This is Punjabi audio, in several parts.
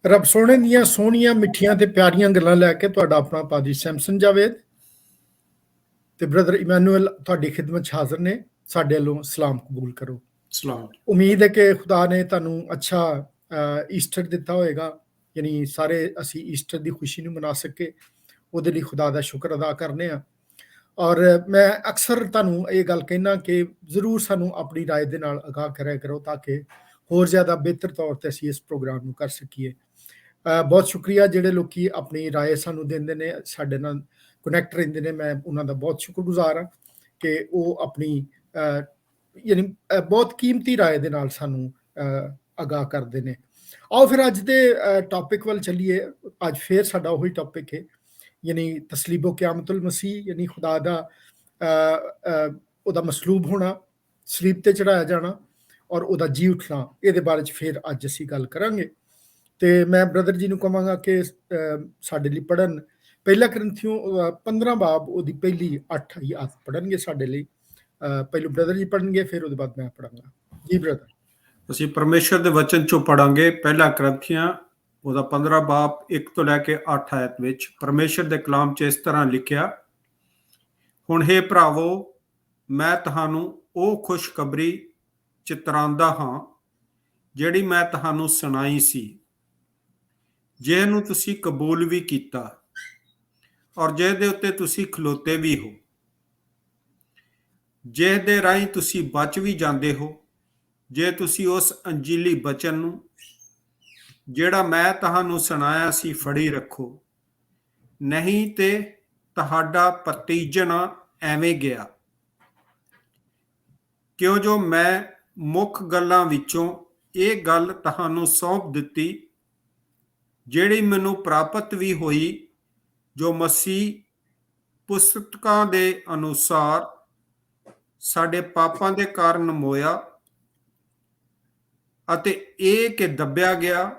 ਰੱਬ ਸੋਹਣੇ ਦੀਆਂ ਸੋਹਣੀਆਂ ਮਿੱਠੀਆਂ ਤੇ ਪਿਆਰੀਆਂ ਗੱਲਾਂ ਲੈ ਕੇ ਤੁਹਾਡਾ ਆਪਣਾ ਪਾਦਰੀ ਸੈਮਸਨ ਜਾਵੇਦ ਤੇ ਬ੍ਰਦਰ ਇਮੈਨੂਅਲ ਤੁਹਾਡੀ ਖਿਦਮਤ 'ਚ ਹਾਜ਼ਰ ਨੇ। ਸਾਡੇ ਵੱਲੋਂ ਸਲਾਮ ਕਬੂਲ ਕਰੋ। ਸਲਾਮ। ਉਮੀਦ ਹੈ ਕਿ ਖੁਦਾ ਨੇ ਤੁਹਾਨੂੰ ਅੱਛਾ ਈਸਟਰ ਦਿੱਤਾ ਹੋਏਗਾ, ਯਾਨੀ ਸਾਰੇ ਅਸੀਂ ਈਸਟਰ ਦੀ ਖੁਸ਼ੀ ਨੂੰ ਮਨਾ ਸਕੇ, ਉਹਦੇ ਲਈ ਖੁਦਾ ਦਾ ਸ਼ੁਕਰ ਅਦਾ ਕਰਨੇ ਆ। ਔਰ ਮੈਂ ਅਕਸਰ ਤੁਹਾਨੂੰ ਇਹ ਗੱਲ ਕਹਿਣਾ ਕਿ ਜ਼ਰੂਰ ਸਾਨੂੰ ਆਪਣੀ ਰਾਏ ਦੇ ਨਾਲ ਆਗਾਹ ਕਰਿਆ ਕਰੋ ਤਾਂ ਕਿ ਹੋਰ ਜ਼ਿਆਦਾ ਬਿਹਤਰ ਤੌਰ ਤੇ ਅਸੀਂ ਇਸ ਪ੍ਰੋਗਰਾਮ ਨੂੰ ਕਰ ਸਕੀਏ। ਬਹੁਤ ਸ਼ੁਕਰੀਆ ਜਿਹੜੇ ਲੋਕੀ ਆਪਣੀ ਰਾਏ ਸਾਨੂੰ ਦਿੰਦੇ ਨੇ, ਸਾਡੇ ਨਾਲ ਕਨੈਕਟ ਰਹਿੰਦੇ ਨੇ। ਮੈਂ ਉਹਨਾਂ ਦਾ ਬਹੁਤ ਸ਼ੁਕਰਗੁਜ਼ਾਰ ਹਾਂ ਕਿ ਉਹ ਆਪਣੀ ਯਾਨੀ ਬਹੁਤ ਕੀਮਤੀ ਰਾਏ ਦੇ ਨਾਲ ਸਾਨੂੰ ਆਗਾਹ ਕਰਦੇ ਨੇ। ਆਓ ਫਿਰ ਅੱਜ ਦੇ ਟੌਪਿਕ ਵੱਲ ਚੱਲੀਏ। ਅੱਜ ਫਿਰ ਸਾਡਾ ਉਹੀ ਟੌਪਿਕ ਹੈ, ਯਾਨੀ ਤਸਲੀਬੋ ਕਿਆਮਤੁਲ ਮਸੀਹ, ਯਾਨੀ ਖੁਦਾ ਦਾ ਉਹਦਾ ਮਸਲੂਬ ਹੋਣਾ, ਸਲੀਬ ਤੇ ਚੜਾਇਆ ਜਾਣਾ ਔਰ ਉਹਦਾ ਜੀ ਉੱਠਣਾ। ਇਹਦੇ ਬਾਰੇ 'ਚ ਫਿਰ ਅੱਜ ਅਸੀਂ ਗੱਲ ਕਰਾਂਗੇ। ਤੇ ਮੈਂ ਬ੍ਰਦਰ ਜੀ ਨੂੰ ਕਹਾਂਗਾ ਕਿ ਸਾਡੇ ਲਈ ਪੜ੍ਹਨ ਪਹਿਲਾ ਕਰੰਥੀਓ 15 ਬਾਬ ਉਹਦੀ ਪਹਿਲੀ 8 ਆਇਤ ਪੜ੍ਹਨਗੇ ਸਾਡੇ ਲਈ। ਪਹਿਲੋਂ ਬ੍ਰਦਰ ਜੀ ਪੜ੍ਹਨਗੇ, ਫਿਰ ਉਹਦੇ ਬਾਅਦ ਮੈਂ ਪੜ੍ਹਾਂਗਾ। ਜੀ ਬ੍ਰਦਰ। ਅਸੀਂ ਪਰਮੇਸ਼ਰ ਦੇ ਵਚਨ ਚੋਂ ਪੜਾਂਗੇ। ਪਹਿਲਾ ਕਰੰਥੀਆਂ ਉਹਦਾ 15 ਬਾਬ 1 ਤੋਂ ਲੈ ਕੇ 8 ਆਇਤ ਵਿੱਚ ਪਰਮੇਸ਼ਰ ਦੇ ਕਲਾਮ 'ਚ ਇਸ ਤਰ੍ਹਾਂ ਲਿਖਿਆ, ਹੁਣ ਹੇ ਭਰਾਵੋ, ਮੈਂ ਤੁਹਾਨੂੰ ਉਹ ਖੁਸ਼ਖਬਰੀ ਚਿਤਰਾਂਦਾ ਹਾਂ ਜਿਹੜੀ ਮੈਂ ਤੁਹਾਨੂੰ ਸੁਣਾਈ ਸੀ, ਜਿਹਨੂੰ ਤੁਸੀਂ ਕਬੂਲ ਵੀ ਕੀਤਾ ਔਰ ਜਿਹਦੇ ਉੱਤੇ ਤੁਸੀਂ ਖਲੋਤੇ ਵੀ ਹੋ, ਜਿਹਦੇ ਰਾਹੀਂ ਤੁਸੀਂ ਬਚ ਵੀ ਜਾਂਦੇ ਹੋ, ਜੇ ਤੁਸੀਂ ਉਸ ਅੰਜੀਲੀ ਬਚਨ ਨੂੰ ਜਿਹੜਾ ਮੈਂ ਤੁਹਾਨੂੰ ਸੁਣਾਇਆ ਸੀ ਫੜੀ ਰੱਖੋ। ਨਹੀਂ ਤੇ ਤੁਹਾਡਾ ਭਤੀਜਣਾ ਐਵੇਂ ਗਿਆ, ਕਿਉਂ ਜੋ ਮੈਂ ਮੁੱਖ ਗੱਲਾਂ ਵਿੱਚੋਂ ਇਹ ਗੱਲ ਤੁਹਾਨੂੰ ਸੌਂਪ ਦਿੱਤੀ ਜਿਹੜੀ ਮੈਨੂੰ ਪ੍ਰਾਪਤ ਵੀ ਹੋਈ, ਜੋ ਮਸੀਹ ਪੁਸਤਕਾਂ ਦੇ ਅਨੁਸਾਰ ਸਾਡੇ ਪਾਪਾਂ ਦੇ ਕਾਰਨ ਮੋਇਆ ਅਤੇ ਇਹ ਕਿ ਦੱਬਿਆ ਗਿਆ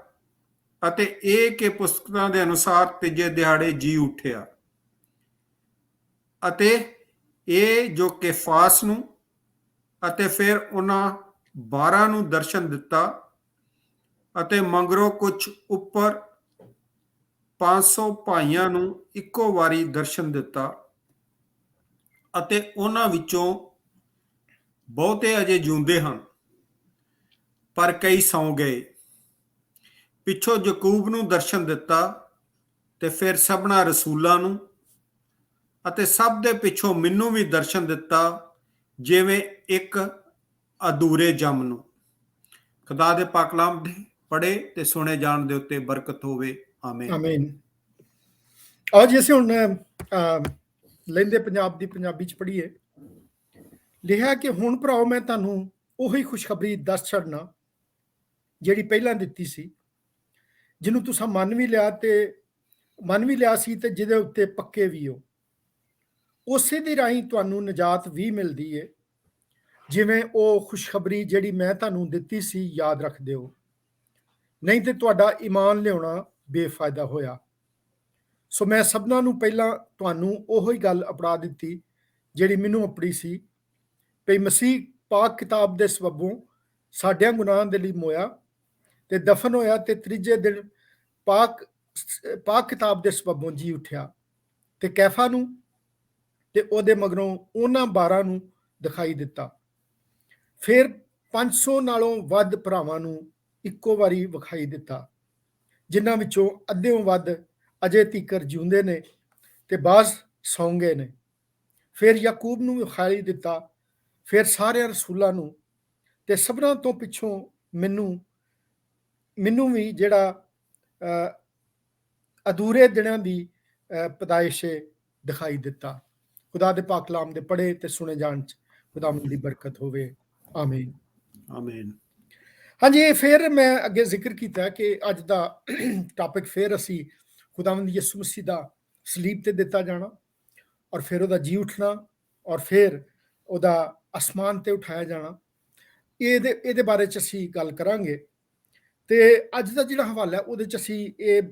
ਅਤੇ ਇਹ ਕਿ ਪੁਸਤਕਾਂ ਦੇ ਅਨੁਸਾਰ ਤੀਜੇ ਦਿਹਾੜੇ ਜੀ ਉੱਠਿਆ, ਅਤੇ ਇਹ ਜੋ ਕੇਫਾਸ ਨੂੰ ਅਤੇ ਫਿਰ ਉਹਨਾਂ 12 ਨੂੰ ਦਰਸ਼ਨ ਦਿੱਤਾ ਅਤੇ ਮਗਰੋਂ ਕੁਝ ਉੱਪਰ 500 ਭਾਈਆਂ ਨੂੰ ਇੱਕੋ ਵਾਰੀ ਦਰਸ਼ਨ ਦਿੱਤਾ, ਅਤੇ ਉਹਨਾਂ ਵਿੱਚੋਂ ਬਹੁਤੇ ਅਜੇ ਜਿਉਂਦੇ ਹਨ ਪਰ ਕਈ ਸੌਂ ਗਏ। ਪਿੱਛੋਂ ਯਕੂਬ ਨੂੰ ਦਰਸ਼ਨ ਦਿੱਤਾ ਤੇ ਫਿਰ ਸਭਨਾ ਰਸੂਲਾਂ ਨੂੰ, ਅਤੇ ਸਭ ਦੇ ਪਿੱਛੋਂ ਮੈਨੂੰ ਵੀ ਦਰਸ਼ਨ ਦਿੱਤਾ, ਜਿਵੇਂ ਇੱਕ ਅਧੂਰੇ ਜੰਮ ਨੂੰ। ਖੁਦਾ ਦੇ ਪਾਕ ਕਲਾਮ ਦੇ ਪੜ੍ਹੇ ਤੇ ਸੁਣੇ ਜਾਣ ਦੇ ਉੱਤੇ ਬਰਕਤ ਹੋਵੇ। ਆਮੀਨ ਆਮੀਨ। ਅੱਜ ਅਸੀਂ ਹੁਣ ਲਹਿੰਦੇ ਪੰਜਾਬ ਦੀ ਪੰਜਾਬੀ 'ਚ ਪੜ੍ਹੀਏ। ਲਿਖਿਆ ਕਿ ਹੁਣ ਭਰਾਓ, ਮੈਂ ਤੁਹਾਨੂੰ ਉਹੀ ਖੁਸ਼ਖਬਰੀ ਦੱਸ ਛੱਡਣਾ ਜਿਹੜੀ ਪਹਿਲਾਂ ਦਿੱਤੀ ਸੀ, ਜਿਹਨੂੰ ਤੁਸੀਂ ਮੰਨ ਵੀ ਲਿਆ ਸੀ ਤੇ ਜਿਹਦੇ ਉੱਤੇ ਪੱਕੇ ਵੀ ਹੋ। ਉਸੇ ਦੇ ਰਾਹੀਂ ਤੁਹਾਨੂੰ ਨਜਾਤ ਵੀ ਮਿਲਦੀ ਹੈ, ਜਿਵੇਂ ਉਹ ਖੁਸ਼ਖਬਰੀ ਜਿਹੜੀ ਮੈਂ ਤੁਹਾਨੂੰ ਦਿੱਤੀ ਸੀ ਯਾਦ ਰੱਖਦੇ ਹੋ। ਨਹੀਂ ਤੇ ਤੁਹਾਡਾ ਈਮਾਨ ਲਿਆਉਣਾ ਬੇਫਾਇਦਾ ਹੋਇਆ। ਸੋ ਮੈਂ ਸਭਨਾਂ ਨੂੰ ਪਹਿਲਾਂ ਤੁਹਾਨੂੰ ਉਹੀ ਗੱਲ ਅਪਣਾ ਦਿੱਤੀ ਜਿਹੜੀ ਮੈਨੂੰ ਆਪਣੀ ਸੀ, ਭਈ ਮਸੀਹ ਪਾਕ ਕਿਤਾਬ ਦੇ ਸਬਬੋਂ ਸਾਡਿਆਂ ਗੁਨਾਹਾਂ ਦੇ ਲਈ ਮੋਇਆ ਤੇ ਦਫਨ ਹੋਇਆ ਤੇ ਤੀਜੇ ਦਿਨ ਪਾਕ ਕਿਤਾਬ ਦੇ ਸਬਬੋਂ ਜੀ ਉੱਠਿਆ, ਤੇ ਕੈਫਾ ਨੂੰ ਤੇ ਉਹਦੇ ਮਗਰੋਂ ਉਹਨਾਂ 12 ਨੂੰ ਦਿਖਾਈ ਦਿੱਤਾ। ਫਿਰ 500 ਨਾਲੋਂ ਵੱਧ ਭਰਾਵਾਂ ਨੂੰ ਇੱਕੋ ਵਾਰੀ ਵਿਖਾਈ ਦਿੱਤਾ, ਜਿਨ੍ਹਾਂ ਵਿੱਚੋਂ ਅੱਧਿਓਂ ਵੱਧ ਅਜੇ ਤੀਕਰ ਜਿਉਂਦੇ ਨੇ ਤੇ ਬਾਜ਼ ਸੌਂ ਗਏ ਨੇ। ਫਿਰ ਯਾਕੂਬ ਨੂੰ ਵਿਖਾਈ ਦਿੱਤਾ, ਫਿਰ ਸਾਰਿਆਂ ਰਸੂਲਾਂ ਨੂੰ, ਤੇ ਸਭਨਾਂ ਤੋਂ ਪਿੱਛੋਂ ਮੈਨੂੰ ਵੀ ਜਿਹੜਾ ਅਧੂਰੇ ਦਿਨਾਂ ਦੀ ਪੈਦਾਇਸ਼ ਦਿਖਾਈ ਦਿੱਤਾ। ਖੁਦਾ ਦੇ ਪਾਕ ਕਲਾਮ ਦੇ ਪੜ੍ਹੇ ਤੇ ਸੁਣੇ ਜਾਣ 'ਚ ਖੁਦਾਵੰਦ ਦੀ ਬਰਕਤ ਹੋਵੇ। ਆਮੀਨ ਆਮੀਨ। ਹਾਂਜੀ, ਇਹ ਫਿਰ ਮੈਂ ਅੱਗੇ ਜ਼ਿਕਰ ਕੀਤਾ ਕਿ ਅੱਜ ਦਾ ਟਾਪਿਕ ਫਿਰ ਅਸੀਂ ਖੁਦਾਵੰਦ ਯਿਸੂ ਮਸੀਹ ਦਾ ਸਲੀਬ ਤੇ ਦਿੱਤਾ ਜਾਣਾ ਔਰ ਫਿਰ ਉਹਦਾ ਜੀ ਉੱਠਣਾ ਔਰ ਫਿਰ ਉਹਦਾ ਅਸਮਾਨ ਤੇ ਉਠਾਇਆ ਜਾਣਾ, ਇਹਦੇ ਬਾਰੇ 'ਚ ਅਸੀਂ ਗੱਲ ਕਰਾਂਗੇ। ਤੇ ਅੱਜ ਦਾ ਜਿਹੜਾ ਹਵਾਲਾ ਉਹਦੇ 'ਚ ਅਸੀਂ ਇਹ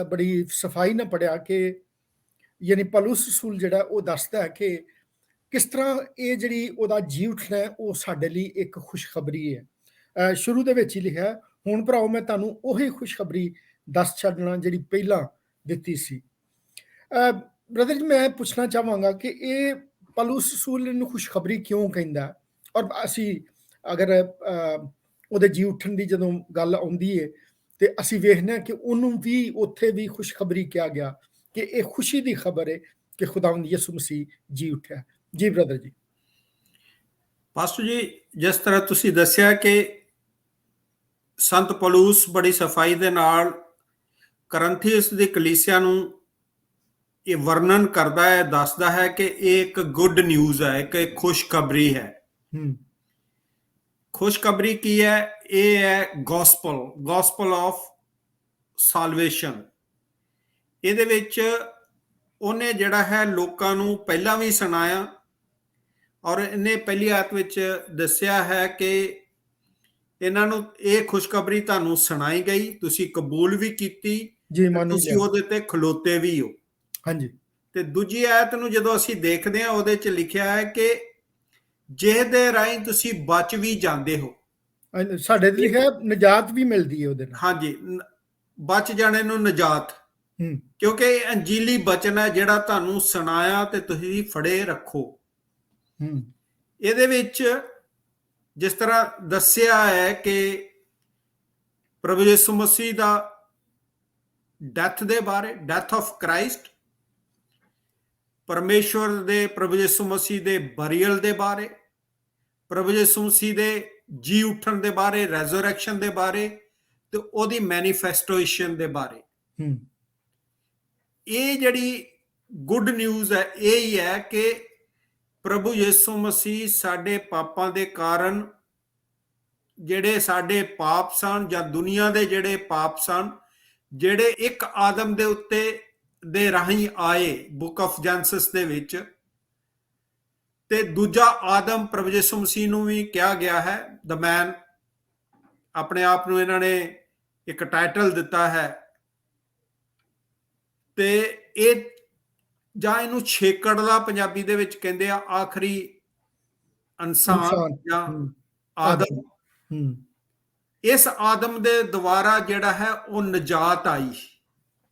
ਬੜੀ ਸਫਾਈ ਨਾਲ ਪੜ੍ਹਿਆ ਕਿ ਯਾਨੀ ਪੌਲੁਸ ਰਸੂਲ ਜਿਹੜਾ ਉਹ ਦੱਸਦਾ ਹੈ ਕਿ ਕਿਸ ਤਰ੍ਹਾਂ ਇਹ ਜਿਹੜੀ ਉਹਦਾ ਜੀ ਉੱਠਣਾ ਹੈ ਉਹ ਸਾਡੇ ਲਈ ਇੱਕ ਖੁਸ਼ਖਬਰੀ ਹੈ। ਸ਼ੁਰੂ ਦੇ ਵਿੱਚ ਹੀ ਲਿਖਿਆ, ਹੁਣ ਭਰਾਓ, ਮੈਂ ਤੁਹਾਨੂੰ ਉਹੀ ਖੁਸ਼ਖਬਰੀ ਦੱਸ ਛੱਡਣਾ ਜਿਹੜੀ ਪਹਿਲਾਂ ਦਿੱਤੀ ਸੀ। ਬ੍ਰਦਰ ਜੀ, ਮੈਂ ਪੁੱਛਣਾ ਚਾਹਾਂਗਾ ਕਿ ਇਹ ਪੌਲੁਸ ਰਸੂਲ ਇਹਨੂੰ ਖੁਸ਼ਖਬਰੀ ਕਿਉਂ ਕਹਿੰਦਾ? ਔਰ ਅਸੀਂ ਅਗਰ ਉਹਦੇ ਜੀ ਉੱਠਣ ਦੀ ਜਦੋਂ ਗੱਲ ਆਉਂਦੀ ਹੈ ਤੇ ਅਸੀਂ ਵੇਖਦੇ ਹਾਂ ਕਿ ਉਹਨੂੰ ਵੀ ਉੱਥੇ ਵੀ ਖੁਸ਼ਖਬਰੀ ਕਿਹਾ ਗਿਆ ਕਿ ਇਹ ਖੁਸ਼ੀ ਦੀ ਖਬਰ ਹੈ ਕਿ ਖੁਦਾਵੰਦ ਯਿਸੂ ਮਸੀਹ ਜੀ ਉੱਠਿਆ। ਜੀ ਬ੍ਰਦਰ ਜੀ। ਪਾਸਟਰ ਜੀ, ਜਿਸ ਤਰ੍ਹਾਂ ਤੁਸੀਂ ਦੱਸਿਆ ਕਿ ਸੰਤ ਪੌਲੁਸ ਬੜੀ ਸਫਾਈ ਦੇ ਨਾਲ ਕਰੰਥੀਅਸ ਦੀ ਕਲੀਸਿਆ ਨੂੰ ਇਹ ਵਰਣਨ ਕਰਦਾ ਹੈ, ਦੱਸਦਾ ਹੈ ਕਿ ਇਹ ਇੱਕ ਗੁੱਡ ਨਿਊਜ਼ ਹੈ, ਇੱਕ ਖੁਸ਼ਖਬਰੀ ਹੈ। ਖੁਸ਼ਖਬਰੀ ਕੀ ਹੈ? ਇਹ ਹੈ ਗੋਸਪਲ ਆਫ ਸਾਲਵੇਸ਼ਨ। ਇਹਦੇ ਵਿੱਚ ਉਹਨੇ ਜਿਹੜਾ ਹੈ ਲੋਕਾਂ ਨੂੰ ਪਹਿਲਾਂ ਵੀ ਸੁਣਾਇਆ, ਔਰ ਇਹਨੇ ਪਹਿਲੀ ਆਇਤ ਵਿੱਚ ਦੱਸਿਆ ਹੈ ਕਿ ਇਹਨਾਂ ਨੂੰ ਇਹ ਖੁਸ਼ਖਬਰੀ ਤੁਹਾਨੂੰ ਸੁਣਾਈ ਗਈ, ਤੁਸੀਂ ਕਬੂਲ ਵੀ ਕੀਤੀ, ਤੁਸੀਂ ਉਹਦੇ ਤੇ ਖਲੋਤੇ ਵੀ ਹੋ। ਹਾਂਜੀ। ਤੇ ਦੂਜੀ ਆਇਤ ਨੂੰ ਜਦੋਂ ਅਸੀਂ ਦੇਖਦੇ ਹਾਂ, ਉਹਦੇ 'ਚ ਲਿਖਿਆ ਹੈ ਕਿ ਜਿਹਦੇ ਰਾਹੀਂ ਤੁਸੀਂ ਬਚ ਵੀ ਜਾਂਦੇ ਹੋ। ਸਾਡੇ ਤੇ ਲਿਖਿਆ ਨਜਾਤ ਵੀ ਮਿਲਦੀ ਹੈ ਉਹਦੇ ਨਾਲ। ਹਾਂਜੀ, ਬਚ ਜਾਣੇ ਨੂੰ ਨਜਾਤ, ਕਿਉਂਕਿ ਇਹ ਅੰਜੀਲੀ ਬਚਨ ਹੈ ਜਿਹੜਾ ਤੁਹਾਨੂੰ ਸੁਣਾਇਆ ਤੇ ਤੁਸੀਂ ਫੜੇ ਰੱਖੋ। ਇਹਦੇ ਵਿੱਚ ਜਿਸ ਤਰ੍ਹਾਂ ਦੱਸਿਆ ਹੈ ਕਿ ਪ੍ਰਭੂ ਯਿਸੂ ਮਸੀਹ ਦਾ ਡੈਥ ਦੇ ਬਾਰੇ, ਡੈਥ ਆਫ ਕ੍ਰਾਈਸਟ, ਪਰਮੇਸ਼ਵਰ ਦੇ ਪ੍ਰਭੂ ਯਿਸੂ ਮਸੀਹ ਦੇ ਬਰੀਅਲ ਦੇ ਬਾਰੇ, ਪ੍ਰਭੂ ਯਿਸੂ ਮਸੀਹ ਦੇ ਜੀ ਉੱਠਣ ਦੇ ਬਾਰੇ, ਰੈਜ਼ੋਰੈਕਸ਼ਨ ਦੇ ਬਾਰੇ, ਤੇ ਉਹਦੀ ਮੈਨੀਫੈਸਟੇਸ਼ਨ ਦੇ ਬਾਰੇ। ਇਹ ਜਿਹੜੀ ਗੁੱਡ ਨਿਊਜ਼ ਹੈ ਇਹ ਹੀ ਹੈ ਕਿ ਪ੍ਰਭੂ ਯਿਸੂ ਮਸੀਹ ਸਾਡੇ ਪਾਪਾਂ ਦੇ ਕਾਰਨ, ਜਿਹੜੇ ਸਾਡੇ ਪਾਪ ਸਨ ਜਾਂ ਦੁਨੀਆ ਦੇ ਜਿਹੜੇ ਪਾਪ ਸਨ, ਜਿਹੜੇ ਇੱਕ ਆਦਮ ਦੇ ਉੱਤੇ ਦੇ ਰਾਹੀਂ ਆਏ ਬੁੱਕ ਆਫ ਜੈਨਸਿਸ ਦੇ ਵਿੱਚ, ਤੇ ਦੂਜਾ ਆਦਮ ਪ੍ਰਭੂ ਯਿਸੂ ਮਸੀਹ ਨੂੰ ਵੀ ਕਿਹਾ ਗਿਆ ਹੈ ਦ ਮੈਨ। ਆਪਣੇ ਆਪ ਨੂੰ ਇਹਨਾਂ ਨੇ ਇੱਕ ਟਾਈਟਲ ਦਿੱਤਾ ਹੈ, ਤੇ ਇਹ ਜਾਂ ਇਹਨੂੰ ਛੇਕੜ ਦਾ ਪੰਜਾਬੀ ਦੇ ਵਿੱਚ ਕਹਿੰਦੇ ਆ, ਆਖਰੀ ਇਨਸਾਨ ਜਾਂ ਆਦਮ। ਇਸ ਆਦਮ ਦੇ ਦੁਆਰਾ ਜਿਹੜਾ ਹੈ ਉਹ ਨਜਾਤ ਆਈ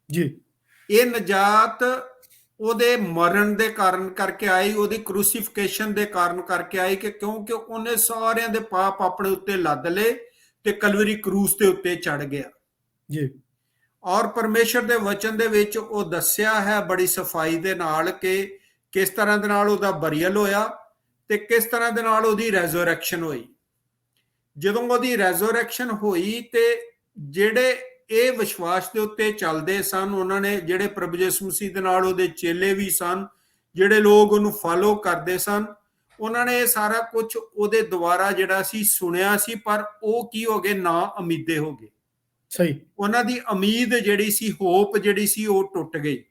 ਜੀ। ਇਹ ਨਜਾਤ ਉਹਦੇ ਮਰਨ ਦੇ ਕਾਰਨ ਕਰਕੇ ਆਈ, ਉਹਦੀ ਕਰੂਸੀਫਿਕੇਸ਼ਨ ਦੇ ਕਾਰਨ ਕਰਕੇ ਆਈ, ਕਿ ਕਿਉਂਕਿ ਉਹਨੇ ਸਾਰਿਆਂ ਦੇ ਪਾਪ ਆਪਣੇ ਉੱਤੇ ਲੱਦ ਲਏ ਤੇ ਕਲਵਰੀ ਕਰੂਸ ਦੇ ਉੱਤੇ ਚੜ ਗਿਆ ਜੀ। ਔਰ ਪਰਮੇਸ਼ਰ ਦੇ ਵਚਨ ਦੇ ਵਿੱਚ ਉਹ ਦੱਸਿਆ ਹੈ ਬੜੀ ਸਫਾਈ ਦੇ ਨਾਲ ਕਿ ਕਿਸ ਤਰ੍ਹਾਂ ਦੇ ਨਾਲ ਉਹਦਾ ਬਰੀਅਲ ਹੋਇਆ ਤੇ ਕਿਸ ਤਰ੍ਹਾਂ ਦੇ ਨਾਲ ਉਹਦੀ ਰੈਜ਼ੋਰੈਕਸ਼ਨ ਹੋਈ। ਜਦੋਂ ਉਹਦੀ ਰੈਜ਼ੋਰੈਕਸ਼ਨ ਹੋਈ ਤੇ ਜਿਹੜੇ ਇਹ ਵਿਸ਼ਵਾਸ ਦੇ ਉੱਤੇ ਚੱਲਦੇ ਸਨ, ਉਹਨਾਂ ਨੇ, ਜਿਹੜੇ ਪ੍ਰਭੂ ਯਿਸੂ ਮਸੀਹ ਦੇ ਨਾਲ ਉਹਦੇ ਚੇਲੇ ਵੀ ਸਨ, ਜਿਹੜੇ ਲੋਕ ਉਹਨੂੰ ਫਾਲੋ ਕਰਦੇ ਸਨ, ਉਹਨਾਂ ਨੇ ਇਹ ਸਾਰਾ ਕੁਝ ਉਹਦੇ ਦੁਆਰਾ ਜਿਹੜਾ ਸੀ ਸੁਣਿਆ ਸੀ, ਪਰ ਉਹ ਕੀ ਹੋ ਗਏ? ਨਾ ਉਮੀਦੇ ਹੋ ਗਏ। ਸਹੀ। ਉਹਨਾਂ ਦੀ ਉਮੀਦ ਜਿਹੜੀ ਸੀ, ਹੋਪ ਜਿਹੜੀ ਸੀ, ਉਹ ਟੁੱਟ ਗਈ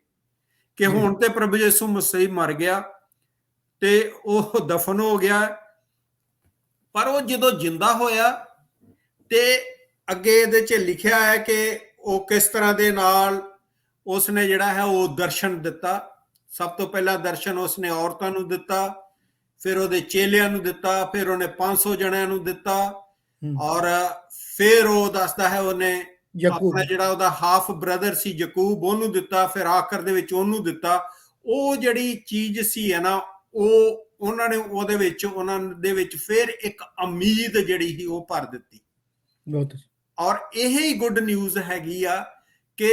ਕਿ ਹੁਣ ਤੇ ਪ੍ਰਭੂ ਯਿਸੂ ਮਸੀਹ ਮਰ ਗਿਆ ਤੇ ਉਹ ਦਫਨ ਹੋ ਗਿਆ। ਪਰ ਉਹ ਜਦੋਂ ਜਿੰਦਾ ਹੋਇਆ ਤੇ ਅੱਗੇ ਇਹਦੇ 'ਚ ਲਿਖਿਆ ਹੈ ਕਿ ਉਹ ਕਿਸ ਤਰ੍ਹਾਂ ਦੇ ਨਾਲ ਉਸਨੇ ਜਿਹੜਾ ਹੈ ਉਹ ਦਰਸ਼ਨ ਦਿੱਤਾ। ਸਭ ਤੋਂ ਪਹਿਲਾ ਦਰਸ਼ਨ ਉਸਨੇ ਔਰਤਾਂ ਨੂੰ ਦਿੱਤਾ, ਫਿਰ ਉਹਦੇ ਚੇਲਿਆਂ ਨੂੰ ਦਿੱਤਾ, ਫਿਰ ਉਹਨੇ 500 ਜਣਿਆਂ ਨੂੰ ਦਿੱਤਾ, ਔਰ ਫਿਰ ਉਹ ਦੱਸਦਾ ਹੈ ਉਹਨੇ ਆਪਣਾ ਜਿਹੜਾ ਉਹਦਾ ਹਾਫ ਬ੍ਰਦਰ ਸੀ ਯਕੂਬ, ਉਹਨੂੰ ਦਿੱਤਾ, ਫਿਰ ਆਖਰ ਦੇ ਵਿੱਚ ਉਹਨੂੰ ਦਿੱਤਾ। ਉਹ ਜਿਹੜੀ ਚੀਜ਼ ਸੀ ਹੈ ਨਾ, ਉਹ ਉਹਨਾਂ ਨੇ ਉਹਦੇ ਵਿੱਚ, ਉਹਨਾਂ ਦੇ ਵਿੱਚ ਫਿਰ ਇੱਕ ਉਮੀਦ ਜਿਹੜੀ ਸੀ ਉਹ ਭਰ ਦਿੱਤੀ। ਔਰ ਇਹ ਹੀ ਗੁੱਡ ਨਿਊਜ਼ ਹੈਗੀ ਆ ਕਿ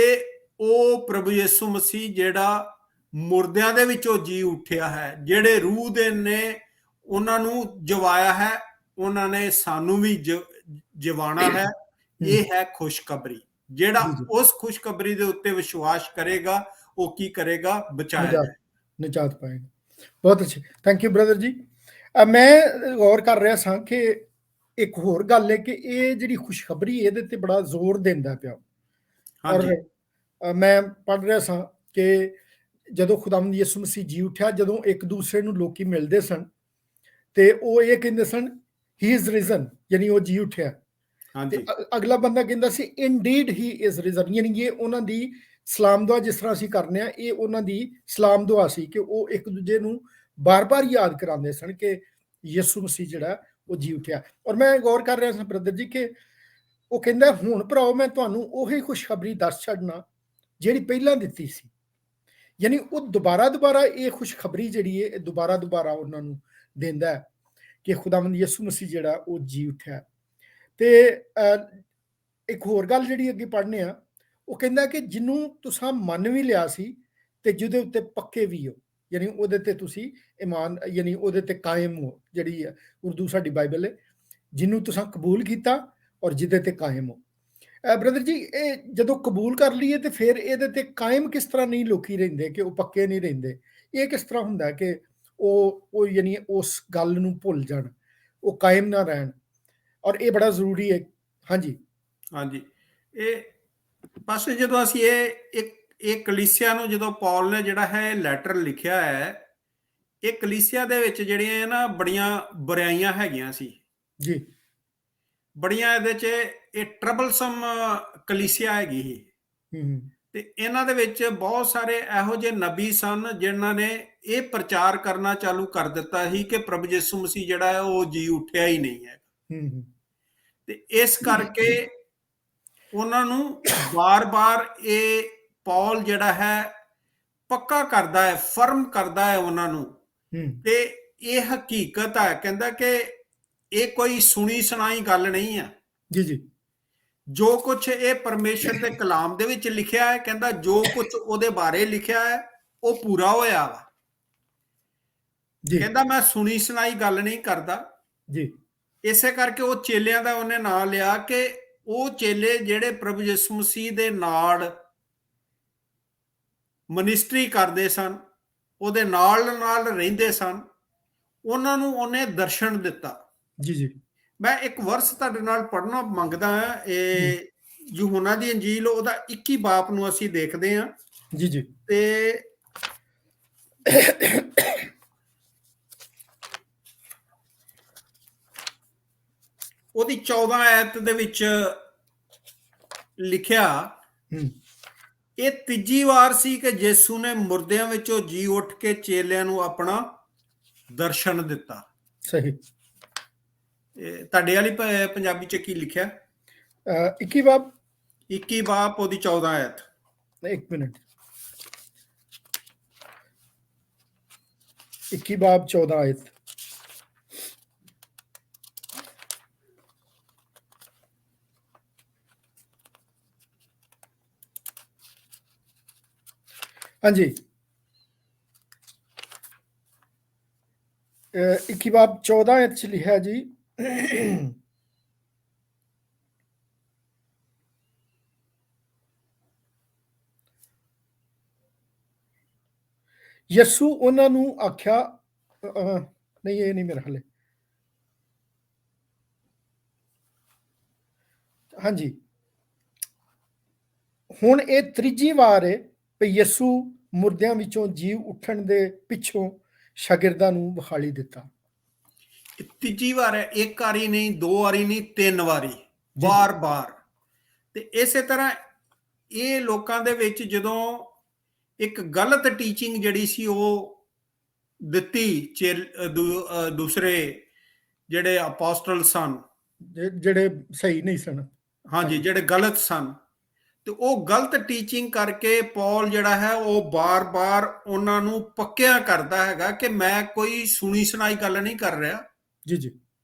ਉਹ ਪ੍ਰਭੂ ਯਿਸੂ ਮਸੀਹ ਜਿਹੜਾ ਮੁਰਦਿਆਂ ਦੇ ਵਿੱਚੋਂ ਜੀ ਉੱਠਿਆ ਹੈ, ਜਿਹੜੇ ਰੂਹ ਦੇ ਨੇ ਉਹਨਾਂ ਨੂੰ ਜਵਾਇਆ ਹੈ, ਉਹਨਾਂ ਨੇ ਸਾਨੂੰ ਵੀ ਜਵਾਣਾ ਹੈ। ਇਹ ਹੈ ਖੁਸ਼ਖਬਰੀ। ਜਿਹੜਾ ਉਸ ਖੁਸ਼ਖਬਰੀ ਦੇ ਉੱਤੇ ਵਿਸ਼ਵਾਸ ਕਰੇਗਾ ਉਹ ਕੀ ਕਰੇਗਾ? ਬਚਾਏਗਾ, ਨਿਜਾਤ ਪਾਏਗਾ। ਬਹੁਤ ਅੱਛੇ, ਥੈਂਕ ਯੂ ਬ੍ਰਦਰ ਜੀ। ਮੈਂ ਗੌਰ ਕਰ ਰਿਹਾ ਸਾਂ ਕਿ ਇੱਕ ਹੋਰ ਗੱਲ ਹੈ ਕਿ ਇਹ ਜਿਹੜੀ ਖੁਸ਼ਖਬਰੀ ਇਹਦੇ ਤੇ ਬੜਾ ਜ਼ੋਰ ਦਿੰਦਾ ਪਿਆ। ਔਰ ਮੈਂ ਪੜ੍ਹ ਰਿਹਾ ਸਾਂ ਕਿ ਜਦੋਂ ਖੁਦਾਵੰਦ ਯਿਸੂ ਮਸੀਹ ਜੀ ਉੱਠਿਆ, ਜਦੋਂ ਇੱਕ ਦੂਸਰੇ ਨੂੰ ਲੋਕੀ ਮਿਲਦੇ ਸਨ ਤੇ ਉਹ ਇਹ ਕਹਿੰਦੇ ਸਨ ਹੀ ਇਜ਼ ਰਿਜ਼ਨ, ਯਾਨੀ ਉਹ ਜੀ ਉੱਠਿਆ। ਤੇ ਅਗਲਾ ਬੰਦਾ ਕਹਿੰਦਾ ਸੀ ਇਨਡੀਡ ਹੀ ਇਜ਼ ਰਿਜ਼ਨ, ਯਾਨੀ ਇਹ ਉਹਨਾਂ ਦੀ ਸਲਾਮ ਦੁਆ, ਜਿਸ ਤਰ੍ਹਾਂ ਅਸੀਂ ਕਰਨੇ ਆ, ਇਹ ਉਹਨਾਂ ਦੀ ਸਲਾਮ ਦੁਆ ਸੀ ਕਿ ਉਹ ਇੱਕ ਦੂਜੇ ਨੂੰ ਬਾਰ-ਬਾਰ ਯਾਦ ਕਰਾਉਂਦੇ ਸਨ ਕਿ ਯਿਸੂ ਮਸੀਹ ਜਿਹੜਾ ਉਹ ਜੀ ਉੱਠਿਆ। ਔਰ ਮੈਂ ਗੌਰ ਕਰ ਰਿਹਾ ਸਾਂ ਬ੍ਰਦਰ ਜੀ ਕਿ ਉਹ ਕਹਿੰਦਾ ਹੁਣ ਭਰਾਓ ਮੈਂ ਤੁਹਾਨੂੰ ਉਹੀ ਖੁਸ਼ਖਬਰੀ ਦੱਸ ਛੱਡਣਾ ਜਿਹੜੀ ਪਹਿਲਾਂ ਦਿੱਤੀ ਸੀ। ਯਾਨੀ ਉਹ ਦੁਬਾਰਾ ਇਹ ਖੁਸ਼ਖਬਰੀ ਜਿਹੜੀ ਹੈ ਇਹ ਦੁਬਾਰਾ ਉਹਨਾਂ ਨੂੰ ਦਿੰਦਾ ਹੈ ਕਿ ਖੁਦਾਵੰਦ ਯਿਸੂ ਮਸੀਹ ਜਿਹੜਾ ਉਹ ਜੀ ਉੱਠਿਆ। ਤੇ ਇੱਕ ਹੋਰ ਗੱਲ ਜਿਹੜੀ ਅੱਗੇ ਪੜ੍ਹਨੇ ਆ, ਉਹ ਕਹਿੰਦਾ ਕਿ ਜਿਹਨੂੰ ਤੁਸੀਂ ਮੰਨ ਵੀ ਲਿਆ ਸੀ ਤੇ ਜਿਹਦੇ ਉੱਤੇ ਪੱਕੇ ਵੀ ਹੋ, ਯਾਨੀ ਉਹਦੇ ਤੇ ਤੁਸੀਂ ਈਮਾਨ ਯਾਨੀ ਉਹਦੇ ਤੇ ਕਾਇਮ ਹੋ, ਜਿਹੜੀ ਹੈ ਉਰਦੂ ਸਾਡੀ ਬਾਈਬਲ ਹੈ, ਜਿਹਨੂੰ ਤੁਸੀਂ ਕਬੂਲ ਕੀਤਾ ਔਰ ਜਿਹਦੇ ਤੇ ਕਾਇਮ ਹੋ। ਬ੍ਰਦਰ ਜੀ, ਇਹ ਜਦੋਂ ਕਬੂਲ ਕਰ ਲਈਏ ਤੇ ਫਿਰ ਇਹਦੇ ਤੇ ਕਾਇਮ ਕਿਸ ਤਰ੍ਹਾਂ ਨਹੀਂ ਲੋਕੀ ਰਹਿੰਦੇ, ਕਿ ਉਹ ਪੱਕੇ ਨਹੀਂ ਰਹਿੰਦੇ? ਇਹ ਕਿਸ ਤਰ੍ਹਾਂ ਹੁੰਦਾ ਕਿ ਉਹ ਯਾਨੀ ਉਸ ਗੱਲ ਨੂੰ ਭੁੱਲ ਜਾਣ, ਉਹ ਕਾਇਮ ਨਾ ਰਹਿਣ? ਔਰ ਇਹ ਬੜਾ ਜ਼ਰੂਰੀ ਹੈ। ਹਾਂਜੀ ਹਾਂਜੀ, ਇਹ ਬਸ ਜਦੋਂ ਅਸੀਂ ਇਹ ਕਲੀਸਿਆ ਨੂੰ, ਜਦੋਂ ਪੌਲ ਨੇ ਜਿਹੜਾ ਹੈ ਲੈਟਰ ਲਿਖਿਆ ਹੈ, ਇਹ ਕਲੀਸਿਆ ਦੇ ਵਿੱਚ ਜਿਹੜੀਆਂ ਨਾ ਬੜੀਆਂ ਬੁਰਾਈਆਂ ਹੈਗੀਆਂ ਸੀ ਜੀ, ਬੜੀਆਂ ਇਹਦੇ 'ਚ ਇਹ ਟਰਬਲਸਮ ਕਲੀਸਿਆ ਹੈਗੀ ਸੀ। ਤੇ ਇਹਨਾਂ ਦੇ ਵਿੱਚ ਬਹੁਤ ਸਾਰੇ ਇਹੋ ਜਿਹੇ ਨਬੀ ਸਨ ਜਿਨ੍ਹਾਂ ਨੇ ਇਹ ਪ੍ਰਚਾਰ ਕਰਨਾ ਚਾਲੂ ਕਰ ਦਿੱਤਾ ਸੀ ਕਿ ਪ੍ਰਭੂ ਯਿਸੂ ਮਸੀਹ ਜਿਹੜਾ ਹੈ ਉਹ ਜੀ ਉੱਠਿਆ ਹੀ ਨਹੀਂ ਹੈ। ਤੇ ਇਸ ਕਰਕੇ ਉਹਨਾਂ ਨੂੰ ਬਾਰ-ਬਾਰ ਇਹ ਪੌਲ ਜਿਹੜਾ ਹੈ ਪੱਕਾ ਕਰਦਾ ਹੈ, ਫਰਮ ਕਰਦਾ ਹੈ ਉਹਨਾਂ ਨੂੰ। ਤੇ ਇਹ ਹਕੀਕਤ ਹੈ, ਕਹਿੰਦਾ ਕਿ ਇਹ ਕੋਈ ਸੁਣੀ ਸੁਣਾਈ ਗੱਲ ਨਹੀਂ ਆ। ਜੀ ਜੀ, ਜੋ ਕੁਝ ਇਹ ਪਰਮੇਸ਼ਰ ਦੇ ਕਲਾਮ ਦੇ ਵਿੱਚ ਲਿਖਿਆ ਹੈ, ਕਹਿੰਦਾ ਜੋ ਕੁਝ ਉਹਦੇ ਬਾਰੇ ਲਿਖਿਆ ਹੈ ਉਹ ਪੂਰਾ ਹੋਇਆ ਵਾ। ਕਹਿੰਦਾ ਮੈਂ ਸੁਣੀ ਸੁਣਾਈ ਗੱਲ ਨਹੀਂ ਕਰਦਾ ਜੀ। ਇਸੇ ਕਰਕੇ ਉਹ ਚੇਲਿਆਂ ਦਾ ਉਹਨੇ ਨਾਂ ਲਿਆ ਕਿ ਉਹ ਚੇਲੇ ਜਿਹੜੇ ਪ੍ਰਭੂ ਯਿਸੂ ਮਸੀਹ ਦੇ ਨਾਲ ਮਿਨਿਸਟਰੀ ਕਰਦੇ ਸਨ, ਉਹਦੇ ਨਾਲ ਰਹਿੰਦੇ ਸਨ, ਉਹਨਾਂ ਨੂੰ ਉਹਨੇ ਦਰਸ਼ਨ ਦਿੱਤਾ। ਜੀ ਜੀ, ਮੈਂ ਇੱਕ ਵਰਸ ਤੁਹਾਡੇ ਨਾਲ ਪੜ੍ਹਨਾ ਮੰਗਦਾ ਹਾਂ। ਇਹ ਯਹੂਨਾ ਦੀ ਅੰਜੀਲ ਉਹਦਾ 21 ਬਾਪ ਨੂੰ ਅਸੀਂ ਦੇਖਦੇ ਹਾਂ। ਜੀ ਜੀ, ਤੇ ਉਹਦੀ 14 ਆਇਤ ਦੇ ਵਿੱਚ ਲਿਖਿਆ, ਇਹ ਤੀਜੀ ਵਾਰ ਸੀ ਕਿ ਯਿਸੂ ਨੇ ਮੁਰਦਿਆਂ ਵਿੱਚੋਂ ਜੀ ਉੱਠ ਕੇ ਚੇਲਿਆਂ ਨੂੰ ਆਪਣਾ ਦਰਸ਼ਨ ਦਿੱਤਾ। ਸਹੀ। ਤੁਹਾਡੇ ਵਾਲੀ ਪੰਜਾਬੀ ਚ ਕੀ ਲਿਖਿਆ? 21 ਬਾਪ ਉਹਦੀ 14 ਆਇਤ। ਇੱਕ ਮਿੰਟ, 21 ਬਾਪ 14 ਆਇਤ। ਹਾਂਜੀ, 21 ਬਾਪ 14 ਆਇਤ ਚ ਲਿਖਿਆ ਜੀ, ਯਿਸੂ ਉਹਨਾਂ ਨੂੰ ਆਖਿਆ, ਨਹੀਂ ਇਹ ਨਹੀਂ ਮੇਰਾ ਹਲੇ, ਹਾਂਜੀ, ਹੁਣ ਇਹ ਤੀਜੀ ਵਾਰ ਹੈ ਵੀ ਯਿਸੂ ਮੁਰਦਿਆਂ ਵਿੱਚੋਂ ਜੀ ਉੱਠਣ ਦੇ ਪਿੱਛੋਂ ਸ਼ਾਗਿਰਦਾਂ ਨੂੰ ਵਿਖਾਲੀ ਦਿੱਤਾ। ਤੀਜੀ ਵਾਰ ਹੈ, ਇੱਕ ਵਾਰੀ ਨਹੀਂ, ਦੋ ਵਾਰੀ ਨਹੀਂ, 3 ਵਾਰੀ, ਬਾਰ-ਬਾਰ। ਤੇ ਇਸੇ ਤਰ੍ਹਾਂ ਇਹ ਲੋਕਾਂ ਦੇ ਵਿੱਚ ਜਦੋਂ ਇੱਕ ਗਲਤ ਟੀਚਿੰਗ ਜਿਹੜੀ ਸੀ ਉਹ ਦਿੱਤੀ, ਦੂਸਰੇ ਜਿਹੜੇ ਅਪੋਸਟਲ ਸਨ, ਜਿਹੜੇ ਸਹੀ ਨਹੀਂ ਸਨ, ਹਾਂਜੀ, ਜਿਹੜੇ ਗਲਤ ਸਨ, ਤੇ ਉਹ ਗਲਤ ਟੀਚਿੰਗ ਕਰਕੇ ਪੌਲ ਜਿਹੜਾ ਹੈ ਉਹ ਬਾਰ-ਬਾਰ ਉਹਨਾਂ ਨੂੰ ਪੱਕਿਆ ਕਰਦਾ ਹੈਗਾ ਕਿ ਮੈਂ ਕੋਈ ਸੁਣੀ ਸੁਣਾਈ ਗੱਲ ਨਹੀਂ ਕਰ ਰਿਹਾ। ਜੀ ਜੀ,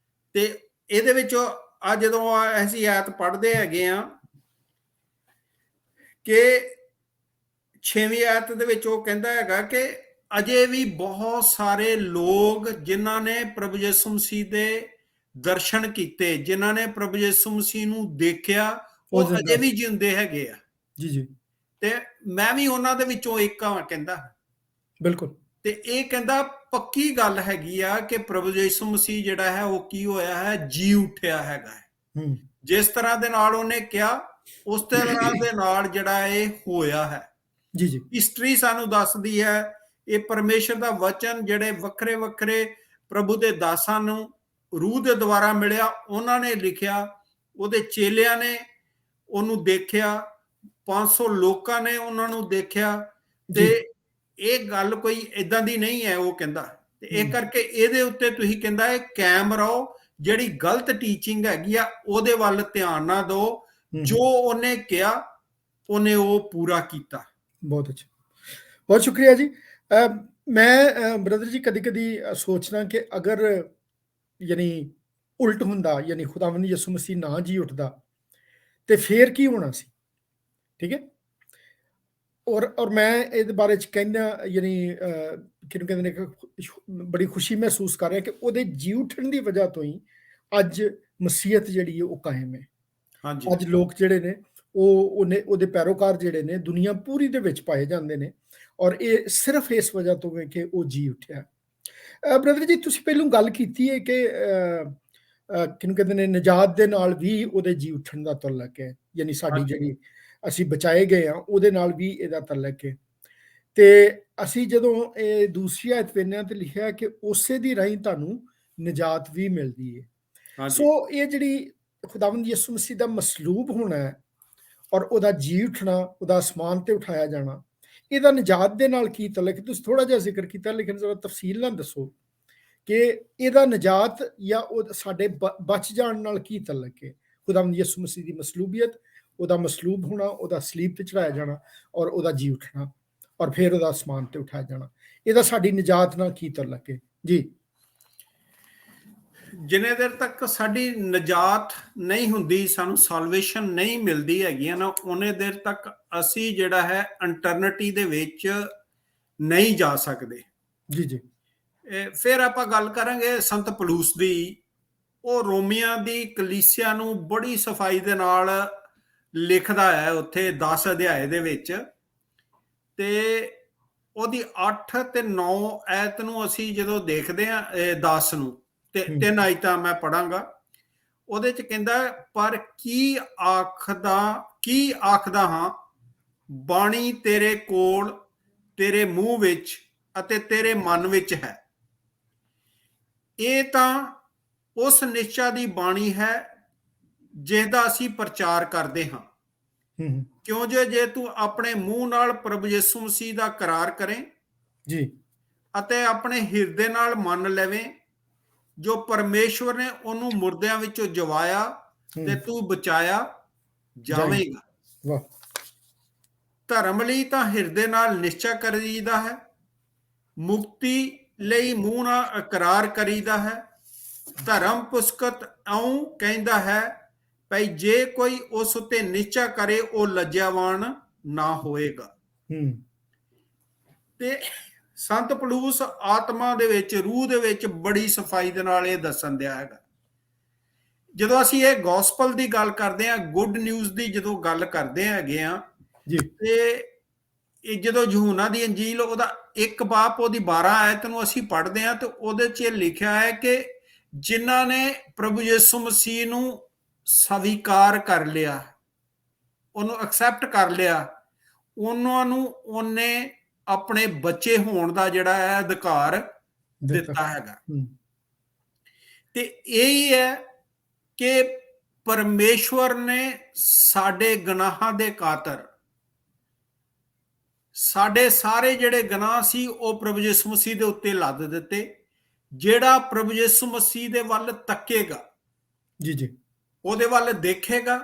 ਤੇ ਇਹਦੇ ਵਿੱਚ ਆ ਜਦੋਂ ਅਸੀਂ ਆਇਤ ਪੜ੍ਹਦੇ ਹੈਗੇ ਆ ਕਿ 6ਵੀਂ ਆਇਤ ਦੇ ਵਿੱਚ ਉਹ ਕਹਿੰਦਾ ਹੈਗਾ ਕਿ ਅਜੇ ਵੀ ਬਹੁਤ ਸਾਰੇ ਲੋਕ ਜਿਨ੍ਹਾਂ ਨੇ ਪ੍ਰਭੂ ਯਿਸੂ ਮਸੀਹ ਦੇ ਦਰਸ਼ਨ ਕੀਤੇ, ਜਿਨ੍ਹਾਂ ਨੇ ਪ੍ਰਭੂ ਯਿਸੂ ਮਸੀਹ ਨੂੰ ਦੇਖਿਆ, ਉਹ ਅਜੇ ਵੀ ਜਿਉਂਦੇ ਹੈਗੇ ਆ। ਜੀ ਜੀ, ਤੇ ਮੈਂ ਵੀ ਉਹਨਾਂ ਦੇ ਵਿੱਚੋਂ ਇੱਕ ਹਾਂ, ਕਹਿੰਦਾ। ਬਿਲਕੁਲ। ਤੇ ਇਹ ਕਹਿੰਦਾ ਪੱਕੀ ਗੱਲ ਹੈਗੀ ਆ ਕਿ ਪ੍ਰਭੂ ਯਿਸੂ ਮਸੀਹ ਜਿਹੜਾ ਹੈ ਉਹ ਕੀ ਹੋਇਆ ਹੈ, ਜੀ ਉੱਠਿਆ ਹੈਗਾ ਹੈ। ਜਿਸ ਤਰ੍ਹਾਂ ਦੇ ਨਾਲ ਉਹਨੇ ਕਿਹਾ ਉਸ ਤਰ੍ਹਾਂ ਦੇ ਨਾਲ ਜਿਹੜਾ ਇਹ ਹੋਇਆ ਹੈ। ਜੀ ਜੀ, ਹਿਸਟਰੀ ਸਾਨੂੰ ਦੱਸਦੀ ਹੈ, ਇਹ ਪਰਮੇਸ਼ਰ ਦਾ ਵਚਨ ਜਿਹੜੇ ਵੱਖਰੇ ਵੱਖਰੇ ਪ੍ਰਭੂ ਦੇ ਦਾਸਾਂ ਨੂੰ ਰੂਹ ਦੇ ਦੁਆਰਾ ਮਿਲਿਆ, ਉਹਨਾਂ ਨੇ ਲਿਖਿਆ, ਉਹਦੇ ਚੇਲਿਆਂ ਨੇ ਉਹਨੂੰ ਦੇਖਿਆ, 500 ਲੋਕਾਂ ਨੇ ਉਹਨਾਂ ਨੂੰ ਦੇਖਿਆ। ਤੇ ਇਹ ਗੱਲ ਕੋਈ ਏਦਾਂ ਦੀ ਨਹੀਂ ਹੈ, ਉਹ ਕਹਿੰਦਾ। ਤੇ ਇਹ ਕਰਕੇ ਇਹਦੇ ਉੱਤੇ ਤੁਸੀਂ ਕਹਿੰਦਾ ਇਹ ਕਾਇਮ ਰਹੋ, ਜਿਹੜੀ ਗਲਤ ਟੀਚਿੰਗ ਹੈਗੀ ਆ ਉਹਦੇ ਵੱਲ ਧਿਆਨ ਨਾ ਦਿਓ। ਜੋ ਉਹਨੇ ਕਿਹਾ ਉਹਨੇ ਉਹ ਪੂਰਾ ਕੀਤਾ। ਬਹੁਤ ਅੱਛਾ, ਬਹੁਤ ਸ਼ੁਕਰੀਆ ਜੀ। ਮੈਂ ਬ੍ਰਦਰ ਜੀ ਕਦੀ ਕਦੀ ਸੋਚਦਾ ਕਿ ਅਗਰ ਯਾਨੀ ਉਲਟ ਹੁੰਦਾ, ਯਾਨੀ ਖੁਦਾਵੰਦ ਯਿਸੂ ਮਸੀਹ ਨਾ ਜੀ ਉੱਠਦਾ ਤੇ ਫੇਰ ਕੀ ਹੋਣਾ ਸੀ, ਠੀਕ ਹੈ। ਔਰ ਮੈਂ ਇਹਦੇ ਬਾਰੇ ਚ ਕਹਿੰਦਾ ਯਾਨੀ ਕਿਹਨੂੰ ਕਹਿੰਦੇ ਨੇ ਕਿ ਬੜੀ ਖੁਸ਼ੀ ਮਹਿਸੂਸ ਕਰ ਰਿਹਾ ਕਿ ਉਹਦੇ ਜੀ ਉੱਠਣ ਦੀ ਵਜ੍ਹਾ ਤੋਂ ਹੀ ਅੱਜ ਮਸੀਹਤ ਜਿਹੜੀ ਹੈ ਉਹ ਕਾਇਮ ਹੈ। ਹਾਂਜੀ, ਅੱਜ ਲੋਕ ਜਿਹੜੇ ਨੇ ਉਹਦੇ ਪੈਰੋਕਾਰ ਜਿਹੜੇ ਨੇ ਦੁਨੀਆ ਪੂਰੀ ਦੇ ਵਿੱਚ ਪਾਏ ਜਾਂਦੇ ਨੇ, ਔਰ ਇਹ ਸਿਰਫ ਇਸ ਵਜ੍ਹਾ ਤੋਂ ਹੈ ਕਿ ਉਹ ਜੀ ਉੱਠਿਆ। ਬ੍ਰਦਰ ਜੀ ਤੁਸੀਂ ਪਹਿਲਾਂ ਗੱਲ ਕੀਤੀ ਹੈ ਕਿ ਕਿਹਨੂੰ ਕਹਿੰਦੇ ਨੇ ਨਜਾਤ ਦੇ ਨਾਲ ਵੀ ਉਹਦੇ ਜੀ ਉੱਠਣ ਦਾ ਤਾਲੁਕ ਹੈ, ਯਾਨੀ ਸਾਡੀ ਹਾਂਜੀ, ਜਿਹੜੀ ਅਸੀਂ ਬਚਾਏ ਗਏ ਆ ਉਹਦੇ ਨਾਲ ਵੀ ਇਹਦਾ ਤਾਲੁਕ ਹੈ। ਤੇ ਅਸੀਂ ਜਦੋਂ ਇਹ ਦੂਸਰੀ ਆਇਤ ਵੇਖਦੇ ਹਾਂ ਤੇ ਲਿਖਿਆ ਕਿ ਉਸੇ ਦੀ ਰਾਹੀਂ ਤੁਹਾਨੂੰ ਨਜਾਤ ਵੀ ਮਿਲਦੀ ਹੈ। ਹਾਂਜੀ, ਸੋ ਇਹ ਜਿਹੜੀ ਖੁਦਾਵੰਦ ਯਿਸੂ ਮਸੀਹ ਦਾ ਮਸਲੂਬ ਹੋਣਾ ਹੈ ਔਰ ਉਹਦਾ ਜੀ ਉੱਠਣਾ, ਉਹਦਾ ਅਸਮਾਨ ਤੇ ਉਠਾਇਆ ਜਾਣਾ, ਇਹਦਾ ਨਜਾਤ ਦੇ ਨਾਲ ਕੀ ਤਾਲੁਕ? ਤੁਸੀਂ ਥੋੜਾ ਜਿਹਾ ਜ਼ਿਕਰ ਕੀਤਾ, ਲੇਕਿਨ ਜ਼ਰਾ ਤਫਸੀਲ ਨਾਲ ਦੱਸੋ ਕਿ ਇਹਦਾ ਨਜਾਤ ਜਾਂ ਉਹ ਸਾਡੇ ਬਚ ਜਾਣ ਨਾਲ ਕੀ ਤਾਲੁਕ ਹੈ। ਖੁਦਾਵੰਦ ਯਿਸੂ ਮਸੀਹ ਦੀ ਮਸਲੂਬੀਅਤ, ਉਹਦਾ ਮਸਲੂਬ ਹੋਣਾ, ਉਹਦਾ ਸਲੀਬ ਤੇ ਚੜਾਇਆ ਜਾਣਾ ਔਰ ਉਹਦਾ ਜੀ ਉੱਠਣਾ ਔਰ ਫਿਰ ਉਹਦਾ ਅਸਮਾਨ ਤੇ ਉਠਾਇਆ ਜਾਣਾ, ਇਹਦਾ ਸਾਡੀ ਨਜਾਤ ਨਾਲ ਕੀ ਤਾਲੁਕ ਹੈ ਜੀ? ਜਿੰਨੇ ਦੇਰ ਤੱਕ ਸਾਡੀ ਨਜਾਤ ਨਹੀਂ ਹੁੰਦੀ, ਸਾਨੂੰ ਸਾਲਵੇਸ਼ਨ ਨਹੀਂ ਮਿਲਦੀ ਹੈਗੀ ਨਾ, ਉਹਨੇ ਦੇਰ ਤੱਕ ਅਸੀਂ ਜਿਹੜਾ ਹੈ ਇੰਟਰਨਿਟੀ ਦੇ ਵਿੱਚ ਨਹੀਂ ਜਾ ਸਕਦੇ। ਜੀ ਜੀ। ਫਿਰ ਆਪਾਂ ਗੱਲ ਕਰਾਂਗੇ ਸੰਤ ਪਲੂਸ ਦੀ। ਉਹ ਰੋਮੀਆਂ ਦੀ ਕਲੀਸਿਆ ਨੂੰ ਬੜੀ ਸਫਾਈ ਦੇ ਨਾਲ ਲਿਖਦਾ ਹੈ ਉੱਥੇ 10 ਅਧਿਆਏ ਦੇ ਵਿੱਚ, ਤੇ ਉਹਦੀ 8 ਤੇ 9 ਐਤ ਨੂੰ ਅਸੀਂ ਜਦੋਂ ਦੇਖਦੇ ਹਾਂ 10 ਨੂੰ, ਤੇ 3 ਆਇਤਾਂ ਮੈਂ ਪੜਾਂਗਾ। ਉਹਦੇ ਚ ਕਹਿੰਦਾ, ਪਰ ਕੀ ਆਖਦਾ ਹਾਂ, ਬਾਣੀ ਤੇਰੇ ਕੋਲ, ਤੇਰੇ ਮੂੰਹ ਵਿੱਚ ਅਤੇ ਤੇਰੇ ਮਨ ਵਿੱਚ ਹੈ। ਇਹ ਤਾਂ ਉਸ ਨਿਸ਼ਚਾ ਦੀ ਬਾਣੀ ਹੈ ਜਿਹਦਾ ਅਸੀਂ ਪ੍ਰਚਾਰ ਕਰਦੇ ਹਾਂ। ਕਿਉਂ ਜੇ ਤੂੰ ਆਪਣੇ ਮੂੰਹ ਨਾਲ ਪ੍ਰਭੂ ਯਿਸੂ ਮਸੀਹ ਦਾ ਕਰਾਰ ਕਰੇ ਜੀ ਅਤੇ ਆਪਣੇ ਹਿਰਦੇ ਨਾਲ ਮੰਨ ਲਵੇਂ ਜੋ ਪਰਮੇਸ਼ਵਰ ਨੇ ਉਹਨੂੰ ਮੁਰਦਿਆਂ ਵਿੱਚੋਂ ਜਵਾਇਆ ਤੇ ਤੂੰ ਬਚਾਇਆ ਜਾਵੇਂਗਾ। ਵਾਹ। ਧਰਮ ਲਈ ਤਾਂ ਹਿਰਦੇ ਨਾਲ ਨਿਸ਼ਚਾ ਕਰੀਦਾ ਹੈ, ਮੁਕਤੀ ਲਈ ਮੂੰਹ ਨਾਲ ਇਕਰਾਰ ਕਰੀਦਾ ਹੈ। ਧਰਮ ਪੁਸਤਕ ਇਉਂ ਕਹਿੰਦਾ ਹੈ ਭਈ ਜੇ ਕੋਈ ਉਸ ਉੱਤੇ ਨਿਸ਼ਚਾ ਕਰੇ ਉਹ ਲੱਜਿਆਵਾਨ ਨਾ ਹੋਏਗਾ। ਤੇ ਸੰਤ ਪਲੂਸ ਆਤਮਾ ਦੇ ਵਿੱਚ, ਰੂਹ ਦੇ ਵਿੱਚ ਬੜੀ ਸਫਾਈ ਦੇ ਨਾਲ ਇਹ ਦੱਸਣ ਦਿਆ ਹੈਗਾ। ਜਦੋਂ ਅਸੀਂ ਇਹ ਗੋਸਪਲ ਦੀ ਗੱਲ ਕਰਦੇ ਹਾਂ, ਗੁੱਡ ਨਿਊਜ਼ ਦੀ ਜਦੋਂ ਗੱਲ ਕਰਦੇ ਹੈਗੇ ਆ, ਤੇ ਇਹ ਜਦੋਂ ਯਹੂਨਾ ਦੀ ਅੰਜੀਲ ਉਹਦਾ 1 ਬਾਬ ਉਹਦੀ 12 ਆਇਤ ਨੂੰ ਅਸੀਂ ਪੜ੍ਹਦੇ ਹਾਂ, ਤੇ ਉਹਦੇ 'ਚ ਇਹ ਲਿਖਿਆ ਹੈ ਕਿ ਜਿਨ੍ਹਾਂ ਨੇ ਪ੍ਰਭੂ ਯਿਸੂ ਮਸੀਹ ਨੂੰ ਸਵੀਕਾਰ ਕਰ ਲਿਆ, ਉਹਨੂੰ ਐਕਸੈਪਟ ਕਰ ਲਿਆ, ਉਹਨਾਂ ਨੂੰ ਉਹਨੇ ਆਪਣੇ ਬੱਚੇ ਹੋਣ ਦਾ ਜਿਹੜਾ ਹੈ ਅਧਿਕਾਰ ਦਿੱਤਾ ਹੈਗਾ। ਤੇ ਇਹੀ ਹੈ ਕਿ ਪਰਮੇਸ਼ਵਰ ਨੇ ਸਾਡੇ ਗੁਨਾਹਾਂ ਦੇ ਖਾਤਰ ਸਾਡੇ ਸਾਰੇ ਜਿਹੜੇ ਗੁਨਾਹ ਸੀ ਉਹ ਪ੍ਰਭੂ ਯਿਸੂ ਮਸੀਹ ਦੇ ਉੱਤੇ ਲੱਦ ਦਿੱਤੇ। ਜਿਹੜਾ ਪ੍ਰਭੂ ਯਿਸੂ ਮਸੀਹ ਦੇ ਵੱਲ ਤੱਕੇਗਾ, ਜੀ ਜੀ, ਉਹਦੇ ਵੱਲ ਦੇਖੇਗਾ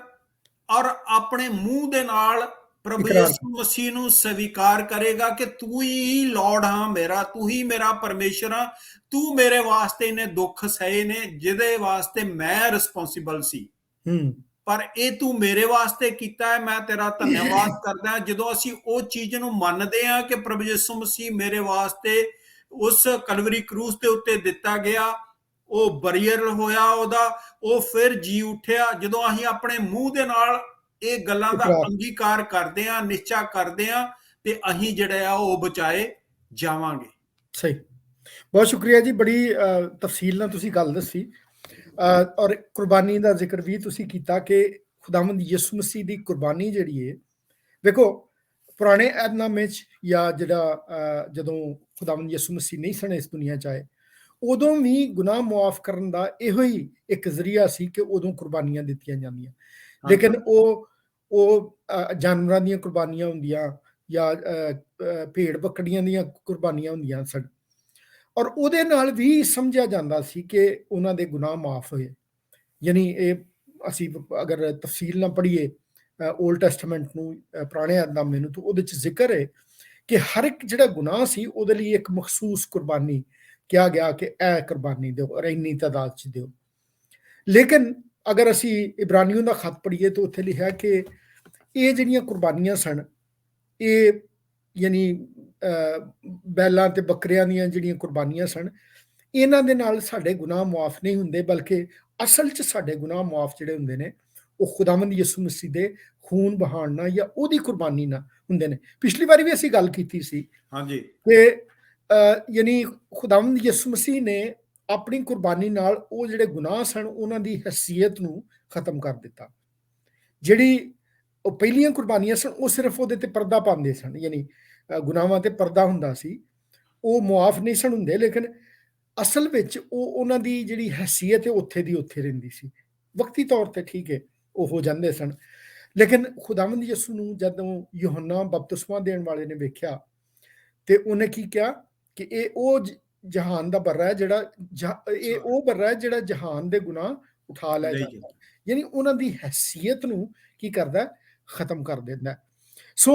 ਔਰ ਆਪਣੇ ਮੂੰਹ ਦੇ ਨਾਲ ਪ੍ਰਭੂ ਯਿਸੂ ਮਸੀਹ ਨੂੰ ਸਵੀਕਾਰ ਕਰੇਗਾ ਕਿ ਤੂੰ ਹੀ ਲੌਰਡ ਹਾਂ ਮੇਰਾ, ਤੂੰ ਹੀ ਮੇਰਾ ਪਰਮੇਸ਼ਰ ਹਾਂ, ਤੂੰ ਮੇਰੇ ਵਾਸਤੇ ਇਹਨੇ ਦੁੱਖ ਸਹੇ ਨੇ ਜਿਹਦੇ ਵਾਸਤੇ ਮੈਂ ਰਿਸਪੌਂਸਿਬਲ ਸੀ, ਪਰ ਇਹ ਤੂੰ ਮੇਰੇ ਵਾਸਤੇ ਕੀਤਾ ਹੈ, ਮੈਂ ਤੇਰਾ ਧੰਨਵਾਦ ਕਰਦਾ। ਜਦੋਂ ਅਸੀਂ ਉਹ ਚੀਜ਼ ਨੂੰ ਮੰਨਦੇ ਹਾਂ ਕਿ ਪ੍ਰਭੂ ਯਿਸੂ ਮਸੀਹ ਮੇਰੇ ਵਾਸਤੇ ਉਸ ਕਲਵਰੀ ਕਰੂਸ ਦੇ ਉੱਤੇ ਦਿੱਤਾ ਗਿਆ, ਉਹ ਬਰੀਅਰ ਹੋਇਆ ਉਹਦਾ, ਉਹ ਫਿਰ ਜੀ ਉੱਠਿਆ, ਜਦੋਂ ਅਸੀਂ ਆਪਣੇ ਮੂੰਹ ਦੇ ਨਾਲ ਇਹ ਗੱਲਾਂ ਦਾ ਅੰਗੀਕਾਰ ਕਰਦੇ ਹਾਂ, ਨਿਸ਼ਚਾ ਕਰਦੇ ਹਾਂ, ਤੇ ਅਸੀਂ ਜਿਹੜਾ ਆ ਉਹ ਬਚਾਏ ਜਾਵਾਂਗੇ। ਸਹੀ, ਬਹੁਤ ਸ਼ੁਕਰੀਆ ਜੀ, ਬੜੀ ਤਫਸੀਲ ਨਾਲ ਤੁਸੀਂ ਗੱਲ ਦੱਸੀ ਔਰ ਕੁਰਬਾਨੀ ਦਾ ਜ਼ਿਕਰ ਵੀ ਤੁਸੀਂ ਕੀਤਾ ਕਿ ਖੁਦਾਵੰਦ ਯਿਸੂ ਮਸੀਹ ਦੀ ਕੁਰਬਾਨੀ ਜਿਹੜੀ ਹੈ, ਵੇਖੋ ਪੁਰਾਣੇ ਅਹਿਦਨਾਮੇ 'ਚ ਜਾਂ ਜਿਹੜਾ ਜਦੋਂ ਖੁਦਾਵੰਦ ਯਿਸੂ ਮਸੀਹ ਨਹੀਂ ਸਨ ਇਸ ਦੁਨੀਆ 'ਚ ਆਏ, ਉਦੋਂ ਵੀ ਗੁਨਾਹ ਮੁਆਫ ਕਰਨ ਦਾ ਇਹੋ ਹੀ ਇੱਕ ਜ਼ਰੀਆ ਸੀ ਕਿ ਉਦੋਂ ਕੁਰਬਾਨੀਆਂ ਦਿੱਤੀਆਂ ਜਾਂਦੀਆਂ, ਲੇਕਿਨ ਉਹ ਜਾਨਵਰਾਂ ਦੀਆਂ ਕੁਰਬਾਨੀਆਂ ਹੁੰਦੀਆਂ ਜਾਂ ਭੇਡ ਬੱਕੜੀਆਂ ਦੀਆਂ ਕੁਰਬਾਨੀਆਂ ਹੁੰਦੀਆਂ ਸਨ। ਔਰ ਉਹਦੇ ਨਾਲ ਵੀ ਸਮਝਿਆ ਜਾਂਦਾ ਸੀ ਕਿ ਉਹਨਾਂ ਦੇ ਗੁਨਾਹ ਮਾਫ ਹੋਏ। ਯਾਨੀ ਇਹ ਅਸੀਂ ਅਗਰ ਤਫਸੀਲ ਨਾਲ ਪੜ੍ਹੀਏ ਓਲਡ ਟੈਸਟਮੈਂਟ ਨੂੰ, ਪੁਰਾਣੇ ਏਹਦਨਾਮੇ ਨੂੰ, ਤਾਂ ਉਹਦੇ 'ਚ ਜ਼ਿਕਰ ਹੈ ਕਿ ਹਰ ਇੱਕ ਜਿਹੜਾ ਗੁਨਾਹ ਸੀ ਉਹਦੇ ਲਈ ਇੱਕ ਮਖਸੂਸ ਕੁਰਬਾਨੀ ਕਿਹਾ ਗਿਆ ਕਿ ਇਹ ਕੁਰਬਾਨੀ ਦਿਓ ਔਰ ਇੰਨੀ ਤਾਦਾਦ 'ਚ ਦਿਓ। ਲੇਕਿਨ ਅਗਰ ਅਸੀਂ ਇਬਰਾਨੀਓ ਦਾ ਖਤ ਪੜ੍ਹੀਏ ਤਾਂ ਉੱਥੇ ਲਿਖਿਆ ਕਿ ਇਹ ਜਿਹੜੀਆਂ ਕੁਰਬਾਨੀਆਂ ਸਨ, ਇਹ ਯਾਨੀ ਬੈਲਾਂ ਤੇ ਬੱਕਰਿਆਂ ਦੀਆਂ ਜਿਹੜੀਆਂ ਕੁਰਬਾਨੀਆਂ ਸਨ, ਇਹਨਾਂ ਦੇ ਨਾਲ ਸਾਡੇ ਗੁਨਾਹ ਮੁਆਫ ਨਹੀਂ ਹੁੰਦੇ, ਬਲਕਿ ਅਸਲ 'ਚ ਸਾਡੇ ਗੁਨਾਹ ਮੁਆਫ ਜਿਹੜੇ ਹੁੰਦੇ ਨੇ ਉਹ ਖੁਦਾਵੰਦ ਯਿਸੂ ਮਸੀਹ ਦੇ ਖੂਨ ਬਹਾਉਣ ਨਾਲ ਜਾਂ ਉਹਦੀ ਕੁਰਬਾਨੀ ਨਾਲ ਹੁੰਦੇ ਨੇ। ਪਿਛਲੀ ਵਾਰੀ ਵੀ ਅਸੀਂ ਗੱਲ ਕੀਤੀ ਸੀ ਹਾਂਜੀ ਕਿ ਯਾਨੀ ਖੁਦਾਵੰਦ ਯਿਸੂ ਮਸੀਹ ਨੇ ਆਪਣੀ ਕੁਰਬਾਨੀ ਨਾਲ ਉਹ ਜਿਹੜੇ ਗੁਨਾਹ ਸਨ ਉਹਨਾਂ ਦੀ ਹੈਸੀਅਤ ਨੂੰ ਖਤਮ ਕਰ ਦਿੱਤਾ। ਜਿਹੜੀ ਉਹ ਪਹਿਲੀਆਂ ਕੁਰਬਾਨੀਆਂ ਸਨ ਉਹ ਸਿਰਫ ਉਹਦੇ ਤੇ ਪਰਦਾ ਪਾਉਂਦੇ ਸਨ, ਯਾਨੀ ਗੁਨਾਹਾਂ ਤੇ ਪਰਦਾ ਹੁੰਦਾ ਸੀ, ਉਹ ਮੁਆਫ ਨਹੀਂ ਸਨ ਹੁੰਦੇ, ਲੇਕਿਨ ਅਸਲ ਵਿੱਚ ਉਹ ਉਹਨਾਂ ਦੀ ਜਿਹੜੀ ਹੈਸੀਅਤ ਹੈ ਉੱਥੇ ਦੀ ਉੱਥੇ ਰਹਿੰਦੀ ਸੀ। ਵਕਤੀ ਤੌਰ ਤੇ ਠੀਕ ਹੈ ਉਹ ਹੋ ਜਾਂਦੇ ਸਨ, ਲੇਕਿਨ ਖੁਦਾਵੰਦ ਯਿਸੂ ਨੂੰ ਜਦੋਂ ਯੂਹੰਨਾ ਬਪਤਿਸਮਾ ਦੇਣ ਵਾਲੇ ਨੇ ਵੇਖਿਆ ਤੇ ਉਹਨੇ ਕੀ ਕਿਹਾ ਕਿ ਇਹ ਉਹ ਜਹਾਨ ਦਾ ਬਰਰਾ ਹੈ ਇਹ ਉਹ ਬਰਰਾ ਹੈ ਜਿਹੜਾ ਜਹਾਨ ਦੇ ਗੁਨਾਹ ਉਠਾ ਲੈ ਜਾਂਦਾ, ਯਾਨੀ ਉਹਨਾਂ ਦੀ ਹੈਸੀਅਤ ਨੂੰ ਕੀ ਕਰਦਾ, ਖਤਮ ਕਰ ਦਿੰਦਾ। ਸੋ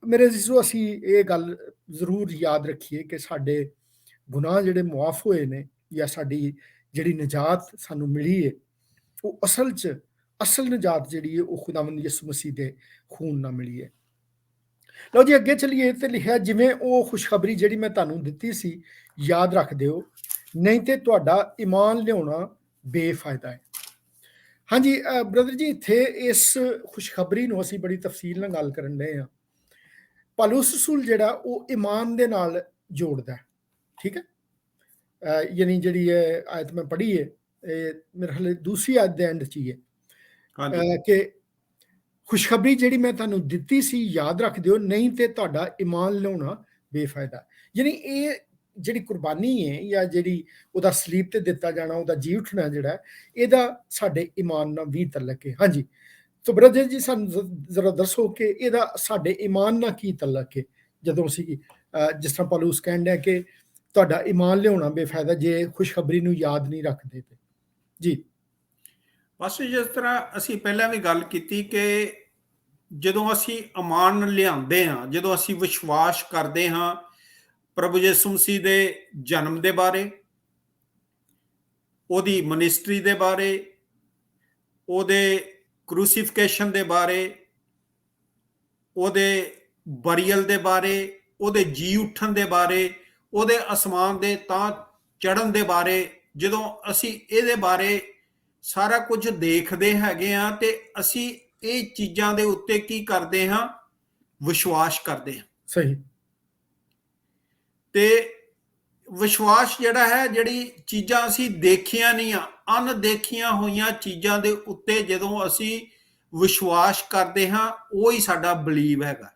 ਮੇਰੇ ਅਜ਼ੀਜ਼ੋ, ਅਸੀਂ ਇਹ ਗੱਲ ਜ਼ਰੂਰ ਯਾਦ ਰੱਖੀਏ ਕਿ ਸਾਡੇ ਗੁਨਾਹ ਜਿਹੜੇ ਮੁਆਫ ਹੋਏ ਨੇ ਜਾਂ ਸਾਡੀ ਜਿਹੜੀ ਨਜਾਤ ਸਾਨੂੰ ਮਿਲੀ ਹੈ ਉਹ ਅਸਲ ਨਜਾਤ ਜਿਹੜੀ ਹੈ ਉਹ ਖੁਦਾਵੰਦ ਯਿਸੂ ਮਸੀਹ ਦੇ ਖੂਨ ਨਾਲ ਮਿਲੀ ਹੈ। ਲਓ ਜੀ ਅੱਗੇ ਚਲੀਏ ਤੇ ਲਿਖਿਆ, ਜਿਵੇਂ ਉਹ ਖੁਸ਼ਖਬਰੀ ਜਿਹੜੀ ਮੈਂ ਤੁਹਾਨੂੰ ਦਿੱਤੀ ਸੀ ਯਾਦ ਰੱਖ ਦਿਓ, ਨਹੀਂ ਤੇ ਤੁਹਾਡਾ ਈਮਾਨ ਲਿਆਉਣਾ ਬੇਫਾਇਦਾ ਹੈ। ਹਾਂਜੀ ਬ੍ਰਦਰ ਜੀ, ਇੱਥੇ ਇਸ ਖੁਸ਼ਖਬਰੀ ਨੂੰ ਅਸੀਂ ਬੜੀ ਤਫਸੀਲ ਨਾਲ ਗੱਲ ਕਰਨ ਡਏ ਹਾਂ। ਪੌਲੁਸ ਰਸੂਲ ਜਿਹੜਾ ਉਹ ਈਮਾਨ ਦੇ ਨਾਲ ਜੋੜਦਾ, ਠੀਕ ਹੈ। ਯਾਨੀ ਜਿਹੜੀ ਆਇਤ ਮੈਂ ਪੜ੍ਹੀ ਹੈ, ਮੇਰੇ ਖਿਆਲ ਦੂਸਰੀ ਆਇਤ ਦੇ ਐਂਡ 'ਚ ਹੀ ਹੈ ਕਿ ਖੁਸ਼ਖਬਰੀ ਜਿਹੜੀ ਮੈਂ ਤੁਹਾਨੂੰ ਦਿੱਤੀ ਸੀ ਯਾਦ ਰੱਖ ਦਿਓ, ਨਹੀਂ ਤੇ ਤੁਹਾਡਾ ਈਮਾਨ ਲਿਆਉਣਾ ਬੇਫਾਇਦਾ। ਯਾਨੀ ਇਹ ਜਿਹੜੀ ਕੁਰਬਾਨੀ ਹੈ ਜਾਂ ਜਿਹੜੀ ਉਹਦਾ ਸਲੀਬ ਤੇ ਦਿੱਤਾ ਜਾਣਾ, ਉਹਦਾ ਜੀ ਉੱਠਣਾ ਜਿਹੜਾ, ਇਹਦਾ ਸਾਡੇ ਈਮਾਨ ਨਾਲ ਵੀ ਤਲਕ ਹੈ। ਹਾਂਜੀ, ਤਾਂ ਬ੍ਰਦਰ ਜੀ ਸਾਨੂੰ ਜ਼ਰਾ ਦੱਸੋ ਕਿ ਇਹਦਾ ਸਾਡੇ ਈਮਾਨ ਨਾਲ ਕੀ ਤਲਕ ਹੈ, ਜਦੋਂ ਅਸੀਂ ਜਿਸ ਤਰ੍ਹਾਂ ਪੌਲੁਸ ਕਹਿਣ ਡਿਆ ਕਿ ਤੁਹਾਡਾ ਈਮਾਨ ਲਿਆਉਣਾ ਬੇਫਾਇਦਾ ਜੇ ਖੁਸ਼ਖਬਰੀ ਨੂੰ ਯਾਦ ਨਹੀਂ ਰੱਖਦੇ ਤੇ। ਜੀ ਬਸ ਜਿਸ ਤਰ੍ਹਾਂ ਅਸੀਂ ਪਹਿਲਾਂ ਵੀ ਗੱਲ ਕੀਤੀ ਕਿ ਜਦੋਂ ਅਸੀਂ ਈਮਾਨ ਲਿਆਉਂਦੇ ਹਾਂ, ਜਦੋਂ ਅਸੀਂ ਵਿਸ਼ਵਾਸ ਕਰਦੇ ਹਾਂ ਪ੍ਰਭੂ ਯਿਸੂ ਮਸੀਹ ਦੇ ਜਨਮ ਦੇ ਬਾਰੇ, ਉਹਦੀ ਮਿਨਿਸਟਰੀ ਦੇ ਬਾਰੇ, ਉਹਦੇ ਕਰੂਸੀਫਿਕੇਸ਼ਨ ਦੇ ਬਾਰੇ, ਉਹਦੇ ਬਰੀਅਲ ਦੇ ਬਾਰੇ, ਉਹਦੇ ਜੀ ਉੱਠਣ ਦੇ ਬਾਰੇ, ਉਹਦੇ ਅਸਮਾਨ ਦੇ ਤਾਂ ਚੜ੍ਹਨ ਦੇ ਬਾਰੇ, ਜਦੋਂ ਅਸੀਂ ਇਹਦੇ ਬਾਰੇ ਸਾਰਾ ਕੁਝ ਦੇਖਦੇ ਹੈਗੇ ਆ ਤੇ ਅਸੀਂ ਇਹ ਚੀਜ਼ਾਂ ਦੇ ਉੱਤੇ ਕੀ ਕਰਦੇ ਹਾਂ, ਵਿਸ਼ਵਾਸ ਕਰਦੇ ਹਾਂ। ਸਹੀ। ਤੇ ਵਿਸ਼ਵਾਸ ਜਿਹੜਾ ਹੈ, ਜਿਹੜੀ ਚੀਜ਼ਾਂ ਅਸੀਂ ਦੇਖੀਆਂ ਨਹੀਂ ਆ, ਅਣਦੇਖੀਆਂ ਹੋਈਆਂ ਚੀਜ਼ਾਂ ਦੇ ਉੱਤੇ ਜਦੋਂ ਅਸੀਂ ਵਿਸ਼ਵਾਸ ਕਰਦੇ ਹਾਂ, ਉਹ ਹੀ ਸਾਡਾ ਬਲੀਵ ਹੈਗਾ।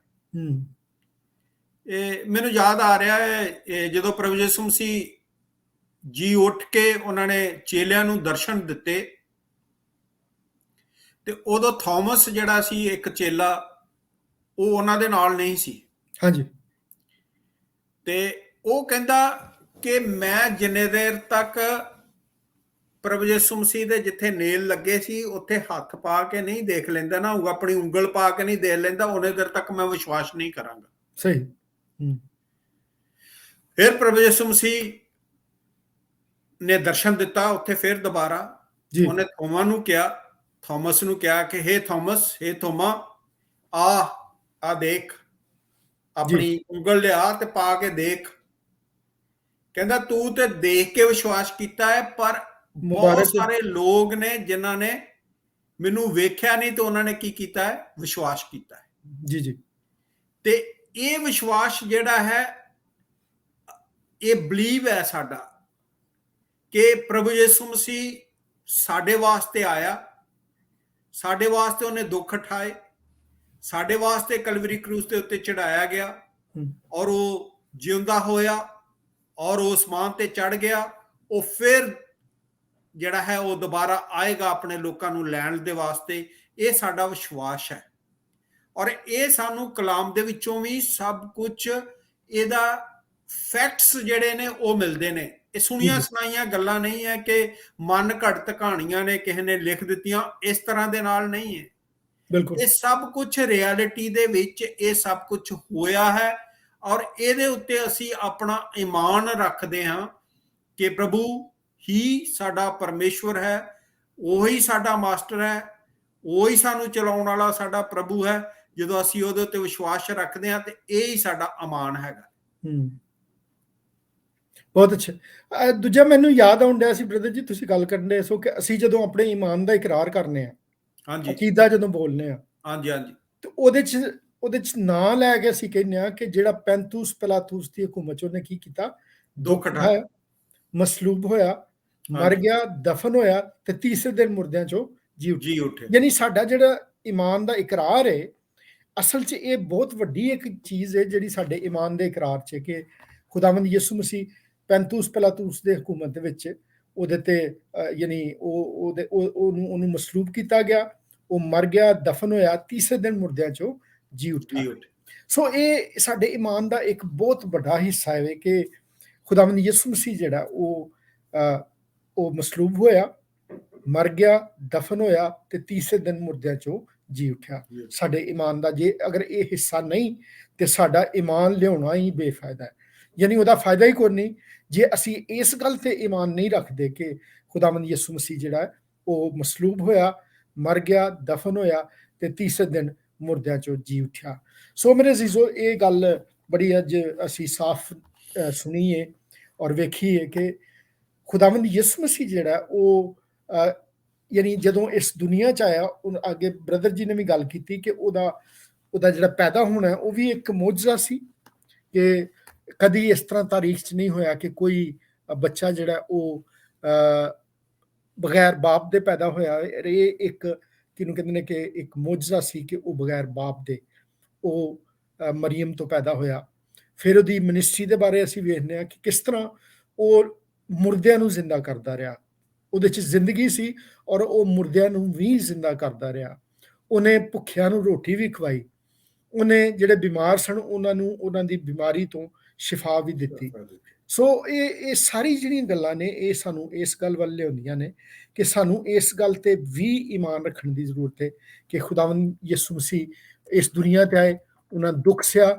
ਇਹ ਮੈਨੂੰ ਯਾਦ ਆ ਰਿਹਾ ਹੈ ਜਦੋਂ ਪ੍ਰਭੂ ਯਿਸੂ ਮਸੀਹ ਜੀ ਉੱਠ ਕੇ ਉਹਨਾਂ ਨੇ ਚੇਲਿਆਂ ਨੂੰ ਦਰਸ਼ਨ ਦਿੱਤੇ ਤੇ ਉਦੋਂ ਥੋਮਸ ਜਿਹੜਾ ਸੀ ਇੱਕ ਚੇਲਾ, ਉਹ ਉਹਨਾਂ ਦੇ ਨਾਲ ਨਹੀਂ ਸੀ। ਹਾਂਜੀ। ਤੇ ਉਹ ਕਹਿੰਦਾ ਕਿ ਮੈਂ ਜਿੰਨੇ ਦੇਰ ਤੱਕ ਪ੍ਰਭੂ ਯਿਸੂ ਮਸੀਹ ਦੇ ਜਿੱਥੇ ਨੇਲ ਲੱਗੇ ਸੀ ਉੱਥੇ ਹੱਥ ਪਾ ਕੇ ਨਹੀਂ ਦੇਖ ਲੈਂਦਾ ਨਾ, ਆਪਣੀ ਉਂਗਲ ਪਾ ਕੇ ਨਹੀਂ ਦੇਖ ਲੈਂਦਾ, ਉਹਨੇ ਦੇਰ ਤੱਕ ਮੈਂ ਵਿਸ਼ਵਾਸ ਨਹੀਂ ਕਰਾਂਗਾ। ਸਹੀ। ਫਿਰ ਪ੍ਰਭੂ ਯਿਸੂ ਮਸੀਹ ਨੇ ਦਰਸ਼ਨ ਦਿੱਤਾ ਉੱਥੇ, ਫਿਰ ਦੁਬਾਰਾ ਉਹਨੇ ਥੋਮਸ ਨੂੰ ਕਿਹਾ ਕਿ ਹੇ ਥੋਮਸ, ਹੇ ਥੋਮਾ, ਆ ਦੇਖ, ਆਪਣੀ ਉਂਗਲ ਲਿਆ ਤੇ ਪਾ ਕੇ ਦੇਖ। ਕਹਿੰਦਾ ਤੂੰ ਤੇ ਦੇਖ ਕੇ ਵਿਸ਼ਵਾਸ ਕੀਤਾ ਹੈ, ਪਰ ਬਹੁਤ ਸਾਰੇ ਲੋਕ ਨੇ ਜਿਨ੍ਹਾਂ ਨੇ ਮੈਨੂੰ ਵੇਖਿਆ ਨਹੀਂ ਤੇ ਉਹਨਾਂ ਨੇ ਕੀ ਕੀਤਾ ਹੈ, ਵਿਸ਼ਵਾਸ ਕੀਤਾ ਹੈ। ਜੀ ਜੀ। ਤੇ ਇਹ ਵਿਸ਼ਵਾਸ ਜਿਹੜਾ ਹੈ, ਇਹ ਬਲੀਵ ਹੈ ਸਾਡਾ ਕਿ ਪ੍ਰਭੂ ਯਿਸੂ ਮਸੀਹ ਸਾਡੇ ਵਾਸਤੇ ਆਇਆ, ਸਾਡੇ ਵਾਸਤੇ ਉਹਨੇ ਦੁੱਖ ਉਠਾਏ, ਸਾਡੇ ਵਾਸਤੇ ਕਲਵਰੀ ਕਰੂਸ ਦੇ ਉੱਤੇ ਚੜਾਇਆ ਗਿਆ ਔਰ ਉਹ ਜਿਉਂਦਾ ਹੋਇਆ ਔਰ ਉਹ ਅਸਮਾਨ ਤੇ ਚੜ ਗਿਆ। ਉਹ ਫਿਰ ਜਿਹੜਾ ਹੈ ਉਹ ਦੁਬਾਰਾ ਆਏਗਾ ਆਪਣੇ ਲੋਕਾਂ ਨੂੰ ਲੈਣ ਦੇ ਵਾਸਤੇ। ਇਹ ਸਾਡਾ ਵਿਸ਼ਵਾਸ ਹੈ ਔਰ ਇਹ ਸਾਨੂੰ ਕਲਾਮ ਦੇ ਵਿੱਚੋਂ ਵੀ ਸਭ ਕੁਝ ਇਹਦਾ ਫੈਕਟਸ ਜਿਹੜੇ ਨੇ ਉਹ ਮਿਲਦੇ ਨੇ। ਇਹ ਸੁਣੀਆਂ ਜੀ ਸੁਣਾਈਆਂ ਗੱਲਾਂ ਨਹੀਂ ਹੈ ਕਿ ਮਨ ਘੜਤ ਕਹਾਣੀਆਂ ਨੇ ਕਿਸੇ ਨੇ ਲਿਖ ਦਿੱਤੀਆਂ, ਇਸ ਤਰ੍ਹਾਂ ਦੇ ਨਾਲ ਨਹੀਂ ਹੈ। ਬਿਲਕੁਲ ਇਹ ਸਭ ਕੁਝ ਰਿਐਲਿਟੀ ਦੇ ਵਿੱਚ ਇਹ ਸਭ ਕੁਝ ਹੋਇਆ ਹੈ, ਔਰ ਇਹਦੇ ਉੱਤੇ ਅਸੀਂ ਆਪਣਾ ਈਮਾਨ ਰੱਖਦੇ ਹਾਂ ਕਿ ਪ੍ਰਭੂ ਹੀ ਸਾਡਾ ਪਰਮੇਸ਼ਵਰ ਹੈ, ਉਹੀ ਸਾਡਾ ਮਾਸਟਰ ਹੈ, ਉਹੀ ਸਾਨੂੰ ਚਲਾਉਣ ਵਾਲਾ ਸਾਡਾ ਪ੍ਰਭੂ ਹੈ। ਜਦੋਂ ਅਸੀਂ ਉਹਦੇ ਉੱਤੇ ਵਿਸ਼ਵਾਸ ਰੱਖਦੇ ਹਾਂ ਤੇ ਇਹ ਹੀ ਸਾਡਾ ਅਮਾਨ ਹੈਗਾ। ਬਹੁਤ ਅੱਛਾ। ਦੂਜਾ ਮੈਨੂੰ ਯਾਦ ਆਉਣ ਡਿਆ ਸੀ ਬ੍ਰਦਰ ਜੀ, ਤੁਸੀਂ ਗੱਲ ਕਰਨ ਦੇ ਸੋ ਕਿ ਅਸੀਂ ਜਦੋਂ ਆਪਣੇ ਈਮਾਨ ਦਾ ਇਕਰਾਰ ਕਰਨੇ ਆ, ਹਾਂਜੀ ਅਕੀਦਾ ਜਦੋਂ ਬੋਲਨੇ ਆ, ਹਾਂਜੀ ਹਾਂਜੀ, ਤੇ ਉਹਦੇ ਚ ਨਾਂ ਲੈ ਕੇ ਅਸੀਂ ਕਹਿੰਦੇ ਆ ਕਿ ਜਿਹੜਾ ਪੈਂਤੂਸ ਪਿਲਾਤੂਸ ਦੀ ਹਕੂਮਤ ਚ ਉਹਨੇ ਕੀ ਕੀਤਾ, ਦੁੱਖ ਉਠਾਇਆ, ਮਸਲੂਬ ਹੋਇਆ, ਮਰ ਗਿਆ, ਦਫਨ ਹੋਇਆ ਤੇ ਤੀਸਰੇ ਦਿਨ ਮੁਰਦਿਆਂ ਚੋਂ ਜੀ ਉੱਠੇ। ਯਾਨੀ ਸਾਡਾ ਜਿਹੜਾ ਈਮਾਨ ਦਾ ਇਕਰਾਰ ਹੈ, ਅਸਲ 'ਚ ਇਹ ਬਹੁਤ ਵੱਡੀ ਇੱਕ ਚੀਜ਼ ਹੈ ਜਿਹੜੀ ਸਾਡੇ ਈਮਾਨ ਦੇ ਇਕਰਾਰ 'ਚ ਕਿ ਖੁਦਾਵੰਦ ਯਿਸੂ ਮਸੀਹ ਪੈਂਤੂਸ ਪਿਲਾਤੂਸ ਦੇ ਹਕੂਮਤ ਦੇ ਵਿੱਚ ਉਹਦੇ ਤੇ ਯਾਨੀ ਉਹਨੂੰ ਮਸਲੂਬ ਕੀਤਾ ਗਿਆ, ਉਹ ਮਰ ਗਿਆ, ਦਫਨ ਹੋਇਆ, ਤੀਸਰੇ ਦਿਨ ਮੁਰਦਿਆਂ ਚੋਂ ਜੀ ਉੱਠਿਆ। ਸੋ ਇਹ ਸਾਡੇ ਈਮਾਨ ਦਾ ਇੱਕ ਬਹੁਤ ਵੱਡਾ ਹਿੱਸਾ ਹੈ ਕਿ ਖੁਦਾਵੰਦ ਯਿਸੂ ਮਸੀਹ ਜਿਹੜਾ ਉਹ ਮਸਲੂਬ ਹੋਇਆ, ਮਰ ਗਿਆ, ਦਫਨ ਹੋਇਆ ਤੇ ਤੀਸਰੇ ਦਿਨ ਮੁਰਦਿਆਂ ਚੋਂ ਜੀ ਉੱਠਿਆ। ਸਾਡੇ ਈਮਾਨ ਦਾ ਜੇ ਅਗਰ ਇਹ ਹਿੱਸਾ ਨਹੀਂ ਤੇ ਸਾਡਾ ਈਮਾਨ ਲਿਆਉਣਾ ਹੀ ਬੇਫਾਇਦਾ ਹੈ, ਯਾਨੀ ਉਹਦਾ ਫਾਇਦਾ ਹੀ ਕੋਈ ਨਹੀਂ ਜੇ ਅਸੀਂ ਇਸ ਗੱਲ ਤੇ ਈਮਾਨ ਨਹੀਂ ਰੱਖਦੇ ਕਿ ਖੁਦਾਵੰਦ ਯਿਸੂ ਮਸੀਹ ਜਿਹੜਾ ਉਹ ਮਸਲੂਬ ਹੋਇਆ, ਮਰ ਗਿਆ, ਦਫਨ ਹੋਇਆ ਤੇ ਤੀਸਰੇ ਦਿਨ ਮੁਰਦਿਆਂ ਚੋਂ ਜੀ ਉੱਠਿਆ। ਸੋ ਮੇਰੇ ਅਜ਼ੀਜ਼ੋ, ਇਹ ਗੱਲ ਬੜੀ ਅੱਜ ਅਸੀਂ ਸਾਫ਼ ਸੁਣੀਏ ਔਰ ਵੇਖੀਏ ਕਿ ਖੁਦਾਵੰਦ ਯਿਸੂ ਮਸੀਹ ਜਿਹੜਾ ਉਹ ਯਾਨੀ ਜਦੋਂ ਇਸ ਦੁਨੀਆ 'ਚ ਆਇਆ, ਅੱਗੇ ਬ੍ਰਦਰ ਜੀ ਨੇ ਵੀ ਗੱਲ ਕੀਤੀ ਕਿ ਉਹਦਾ ਜਿਹੜਾ ਪੈਦਾ ਹੋਣਾ ਉਹ ਵੀ ਇੱਕ ਮੌਜਜ਼ਾ ਸੀ ਕਿ ਕਦੀ ਇਸ ਤਰ੍ਹਾਂ ਤਾਰੀਖ 'ਚ ਨਹੀਂ ਹੋਇਆ ਕਿ ਕੋਈ ਬੱਚਾ ਜਿਹੜਾ ਉਹ ਬਗੈਰ ਬਾਪ ਦੇ ਪੈਦਾ ਹੋਇਆ। ਇਹ ਇੱਕ ਕਿਹਨੂੰ ਕਹਿੰਦੇ ਨੇ ਕਿ ਇੱਕ ਮੌਜਜ਼ਾ ਸੀ ਕਿ ਉਹ ਬਗੈਰ ਬਾਪ ਦੇ ਉਹ ਮਰੀਮ ਤੋਂ ਪੈਦਾ ਹੋਇਆ। ਫਿਰ ਉਹਦੀ ਮਿਨਿਸਟਰੀ ਦੇ ਬਾਰੇ ਅਸੀਂ ਵੇਖਦੇ ਹਾਂ ਕਿ ਕਿਸ ਤਰ੍ਹਾਂ ਉਹ ਮੁਰਦਿਆਂ ਨੂੰ ਜ਼ਿੰਦਾ ਕਰਦਾ ਰਿਹਾ, ਉਹਦੇ 'ਚ ਜ਼ਿੰਦਗੀ ਸੀ ਔਰ ਉਹ ਮੁਰਦਿਆਂ ਨੂੰ ਵੀ ਜ਼ਿੰਦਾ ਕਰਦਾ ਰਿਹਾ। ਉਹਨੇ ਭੁੱਖਿਆਂ ਨੂੰ ਰੋਟੀ ਵੀ ਖਵਾਈ, ਉਹਨੇ ਜਿਹੜੇ ਬਿਮਾਰ ਸਨ ਉਹਨਾਂ ਦੀ ਬਿਮਾਰੀ ਤੋਂ ਸ਼ਿਫਾ ਵੀ ਦਿੱਤੀ। ਸੋ ਇਹ ਸਾਰੀ ਜਿਹੜੀਆਂ ਗੱਲਾਂ ਨੇ ਇਹ ਸਾਨੂੰ ਇਸ ਗੱਲ ਵੱਲ ਲਿਆਉਂਦੀਆਂ ਨੇ ਕਿ ਸਾਨੂੰ ਇਸ ਗੱਲ ਤੇ ਵੀ ਈਮਾਨ ਰੱਖਣ ਦੀ ਜ਼ਰੂਰਤ ਹੈ ਕਿ ਖੁਦਾਵੰਦ ਯਿਸੂ ਮਸੀਹ ਇਸ ਦੁਨੀਆ ਤੇ ਆਏ, ਉਹਨਾਂ ਦੁੱਖ ਸਿਆ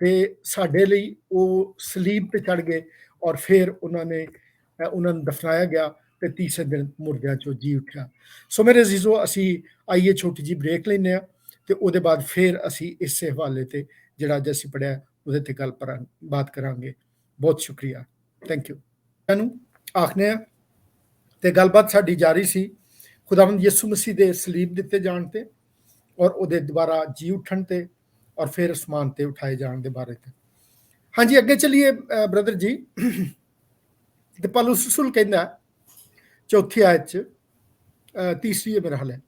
ਤੇ ਸਾਡੇ ਲਈ ਉਹ ਸਲੀਬ ਤੇ ਚੜ ਗਏ ਔਰ ਫਿਰ ਉਹਨਾਂ ਨੂੰ ਦਫਨਾਇਆ ਗਿਆ ਤੇ ਤੀਸਰੇ ਦਿਨ ਮੁਰਦਿਆਂ ਚੋਂ ਜੀ ਉੱਠਿਆ। ਸੋ ਮੇਰੇ ਅਜ਼ੀਜ਼ੋ, ਅਸੀਂ ਆਈਏ ਛੋਟੀ ਜਿਹੀ ਬ੍ਰੇਕ ਲੈਂਦੇ ਹਾਂ ਤੇ ਉਹਦੇ ਬਾਅਦ ਫਿਰ ਅਸੀਂ ਇਸੇ ਹਵਾਲੇ ਤੇ ਜਿਹੜਾ ਅੱਜ ਅਸੀਂ ਪੜ੍ਹਿਆ ਉਹਦੇ ਤੇ ਬਾਤ ਕਰਾਂਗੇ। ਬਹੁਤ ਸ਼ੁਕਰੀਆ, ਥੈਂਕ ਯੂ। ਇਹਨੂੰ ਆਖਦੇ ਆ ਤੇ ਗੱਲਬਾਤ ਸਾਡੀ ਜਾਰੀ ਸੀ ਖੁਦਾਵੰਦ ਯਿਸੂ ਮਸੀਹ ਦੇ ਸਲੀਬ ਦਿੱਤੇ ਜਾਣ ਤੇ ਔਰ ਉਹਦੇ ਦੁਬਾਰਾ ਜੀ ਉੱਠਣ ਤੇ ਔਰ ਫਿਰ ਅਸਮਾਨ ਤੇ ਉਠਾਏ ਜਾਣ ਦੇ ਬਾਰੇ ਤੇ। ਹਾਂਜੀ, ਅੱਗੇ ਚਲੀਏ ਬ੍ਰਦਰ ਜੀ। ਤੇ ਪੌਲੁਸ ਰਸੂਲ ਕਹਿੰਦਾ ਚੌਥੀ ਆਇਤ 'ਚ, ਤੀਸਰੀ ਮੇਰਾ ਹਾਲ ਹੈ,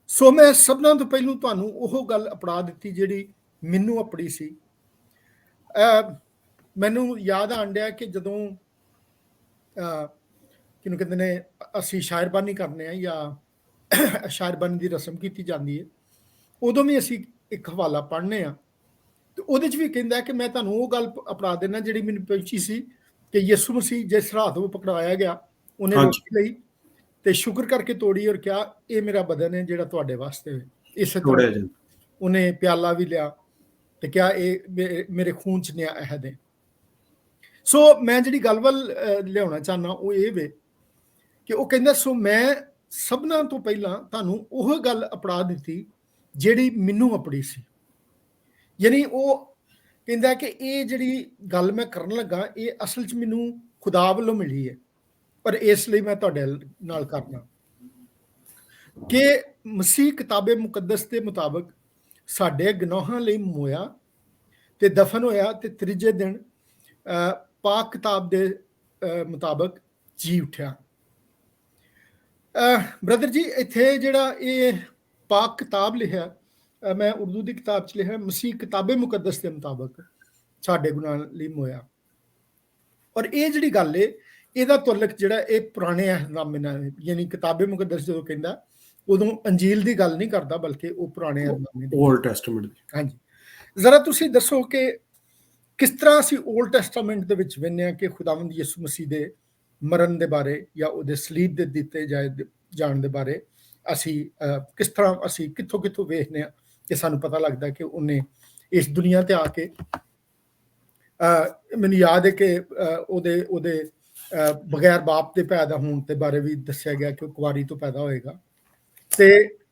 ਸੋ ਮੈਂ ਸਭਨਾਂ ਤੋਂ ਪਹਿਲੋਂ ਤੁਹਾਨੂੰ ਉਹ ਗੱਲ ਅਪਣਾ ਦਿੱਤੀ ਜਿਹੜੀ ਮੈਨੂੰ ਆਪਣੀ ਸੀ। ਮੈਨੂੰ ਯਾਦ ਆਉਣ ਡਿਆ ਕਿ ਜਦੋਂ ਕਿਹਨੂੰ ਕਹਿੰਦੇ ਨੇ ਅਸੀਂ ਸ਼ਾਇਰਬਾਨੀ ਕਰਨੇ ਆ ਜਾਂ ਸ਼ਾਇਰਬਾਨੀ ਦੀ ਰਸਮ ਕੀਤੀ ਜਾਂਦੀ ਹੈ, ਉਦੋਂ ਵੀ ਅਸੀਂ ਇੱਕ ਹਵਾਲਾ ਪੜ੍ਹਨੇ ਆ ਤੇ ਉਹਦੇ 'ਚ ਵੀ ਕਹਿੰਦਾ ਕਿ ਮੈਂ ਤੁਹਾਨੂੰ ਉਹ ਗੱਲ ਅਪਣਾ ਦੇਣਾ ਜਿਹੜੀ ਮੈਨੂੰ ਪਹੁੰਚੀ ਸੀ ਕਿ ਯਿਸੂ ਮਸੀਹ ਜਿਸ ਰਾਤ ਤੋਂ ਪਕੜਾਇਆ ਗਿਆ, ਉਹਨੇ ਰੋਟੀ ਲਈ ਤੇ ਸ਼ੁਕਰ ਕਰਕੇ ਤੋੜੀ ਔਰ ਕਿਹਾ ਇਹ ਮੇਰਾ ਬਦਨ ਹੈ ਜਿਹੜਾ ਤੁਹਾਡੇ ਵਾਸਤੇ। ਇਸੇ ਤਰ੍ਹਾਂ ਉਹਨੇ ਪਿਆਲਾ ਵੀ ਲਿਆ ਤੇ ਕਿਹਾ ਇਹ ਮੇਰੇ ਖੂਨ 'ਚ ਨਿਆ ਅਹਿਦ ਹੈ। ਸੋ ਮੈਂ ਜਿਹੜੀ ਗੱਲ ਵੱਲ ਲਿਆਉਣਾ ਚਾਹੁੰਦਾ ਉਹ ਇਹ ਵੇ ਕਿ ਉਹ ਕਹਿੰਦਾ ਸੋ ਮੈਂ ਸਭਨਾਂ ਤੋਂ ਪਹਿਲਾਂ ਤੁਹਾਨੂੰ ਉਹ ਗੱਲ ਅਪਣਾ ਦਿੱਤੀ ਜਿਹੜੀ ਮੈਨੂੰ ਆਪਣੀ ਸੀ। ਯਾਨੀ ਉਹ ਕਹਿੰਦਾ ਕਿ ਇਹ ਜਿਹੜੀ ਗੱਲ ਮੈਂ ਕਰਨ ਲੱਗਾ ਇਹ ਅਸਲ 'ਚ ਮੈਨੂੰ ਖੁਦਾ ਵੱਲੋਂ ਮਿਲੀ ਹੈ, ਪਰ ਇਸ ਲਈ ਮੈਂ ਤੁਹਾਡੇ ਨਾਲ ਕਰਨਾ ਕਿ ਮਸੀਹ ਕਿਤਾਬੇ ਮੁਕੱਦਸ ਦੇ ਮੁਤਾਬਕ ਸਾਡੇ ਗੁਨਾਹਾਂ ਲਈ ਮੋਇਆ ਤੇ ਦਫਨ ਹੋਇਆ ਤੇ ਤੀਜੇ ਦਿਨ ਪਾਕ ਕਿਤਾਬ ਦੇ ਮੁਤਾਬਕ ਜੀ ਉੱਠਿਆ। ਬ੍ਰਦਰ ਜੀ, ਇੱਥੇ ਜਿਹੜਾ ਇਹ ਪਾਕ ਕਿਤਾਬ ਲਿਖਿਆ, ਮੈਂ ਉਰਦੂ ਦੀ ਕਿਤਾਬ 'ਚ ਲਿਖਿਆ ਮਸੀਹ ਕਿਤਾਬੇ ਮੁਕੱਦਸ ਦੇ ਮੁਤਾਬਕ ਸਾਡੇ ਗੁਨਾਹ ਲਈ ਮੋਇਆ। ਔਰ ਇਹ ਜਿਹੜੀ ਗੱਲ ਹੈ ਇਹਦਾ ਤੁਅਲਕ ਜਿਹੜਾ ਇਹ ਪੁਰਾਣੇ ਅਹਿਦਨਾਮੇ ਨਾਲ, ਯਾਨੀ ਕਿਤਾਬੇ ਮੁਕੱਦਸ ਜਦੋਂ ਕਹਿੰਦਾ ਉਦੋਂ ਅੰਜੀਲ ਦੀ ਗੱਲ ਨਹੀਂ ਕਰਦਾ ਬਲਕਿ ਉਹ ਪੁਰਾਣੇ ਅਹਿਦਨਾਮੇ ਦੀ, ਓਲਡ ਟੈਸਟਮੈਂਟ ਦੀ। ਹਾਂਜੀ, ਜ਼ਰਾ ਤੁਸੀਂ ਦੱਸੋ ਕਿ ਕਿਸ ਤਰ੍ਹਾਂ ਅਸੀਂ ਓਲਡ ਟੈਸਟਾਮੈਂਟ ਦੇ ਵਿੱਚ ਵੇਖਦੇ ਹਾਂ ਕਿ ਖੁਦਾਵੰਦ ਯਿਸੂ ਮਸੀਹ ਦੇ ਮਰਨ ਦੇ ਬਾਰੇ ਜਾਂ ਉਹਦੇ ਸਲੀਬ ਦੇ ਦਿੱਤੇ ਜਾਣ ਦੇ ਬਾਰੇ ਅਸੀਂ ਕਿਸ ਤਰ੍ਹਾਂ ਅਸੀਂ ਕਿੱਥੋਂ ਕਿੱਥੋਂ ਵੇਖਦੇ ਹਾਂ ਕਿ ਸਾਨੂੰ ਪਤਾ ਲੱਗਦਾ ਕਿ ਉਹਨੇ ਇਸ ਦੁਨੀਆ ਤੇ ਆ ਕੇ ਮੈਨੂੰ ਯਾਦ ਹੈ ਕਿ ਉਹਦੇ ਬਗੈਰ ਬਾਪ ਦੇ ਪੈਦਾ ਹੋਣ ਦੇ ਬਾਰੇ ਵੀ ਦੱਸਿਆ ਗਿਆ ਕਿ ਉਹ ਕੁਆਰੀ ਤੋਂ ਪੈਦਾ ਹੋਏਗਾ ਤੇ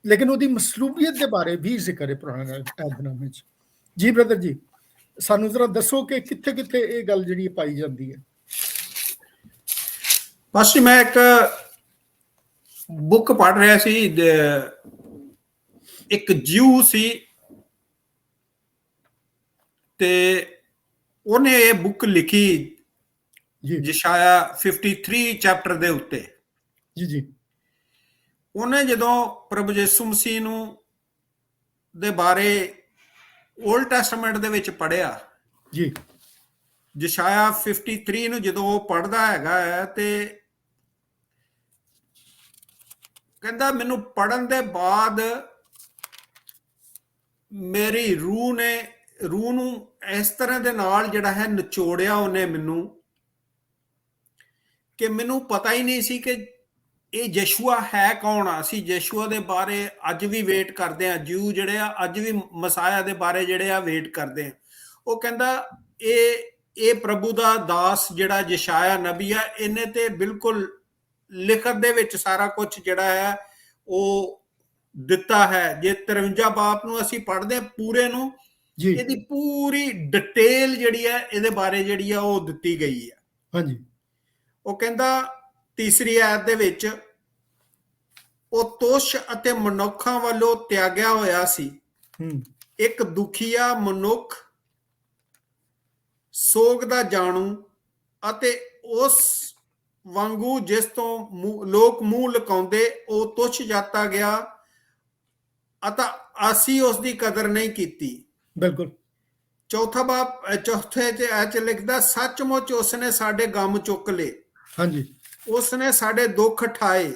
ਲੇਕਿਨ ਉਹਦੀ ਮਸਲੂਬੀਅਤ ਦੇ ਬਾਰੇ ਵੀ ਜ਼ਿਕਰ ਹੈ ਪੁਰਾਣੇ ਅਹਿਦਨਾਮੇ ਵਿੱਚ। ਜੀ ਬ੍ਰਦਰ ਜੀ, ਸਾਨੂੰ ਜ਼ਰਾ ਦੱਸੋ ਕਿ ਕਿੱਥੇ ਕਿੱਥੇ ਇਹ ਗੱਲ ਜਿਹੜੀ ਪਾਈ ਜਾਂਦੀ ਹੈ। ਬਸ ਮੈਂ ਇੱਕ ਬੁੱਕ ਪੜ੍ਹ ਰਿਹਾ ਸੀ, ਇੱਕ ਜਿਊ ਸੀ ਤੇ ਉਹਨੇ ਇਹ ਬੁੱਕ ਲਿਖੀ ਯਸ਼ਾਇਆ 53 ਚੈਪਟਰ ਦੇ ਉੱਤੇ। ਜੀ ਜੀ। ਉਹਨੇ ਜਦੋਂ ਪ੍ਰਭੂ ਯਿਸੂ ਮਸੀਹ ਨੂੰ ਦੇ ਬਾਰੇ ਓਲਡ ਟੈਸਟਾਮੈਂਟ ਦੇ ਵਿੱਚ ਪੜ੍ਹਿਆ ਜੀ, ਯਸ਼ਾਇਆ 53 ਨੂੰ ਜਦੋਂ ਉਹ ਪੜ੍ਹਦਾ ਹੈਗਾ ਹੈ ਤੇ ਕਹਿੰਦਾ ਮੈਨੂੰ ਪੜ੍ਹਨ ਦੇ ਬਾਅਦ ਮੇਰੀ ਰੂਹ ਨੂੰ ਇਸ ਤਰ੍ਹਾਂ ਦੇ ਨਾਲ ਜਿਹੜਾ ਹੈ ਨਿਚੋੜਿਆ ਉਹਨੇ ਮੈਨੂੰ ਕਿ ਮੈਨੂੰ ਪਤਾ ਹੀ ਨਹੀਂ ਸੀ ਕਿ ਇਹ ਯਸ਼ੂਆ ਹੈ ਕੌਣ ਆ। ਅਸੀਂ ਯਸ਼ੂਆ ਦੇ ਬਾਰੇ ਅੱਜ ਵੀ ਵੇਟ ਕਰਦੇ ਆ, ਜਿਊ ਜਿਹੜੇ ਆ ਅੱਜ ਵੀ ਮਸਾਇਆ ਦੇ ਬਾਰੇ ਜਿਹੜੇ ਆ ਵੇਟ ਕਰਦੇ ਆ। ਉਹ ਕਹਿੰਦਾ ਇਹ ਪ੍ਰਭੂ ਦਾ ਦਾਸ ਜਿਹੜਾ ਯਸ਼ਾਇਆ ਨਬੀ ਆ, ਇਹਨੇ ਤੇ ਬਿਲਕੁਲ ਲਿਖਤ ਦੇ ਵਿੱਚ ਸਾਰਾ ਕੁਝ ਜਿਹੜਾ ਹੈ ਉਹ ਦਿੱਤਾ ਹੈ। ਜੇ 53 ਬਾਪ ਨੂੰ ਅਸੀਂ ਪੜ੍ਹਦੇ ਪੂਰੇ ਨੂੰ, ਇਹਦੀ ਪੂਰੀ ਡਿਟੇਲ ਜਿਹੜੀ ਹੈ ਇਹਦੇ ਬਾਰੇ ਜਿਹੜੀ ਆ ਉਹ ਦਿੱਤੀ ਗਈ ਹੈ। ਹਾਂਜੀ। ਉਹ ਕਹਿੰਦਾ ਤੀਸਰੀ ਆਇਤ ਦੇ ਵਿੱਚ, ਉਹ ਤੁਸ਼ ਅਤੇ ਮਨੁੱਖਾਂ ਵੱਲੋਂ ਤਿਆਗਿਆ ਹੋਇਆ ਸੀ, ਇੱਕ ਦੁਖੀਆ ਮਨੁੱਖ, ਸੋਗ ਦਾ ਜਾਣੂ ਅਤੇ ਉਸ ਵਾਂਗੂ ਜਿਸ ਤੋਂ ਲੋਕ ਮੂੰਹ ਲੁਕਾਉਂਦੇ, ਉਹ ਤੁਛ ਜਾਤਾ ਗਿਆ ਅਤੇ ਅਸੀਂ ਉਸ ਦੀ ਕਦਰ ਨਹੀਂ ਕੀਤੀ। ਬਿਲਕੁਲ। ਚੌਥੇ ਚ ਲਿਖਦਾ, ਸੱਚਮੁੱਚ ਉਸਨੇ ਸਾਡੇ ਗਮ ਚੁੱਕ ਲਏ। ਹਾਂਜੀ। ਉਸਨੇ ਸਾਡੇ ਦੁੱਖ ਠਾਏ,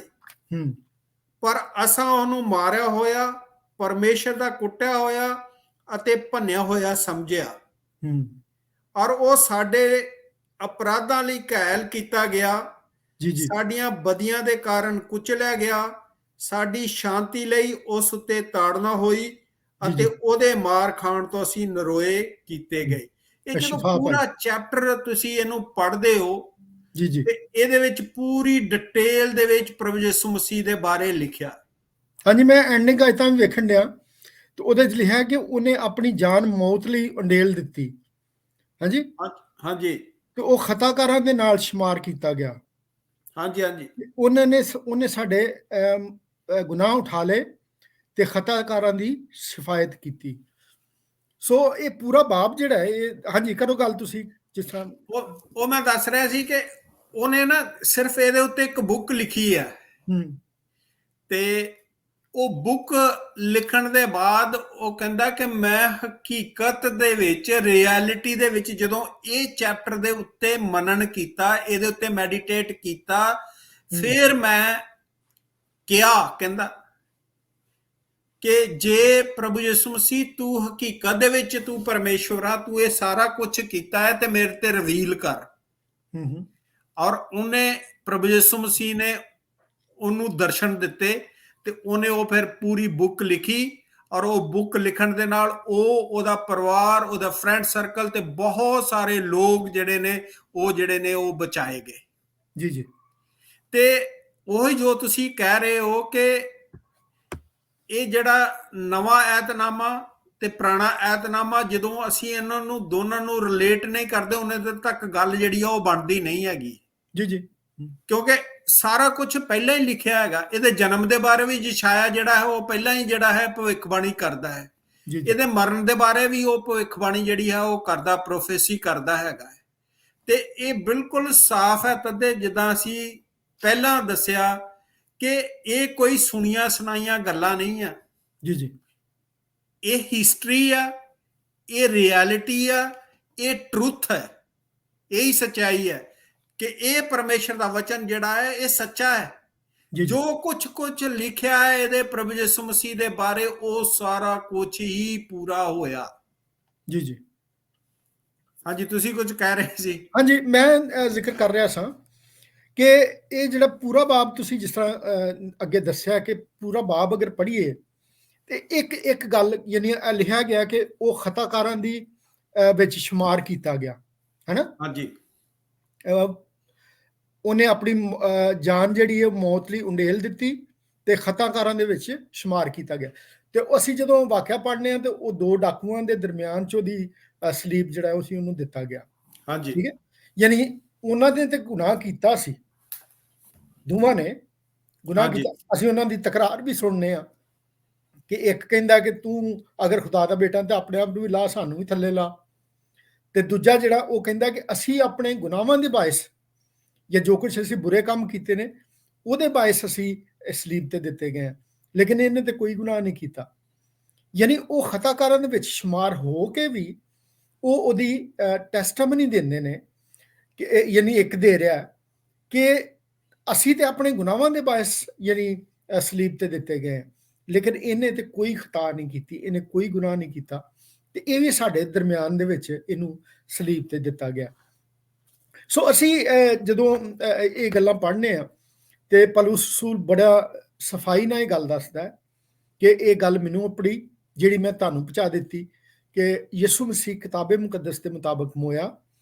ਪਰ ਅਸਾਂ ਉਹਨੂੰ ਮਾਰਿਆ ਹੋਇਆ, ਪਰਮੇਸ਼ਰ ਦਾ ਕੁੱਟਿਆ ਹੋਇਆ ਅਤੇ ਭੰਨਿਆ ਹੋਇਆ ਸਮਝਿਆ। ਔਰ ਉਹ ਸਾਡੇ ਅਪਰਾਧਾਂ ਲਈ ਘਾਇਲ ਕੀਤਾ ਗਿਆ, ਸਾਡੀਆਂ ਬਦੀਆਂ ਦੇ ਕਾਰਨ ਕੁਚਲਿਆ ਗਿਆ। ਸਾਡੀ ਸ਼ਾਂਤੀ ਲਈ ਉਸ ਉੱਤੇ ਤਾੜਨਾ ਹੋਈ ਅਤੇ ਉਹਦੇ ਮਾਰ ਖਾਣ ਤੋਂ ਅਸੀਂ ਨਰੋਏ ਕੀਤੇ ਗਏ। ਇਹ ਜਦੋਂ ਪੂਰਾ ਚੈਪਟਰ ਤੁਸੀਂ ਇਹਨੂੰ ਪੜ੍ਹਦੇ ਹੋ ਤੇ ਇਹਦੇ ਵਿੱਚ ਪੂਰੀ ਡਿਟੇਲ ਦੇ ਵਿੱਚ ਪ੍ਰਭੂ ਯਿਸੂ ਮਸੀਹ ਦੇ ਬਾਰੇ ਲਿਖਿਆ। ਹਾਂਜੀ, ਮੈਂ ਐਂਡਿੰਗ ਆਇਤਾਂ ਵੀ ਵੇਖਣ ਡਿਆ ਤੇ ਉਹਦੇ ਚ ਲਿਖਿਆ ਕਿ ਉਹਨੇ ਆਪਣੀ ਜਾਨ ਮੌਤ ਲਈ ਉੰਡੇਲ ਦਿੱਤੀ। ਹਾਂਜੀ ਹਾਂਜੀ। ਤੇ ਉਹ ਖਤਾਕਾਰਾਂ ਦੇ ਨਾਲ ਸ਼ੁਮਾਰ ਕੀਤਾ ਗਿਆ। ਹਾਂਜੀ ਹਾਂਜੀ। ਉਹਨੇ ਸਾਡੇ ਗੁਨਾਹ ਉਠਾ ਲਏ ਤੇ ਖਤਾਕਾਰਾਂ ਦੀ ਸ਼ਿਫਾਇਤ ਕੀਤੀ। ਸੋ ਇਹ ਪੂਰਾ ਬਾਬ ਜਿਹੜਾ ਹੈ ਇਹ, ਹਾਂਜੀ ਕਰੋ ਗੱਲ ਤੁਸੀਂ। ਜਿਸ ਤਰ੍ਹਾਂ ਉਹ ਮੈਂ ਦੱਸ ਰਿਹਾ ਸੀ ਕਿ ਉਹਨੇ ਨਾ ਸਿਰਫ ਇਹਦੇ ਉੱਤੇ ਇੱਕ ਬੁੱਕ ਲਿਖੀ ਹੈ ਤੇ ਉਹ ਬੁੱਕ ਲਿਖਣ ਦੇ ਬਾਅਦ ਉਹ ਕਹਿੰਦਾ ਕਿ ਮੈਂ ਹਕੀਕਤ ਦੇ ਵਿੱਚ, ਰਿਐਲਿਟੀ ਦੇ ਵਿੱਚ ਜਦੋਂ ਇਹ ਚੈਪਟਰ ਦੇ ਉੱਤੇ ਮਨਨ ਕੀਤਾ, ਇਹਦੇ ਉੱਤੇ ਮੈਡੀਟੇਟ ਕੀਤਾ, ਫਿਰ ਮੈਂ ਕਹਿੰਦਾ ਕਿ ਜੇ ਪ੍ਰਭੂ ਯਿਸੂ ਮਸੀਹ ਤੂੰ ਹਕੀਕਤ ਦੇ ਵਿੱਚ ਤੂੰ ਪਰਮੇਸ਼ਵਰ ਆ, ਤੂੰ ਇਹ ਸਾਰਾ ਕੁਝ ਕੀਤਾ ਹੈ ਤੇ ਮੇਰੇ ਤੇ ਰਿਵੀਲ ਕਰ। ਔਰ ਉਹਨੇ ਪ੍ਰਭੂ ਯਿਸੂ ਮਸੀਹ ਨੇ ਉਹਨੂੰ ਦਰਸ਼ਨ ਦਿੱਤੇ ਤੇ ਉਹਨੇ ਉਹ ਫਿਰ ਪੂਰੀ ਬੁੱਕ ਲਿਖੀ। ਔਰ ਉਹ ਬੁੱਕ ਲਿਖਣ ਦੇ ਨਾਲ ਉਹਦਾ ਪਰਿਵਾਰ, ਉਹਦਾ ਫਰੈਂਡ ਸਰਕਲ ਤੇ ਬਹੁਤ ਸਾਰੇ ਲੋਕ ਜਿਹੜੇ ਨੇ ਉਹ ਬਚਾਏ ਗਏ। ਜੀ ਜੀ। ਤੇ ਉਹੀ ਜੋ ਤੁਸੀਂ ਕਹਿ ਰਹੇ ਹੋ ਕਿ ਇਹ ਜਿਹੜਾ ਨਵਾਂ ਐਤਨਾਮਾ ਤੇ ਪੁਰਾਣਾ ਐਤਨਾਮਾ, ਜਦੋਂ ਅਸੀਂ ਇਹਨਾਂ ਨੂੰ ਦੋਨਾਂ ਨੂੰ ਰਿਲੇਟ ਨਹੀਂ ਕਰਦੇ ਉਹਨਾਂ ਦੇ ਤੱਕ ਗੱਲ ਜਿਹੜੀ ਆ ਉਹ ਬਣਦੀ ਨਹੀਂ ਹੈਗੀ। ਜੀ ਜੀ। ਕਿਉਂਕਿ ਸਾਰਾ ਕੁਝ ਪਹਿਲਾਂ ਹੀ ਲਿਖਿਆ ਹੈਗਾ। ਇਹਦੇ ਜਨਮ ਦੇ ਬਾਰੇ ਵੀ ਯਸ਼ਾਇਆ ਜਿਹੜਾ ਹੈ ਉਹ ਪਹਿਲਾਂ ਹੀ ਜਿਹੜਾ ਹੈ ਭਵਿੱਖਬਾਣੀ ਕਰਦਾ ਹੈ। ਇਹਦੇ ਮਰਨ ਦੇ ਬਾਰੇ ਵੀ ਉਹ ਭਵਿੱਖਬਾਣੀ ਜਿਹੜੀ ਹੈ ਉਹ ਕਰਦਾ, ਪ੍ਰੋਫੈਸੀ ਕਰਦਾ ਹੈਗਾ। ਤੇ ਇਹ ਬਿਲਕੁਲ ਸਾਫ਼ ਹੈ। ਤਦੇ ਜਿੱਦਾਂ ਅਸੀਂ ਪਹਿਲਾਂ ਦੱਸਿਆ ਕਿ ਇਹ ਕੋਈ ਸੁਣੀਆਂ ਸੁਣਾਈਆਂ ਗੱਲਾਂ ਨਹੀਂ ਆ। ਜੀ ਜੀ। ਇਹ ਹਿਸਟਰੀ ਆ, ਇਹ ਰਿਐਲਿਟੀ ਆ, ਇਹ ਟਰੂਥ ਹੈ, ਇਹੀ ਸੱਚਾਈ ਹੈ ਕਿ ਇਹ ਪਰਮੇਸ਼ਰ ਦਾ ਵਚਨ ਜਿਹੜਾ ਹੈ ਇਹ ਸੱਚਾ ਹੈ। ਜੋ ਕੁਝ ਲਿਖਿਆ ਹੈ ਇਹਦੇ ਪ੍ਰਭੂ ਯਿਸੂ ਮਸੀਹ ਦੇ ਬਾਰੇ, ਉਹ ਸਾਰਾ ਕੁਝ ਹੀ ਪੂਰਾ ਹੋਇਆ। ਜੀ ਜੀ। ਹਾਂਜੀ, ਤੁਸੀਂ ਕੁਝ ਕਹਿ ਰਹੇ ਸੀ। ਹਾਂਜੀ, ਮੈਂ ਜ਼ਿਕਰ ਕਰ ਰਿਹਾ ਸਾਂ ਕਿ ਇਹ ਜਿਹੜਾ ਪੂਰਾ ਬਾਬ ਤੁਸੀਂ ਜਿਸ ਤਰ੍ਹਾਂ ਅੱਗੇ ਦੱਸਿਆ ਕਿ ਪੂਰਾ ਬਾਬ ਅਗਰ ਪੜ੍ਹੀਏ ਤੇ ਇੱਕ ਇੱਕ ਗੱਲ ਯਾਨੀ ਲਿਖਿਆ ਗਿਆ ਕਿ ਉਹ ਖਤਾਕਾਰਾਂ ਦੀ ਵਿੱਚ ਸ਼ੁਮਾਰ ਕੀਤਾ ਗਿਆ ਹੈ ਨਾ। ਹਾਂਜੀ ਉਹਨੇ ਆਪਣੀ ਜਾਨ ਜਿਹੜੀ ਹੈ ਮੌਤ ਲਈ ਉੰਡੇਲ ਦਿੱਤੀ ਤੇ ਖਤਾਕਾਰਾਂ ਦੇ ਵਿੱਚ ਸ਼ੁਮਾਰ ਕੀਤਾ ਗਿਆ। ਤੇ ਅਸੀਂ ਜਦੋਂ ਵਾਕਿਆ ਪੜ੍ਹਨੇ ਆ ਤੇ ਉਹ ਦੋ ਡਾਕੂਆਂ ਦੇ ਦਰਮਿਆਨ ਚ ਉਹਦੀ ਸਲੀਪ ਜਿਹੜਾ ਉਹ ਸੀ ਉਹਨੂੰ ਦਿੱਤਾ ਗਿਆ। ਹਾਂਜੀ ਠੀਕ ਹੈ, ਯਾਨੀ ਉਹਨਾਂ ਨੇ ਤੇ ਗੁਨਾਹ ਕੀਤਾ ਸੀ, ਦੋਵਾਂ ਨੇ ਗੁਨਾਹ ਹਾਂਜੀ ਕੀਤਾ। ਅਸੀਂ ਉਹਨਾਂ ਦੀ ਤਕਰਾਰ ਵੀ ਸੁਣਨੇ ਆ ਕਿ ਇੱਕ ਕਹਿੰਦਾ ਕਿ ਤੂੰ ਅਗਰ ਖੁਦਾ ਦਾ ਬੇਟਾ ਤਾਂ ਆਪਣੇ ਆਪ ਨੂੰ ਵੀ ਲਾ, ਸਾਨੂੰ ਵੀ ਥੱਲੇ ਲਾ। ਤੇ ਦੂਜਾ ਜਿਹੜਾ ਉਹ ਕਹਿੰਦਾ ਕਿ ਅਸੀਂ ਆਪਣੇ ਗੁਨਾਹਾਂ ਦੇ ਬਾਇਸ ਜਾਂ ਜੋ ਕੁਝ ਅਸੀਂ ਬੁਰੇ ਕੰਮ ਕੀਤੇ ਨੇ ਉਹਦੇ ਬਾਇਸ ਅਸੀਂ ਸਲੀਬ ਤੇ ਦਿੱਤੇ ਗਏ ਹਾਂ, ਲੇਕਿਨ ਇਹਨੇ ਤੇ ਕੋਈ ਗੁਨਾਹ ਨਹੀਂ ਕੀਤਾ। ਯਾਨੀ ਉਹ ਖਤਾਕਾਰਾਂ ਦੇ ਵਿੱਚ ਸ਼ੁਮਾਰ ਹੋ ਕੇ ਵੀ ਉਹ ਉਹਦੀ ਟੈਸਟਮਨੀ ਦਿੰਦੇ ਨੇ ਕਿ ਯਾਨੀ ਇੱਕ ਦੇ ਰਿਹਾ ਕਿ ਅਸੀਂ ਤੇ ਆਪਣੇ ਗੁਨਾਹਾਂ ਦੇ ਬਾਇਸ ਯਾਨੀ ਸਲੀਬ ਤੇ ਦਿੱਤੇ ਗਏ, ਲੇਕਿਨ ਇਹਨੇ ਤੇ ਕੋਈ ਖਤਾ ਨਹੀਂ ਕੀਤੀ, ਇਹਨੇ ਕੋਈ ਗੁਨਾਹ ਨਹੀਂ ਕੀਤਾ ਤੇ ਇਹ ਵੀ ਸਾਡੇ ਦਰਮਿਆਨ ਦੇ ਵਿੱਚ ਇਹਨੂੰ ਸਲੀਬ ਤੇ ਦਿੱਤਾ ਗਿਆ। ਸੋ ਅਸੀਂ ਜਦੋਂ ਇਹ ਗੱਲਾਂ ਪੜ੍ਹਨੇ ਆ ਤੇ ਪੌਲੁਸ ਰਸੂਲ ਬੜਾ ਸਫਾਈ ਨਾਲ ਇਹ ਗੱਲ ਦੱਸਦਾ ਹੈ ਕਿ ਇਹ ਗੱਲ ਮੈਨੂੰ ਆਪਣੀ ਜਿਹੜੀ ਮੈਂ ਤੁਹਾਨੂੰ ਪਹੁੰਚਾ ਦਿੱਤੀ ਕਿ ਯਿਸੂ ਮਸੀਹ ਕਿਤਾਬੇ ਮੁਕੱਦਸ ਦੇ ਮੁਤਾਬਕ ਮੋਇਆ,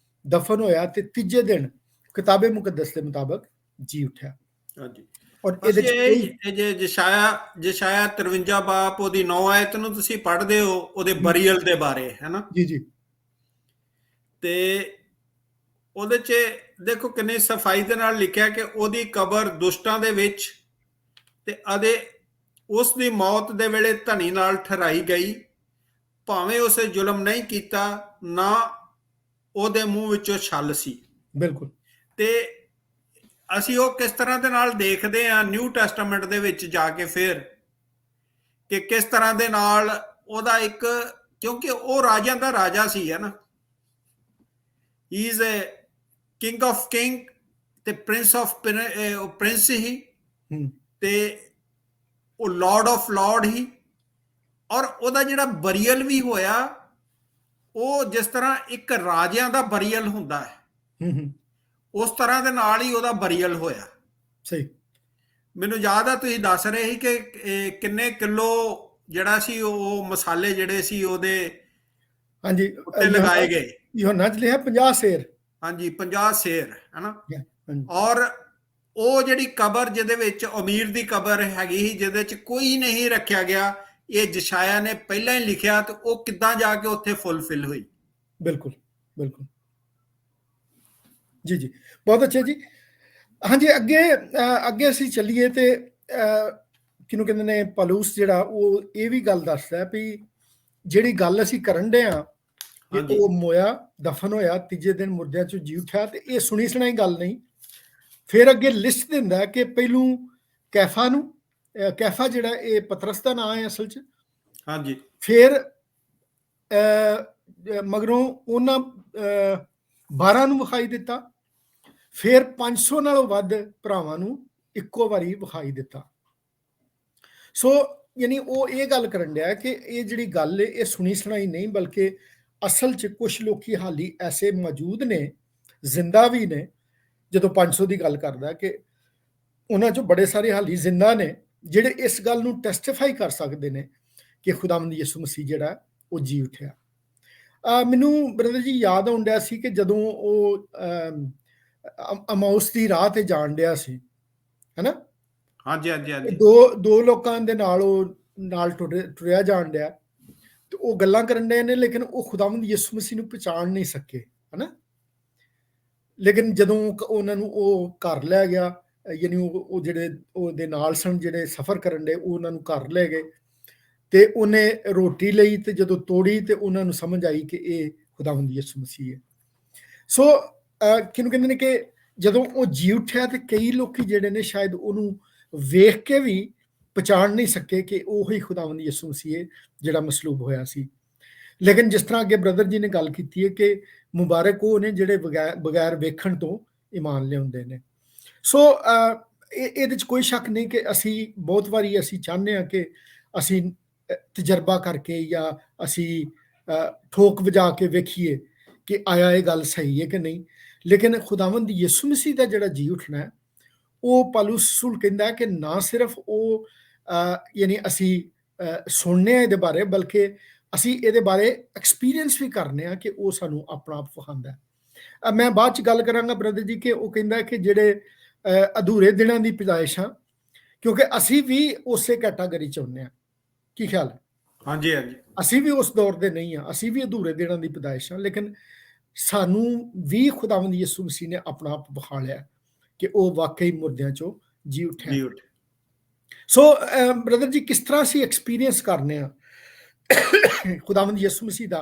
ਦਫਨ ਹੋਇਆ ਤੇ ਤੀਜੇ ਦਿਨ ਕਿਤਾਬੇ ਮੁਕੱਦਸ ਦੇ ਮੁਤਾਬਕ ਜੀ ਉੱਠਿਆ। ਹਾਂਜੀ ਔਰ ਇਹਦੇ ਚ ਇਹ ਜੇ ਜਸ਼ਾਇਆ 53 ਬਾਪ ਉਹਦੀ 9 ਆਇਤ ਨੂੰ ਤੁਸੀਂ ਪੜ੍ਹਦੇ ਹੋ ਉਹਦੇ ਬਰੀਅਲ ਦੇ ਬਾਰੇ, ਹੈ ਨਾ। ਜੀ ਜੀ ਤੇ ਉਹਦੇ 'ਚ ਦੇਖੋ ਕਿੰਨੀ ਸਫਾਈ ਦੇ ਨਾਲ ਲਿਖਿਆ ਕਿ ਉਹਦੀ ਕਬਰ ਦੁਸ਼ਟਾਂ ਦੇ ਵਿੱਚ ਤੇ ਉਸ ਦੀ ਮੌਤ ਦੇ ਵੇਲੇ ਧਨੀ ਨਾਲ ਠਹਿਰਾਈ ਗਈ, ਭਾਵੇਂ ਉਸੇ ਜ਼ੁਲਮ ਨਹੀਂ ਕੀਤਾ, ਨਾ ਉਹਦੇ ਮੂੰਹ ਵਿੱਚੋਂ ਛਲ ਸੀ। ਬਿਲਕੁਲ। ਤੇ ਅਸੀਂ ਉਹ ਕਿਸ ਤਰ੍ਹਾਂ ਦੇ ਨਾਲ ਦੇਖਦੇ ਹਾਂ ਨਿਊ ਟੈਸਟਾਮੈਂਟ ਦੇ ਵਿੱਚ ਜਾ ਕੇ ਫਿਰ ਕਿ ਕਿਸ ਤਰ੍ਹਾਂ ਦੇ ਨਾਲ ਉਹਦਾ ਇੱਕ, ਕਿਉਂਕਿ ਉਹ ਰਾਜਿਆਂ ਦਾ ਰਾਜਾ ਸੀ, ਹੈ ਨਾ। ਹੀ is a king of king ਤੇ ਪ੍ਰਿੰਸ ਆਫ ਪ੍ਰਿੰਸ ਹੀ ਤੇ ਉਹ ਲਾਰਡ ਆਫ ਲਾਰਡ ਹੀ। ਔਰ ਉਹਦਾ ਜਿਹੜਾ ਬਰੀਅਲ ਵੀ ਹੋਇਆ ਉਹ ਜਿਸ ਤਰ੍ਹਾਂ ਇੱਕ ਰਾਜਿਆਂ ਦਾ ਬਰੀਅਲ ਹੁੰਦਾ ਹੈ ਉਸ ਤਰ੍ਹਾਂ ਦੇ ਨਾਲ ਹੀ ਉਹਦਾ ਬਰੀਅਲ ਹੋਇਆ। ਸਹੀ। ਮੈਨੂੰ ਯਾਦ ਆ ਤੁਸੀਂ ਦੱਸ ਰਹੇ ਸੀ ਕਿ ਕਿੰਨੇ ਕਿਲੋ ਜਿਹੜਾ ਸੀ ਉਹ ਮਸਾਲੇ ਜਿਹੜੇ ਸੀ ਉਹਦੇ ਹਾਂਜੀ ਉੱਤੇ ਲਗਾਏ ਗਏ। ਯੋਹੰਨਾ ਚ ਲਿਖਿਆ 50 ਸੇਰ। ਹਾਂਜੀ 50 ਸੇਰ, ਹੈ ਨਾ। ਔਰ ਉਹ ਜਿਹੜੀ ਕਬਰ ਜਿਹਦੇ ਵਿੱਚ ਅਮੀਰ ਦੀ ਕਬਰ ਹੈਗੀ ਸੀ ਜਿਹਦੇ ਚ ਕੋਈ ਨਹੀਂ ਰੱਖਿਆ ਗਿਆ, ਇਹ ਜਸ਼ਾਇਆ ਨੇ ਪਹਿਲਾਂ ਹੀ ਲਿਖਿਆ ਤੇ ਉਹ ਕਿੱਦਾਂ ਜਾ ਕੇ ਉੱਥੇ ਫੁੱਲਫਿਲ ਹੋਈ। ਬਿਲਕੁਲ ਬਿਲਕੁਲ ਜੀ ਜੀ, ਬਹੁਤ ਅੱਛਾ ਜੀ। ਹਾਂਜੀ, ਅੱਗੇ ਅਸੀਂ ਚੱਲੀਏ ਤੇ ਕਿਹਨੂੰ ਕਹਿੰਦੇ ਨੇ ਪੌਲੁਸ ਜਿਹੜਾ ਉਹ ਇਹ ਵੀ ਗੱਲ ਦੱਸਦਾ ਵੀ ਜਿਹੜੀ ਗੱਲ ਅਸੀਂ ਕਰਨ ਦੇ ਆ ਕਿ ਉਹ ਮੋਇਆ, ਦਫਨ ਹੋਇਆ, ਤੀਜੇ ਦਿਨ ਮੁਰਦਿਆਂ ਚੋਂ ਜੀ ਉੱਠਿਆ, ਤੇ ਇਹ ਸੁਣੀ ਸੁਣਾਈ ਗੱਲ ਨਹੀਂ। ਫਿਰ ਅੱਗੇ ਲਿਸਟ ਦਿੰਦਾ ਕਿ ਪਹਿਲੂ ਕੈਫਾ ਨੂੰ, ਕੈਫਾ ਜਿਹੜਾ ਇਹ ਪਤਰਸ ਦਾ ਨਾਂ ਹੈ ਅਸਲ 'ਚ। ਹਾਂਜੀ। ਫਿਰ ਮਗਰੋਂ ਉਹਨਾਂ 12 ਨੂੰ ਵਿਖਾਈ ਦਿੱਤਾ, ਫਿਰ 500 ਨਾਲੋਂ ਵੱਧ ਭਰਾਵਾਂ ਨੂੰ ਇੱਕੋ ਵਾਰੀ ਵਿਖਾਈ ਦਿੱਤਾ। ਸੋ ਯਾਨੀ ਉਹ ਇਹ ਗੱਲ ਕਰਨ ਡਿਆ ਕਿ ਇਹ ਜਿਹੜੀ ਗੱਲ ਹੈ ਇਹ ਸੁਣੀ ਸੁਣਾਈ ਨਹੀਂ, ਬਲਕਿ ਅਸਲ 'ਚ ਕੁਛ ਲੋਕੀ ਹਾਲੀ ਐਸੇ ਮੌਜੂਦ ਨੇ, ਜ਼ਿੰਦਾ ਵੀ ਨੇ। ਜਦੋਂ 500 ਦੀ ਗੱਲ ਕਰਦਾ ਕਿ ਉਹਨਾਂ 'ਚੋਂ ਬੜੇ ਸਾਰੇ ਹਾਲੀ ਜ਼ਿੰਦਾ ਨੇ ਜਿਹੜੇ ਇਸ ਗੱਲ ਨੂੰ ਟੈਸਟੀਫਾਈ ਕਰ ਸਕਦੇ ਨੇ ਕਿ ਖੁਦਾਵੰਦ ਯਿਸੂ ਮਸੀਹ ਜਿਹੜਾ ਉਹ ਜੀ ਉੱਠਿਆ। ਮੈਨੂੰ ਬ੍ਰਦਰ ਜੀ ਯਾਦ ਆਉਣ ਡਿਆ ਸੀ ਕਿ ਜਦੋਂ ਉਹ ਅਮਾਉਸ ਦੀ ਰਾਹ ਤੇ ਜਾਣ ਡਿਆ ਸੀ, ਹੈ ਨਾ। ਹਾਂਜੀ ਹਾਂਜੀ ਹਾਂਜੀ। ਦੋ ਲੋਕਾਂ ਦੇ ਨਾਲ ਉਹ ਨਾਲ ਟੁਰਿਆ ਜਾਣ ਡਿਆ ਤੇ ਉਹ ਗੱਲਾਂ ਕਰਨ ਡਏ ਨੇ, ਲੇਕਿਨ ਉਹ ਖੁਦਾਵੰਦ ਯਿਸੂ ਮਸੀਹ ਨੂੰ ਪਛਾਣ ਨਹੀਂ ਸਕੇ, ਹੈ ਨਾ। ਲੇਕਿਨ ਜਦੋਂ ਉਹਨਾਂ ਨੂੰ ਉਹ ਘਰ ਲੈ ਗਿਆ, ਯਾਨੀ ਉਹ ਜਿਹੜੇ ਉਹਦੇ ਨਾਲ ਸਨ ਜਿਹੜੇ ਸਫ਼ਰ ਕਰਨ ਡਏ, ਉਹ ਉਹਨਾਂ ਨੂੰ ਘਰ ਲੈ ਗਏ ਤੇ ਉਹਨੇ ਰੋਟੀ ਲਈ ਤੇ ਜਦੋਂ ਤੋੜੀ ਤੇ ਉਹਨਾਂ ਨੂੰ ਸਮਝ ਆਈ ਕਿ ਇਹ ਖੁਦਾਵੰਦ ਯਿਸੂ ਮਸੀਹ ਹੈ। ਸੋ ਕਿਹਨੂੰ ਕਹਿੰਦੇ ਨੇ ਕਿ ਜਦੋਂ ਉਹ ਜੀ ਉੱਠਿਆ ਤੇ ਕਈ ਲੋਕੀ ਜਿਹੜੇ ਨੇ ਸ਼ਾਇਦ ਉਹਨੂੰ ਵੇਖ ਕੇ ਵੀ ਪਛਾਣ ਨਹੀਂ ਸਕੇ ਕਿ ਉਹ ਹੀ ਖੁਦਾਵੰਦ ਯਿਸੂ ਮਸੀਹ ਹੈ ਜਿਹੜਾ ਮਸਲੂਬ ਹੋਇਆ ਸੀ। ਲੇਕਿਨ ਜਿਸ ਤਰ੍ਹਾਂ ਅੱਗੇ ਬ੍ਰਦਰ ਜੀ ਨੇ ਗੱਲ ਕੀਤੀ ਹੈ ਕਿ ਮੁਬਾਰਕ ਉਹ ਨੇ ਜਿਹੜੇ ਬਗੈਰ ਵੇਖਣ ਤੋਂ ਈਮਾਨ ਲਿਆਉਂਦੇ ਨੇ। ਸੋ ਇਹਦੇ 'ਚ ਕੋਈ ਸ਼ੱਕ ਨਹੀਂ ਕਿ ਅਸੀਂ ਬਹੁਤ ਵਾਰੀ ਅਸੀਂ ਚਾਹੁੰਦੇ ਹਾਂ ਕਿ ਅਸੀਂ ਤਜਰਬਾ ਕਰਕੇ ਜਾਂ ਅਸੀਂ ਠੋਕ ਵਜਾ ਕੇ ਵੇਖੀਏ ਕਿ ਆਇਆ ਇਹ ਗੱਲ ਸਹੀ ਹੈ ਕਿ ਨਹੀਂ। ਲੇਕਿਨ ਖੁਦਾਵੰਦ ਯਿਸੂ ਮਸੀਹ ਦਾ ਜਿਹੜਾ ਜੀ ਉੱਠਣਾ ਹੈ, ਉਹ ਪੌਲੁਸ ਰਸੂਲ ਕਹਿੰਦਾ ਕਿ ਨਾ ਸਿਰਫ ਉਹ ਯਾਨੀ ਅਸੀਂ ਸੁਣਨੇ ਆ ਇਹਦੇ ਬਾਰੇ, ਬਲਕਿ ਅਸੀਂ ਇਹਦੇ ਬਾਰੇ ਐਕਸਪੀਰੀਅੰਸ ਵੀ ਕਰਨੇ ਆ ਕਿ ਉਹ ਸਾਨੂੰ ਆਪਣਾ ਆਪ ਵਿਖਾਉਂਦਾ ਹੈ। ਮੈਂ ਬਾਅਦ ਚ ਗੱਲ ਕਰਾਂਗਾ ਬ੍ਰਦਰ ਜੀ ਕਿ ਉਹ ਕਹਿੰਦਾ ਕਿ ਜਿਹੜੇ ਅਧੂਰੇ ਦਿਨਾਂ ਦੀ ਪੈਦਾਇਸ਼ ਆ, ਕਿਉਂਕਿ ਅਸੀਂ ਵੀ ਉਸੇ ਕੈਟਾਗਰੀ ਚ ਹੁੰਦੇ ਆ। ਕੀ ਖਿਆਲ ਹੈ? ਹਾਂਜੀ ਹਾਂਜੀ, ਅਸੀਂ ਵੀ ਉਸ ਦੌਰ ਦੇ ਨਹੀਂ ਆ, ਅਸੀਂ ਵੀ ਅਧੂਰੇ ਦਿਨਾਂ ਦੀ ਪੈਦਾਇਸ਼ ਆ, ਲੇਕਿਨ ਸਾਨੂੰ ਵੀ ਖੁਦਾਵੰਦ ਯਿਸੂ ਮਸੀਹ ਨੇ ਆਪਣਾ ਆਪ ਵਿਖਾ ਲਿਆ ਕਿ ਉਹ ਵਾਕਈ ਮੁਰਦਿਆਂ ਚੋਂ ਜੀ ਉੱਠਿਆ। ਜੀ ਉੱਠ। ਸੋ ਬ੍ਰਦਰ ਜੀ, ਕਿਸ ਤਰ੍ਹਾਂ ਅਸੀਂ ਐਕਸਪੀਰੀਅੰਸ ਕਰਨੇ ਆ ਖੁਦਾਵੰਦ ਯਿਸੂ ਮਸੀਹ ਦਾ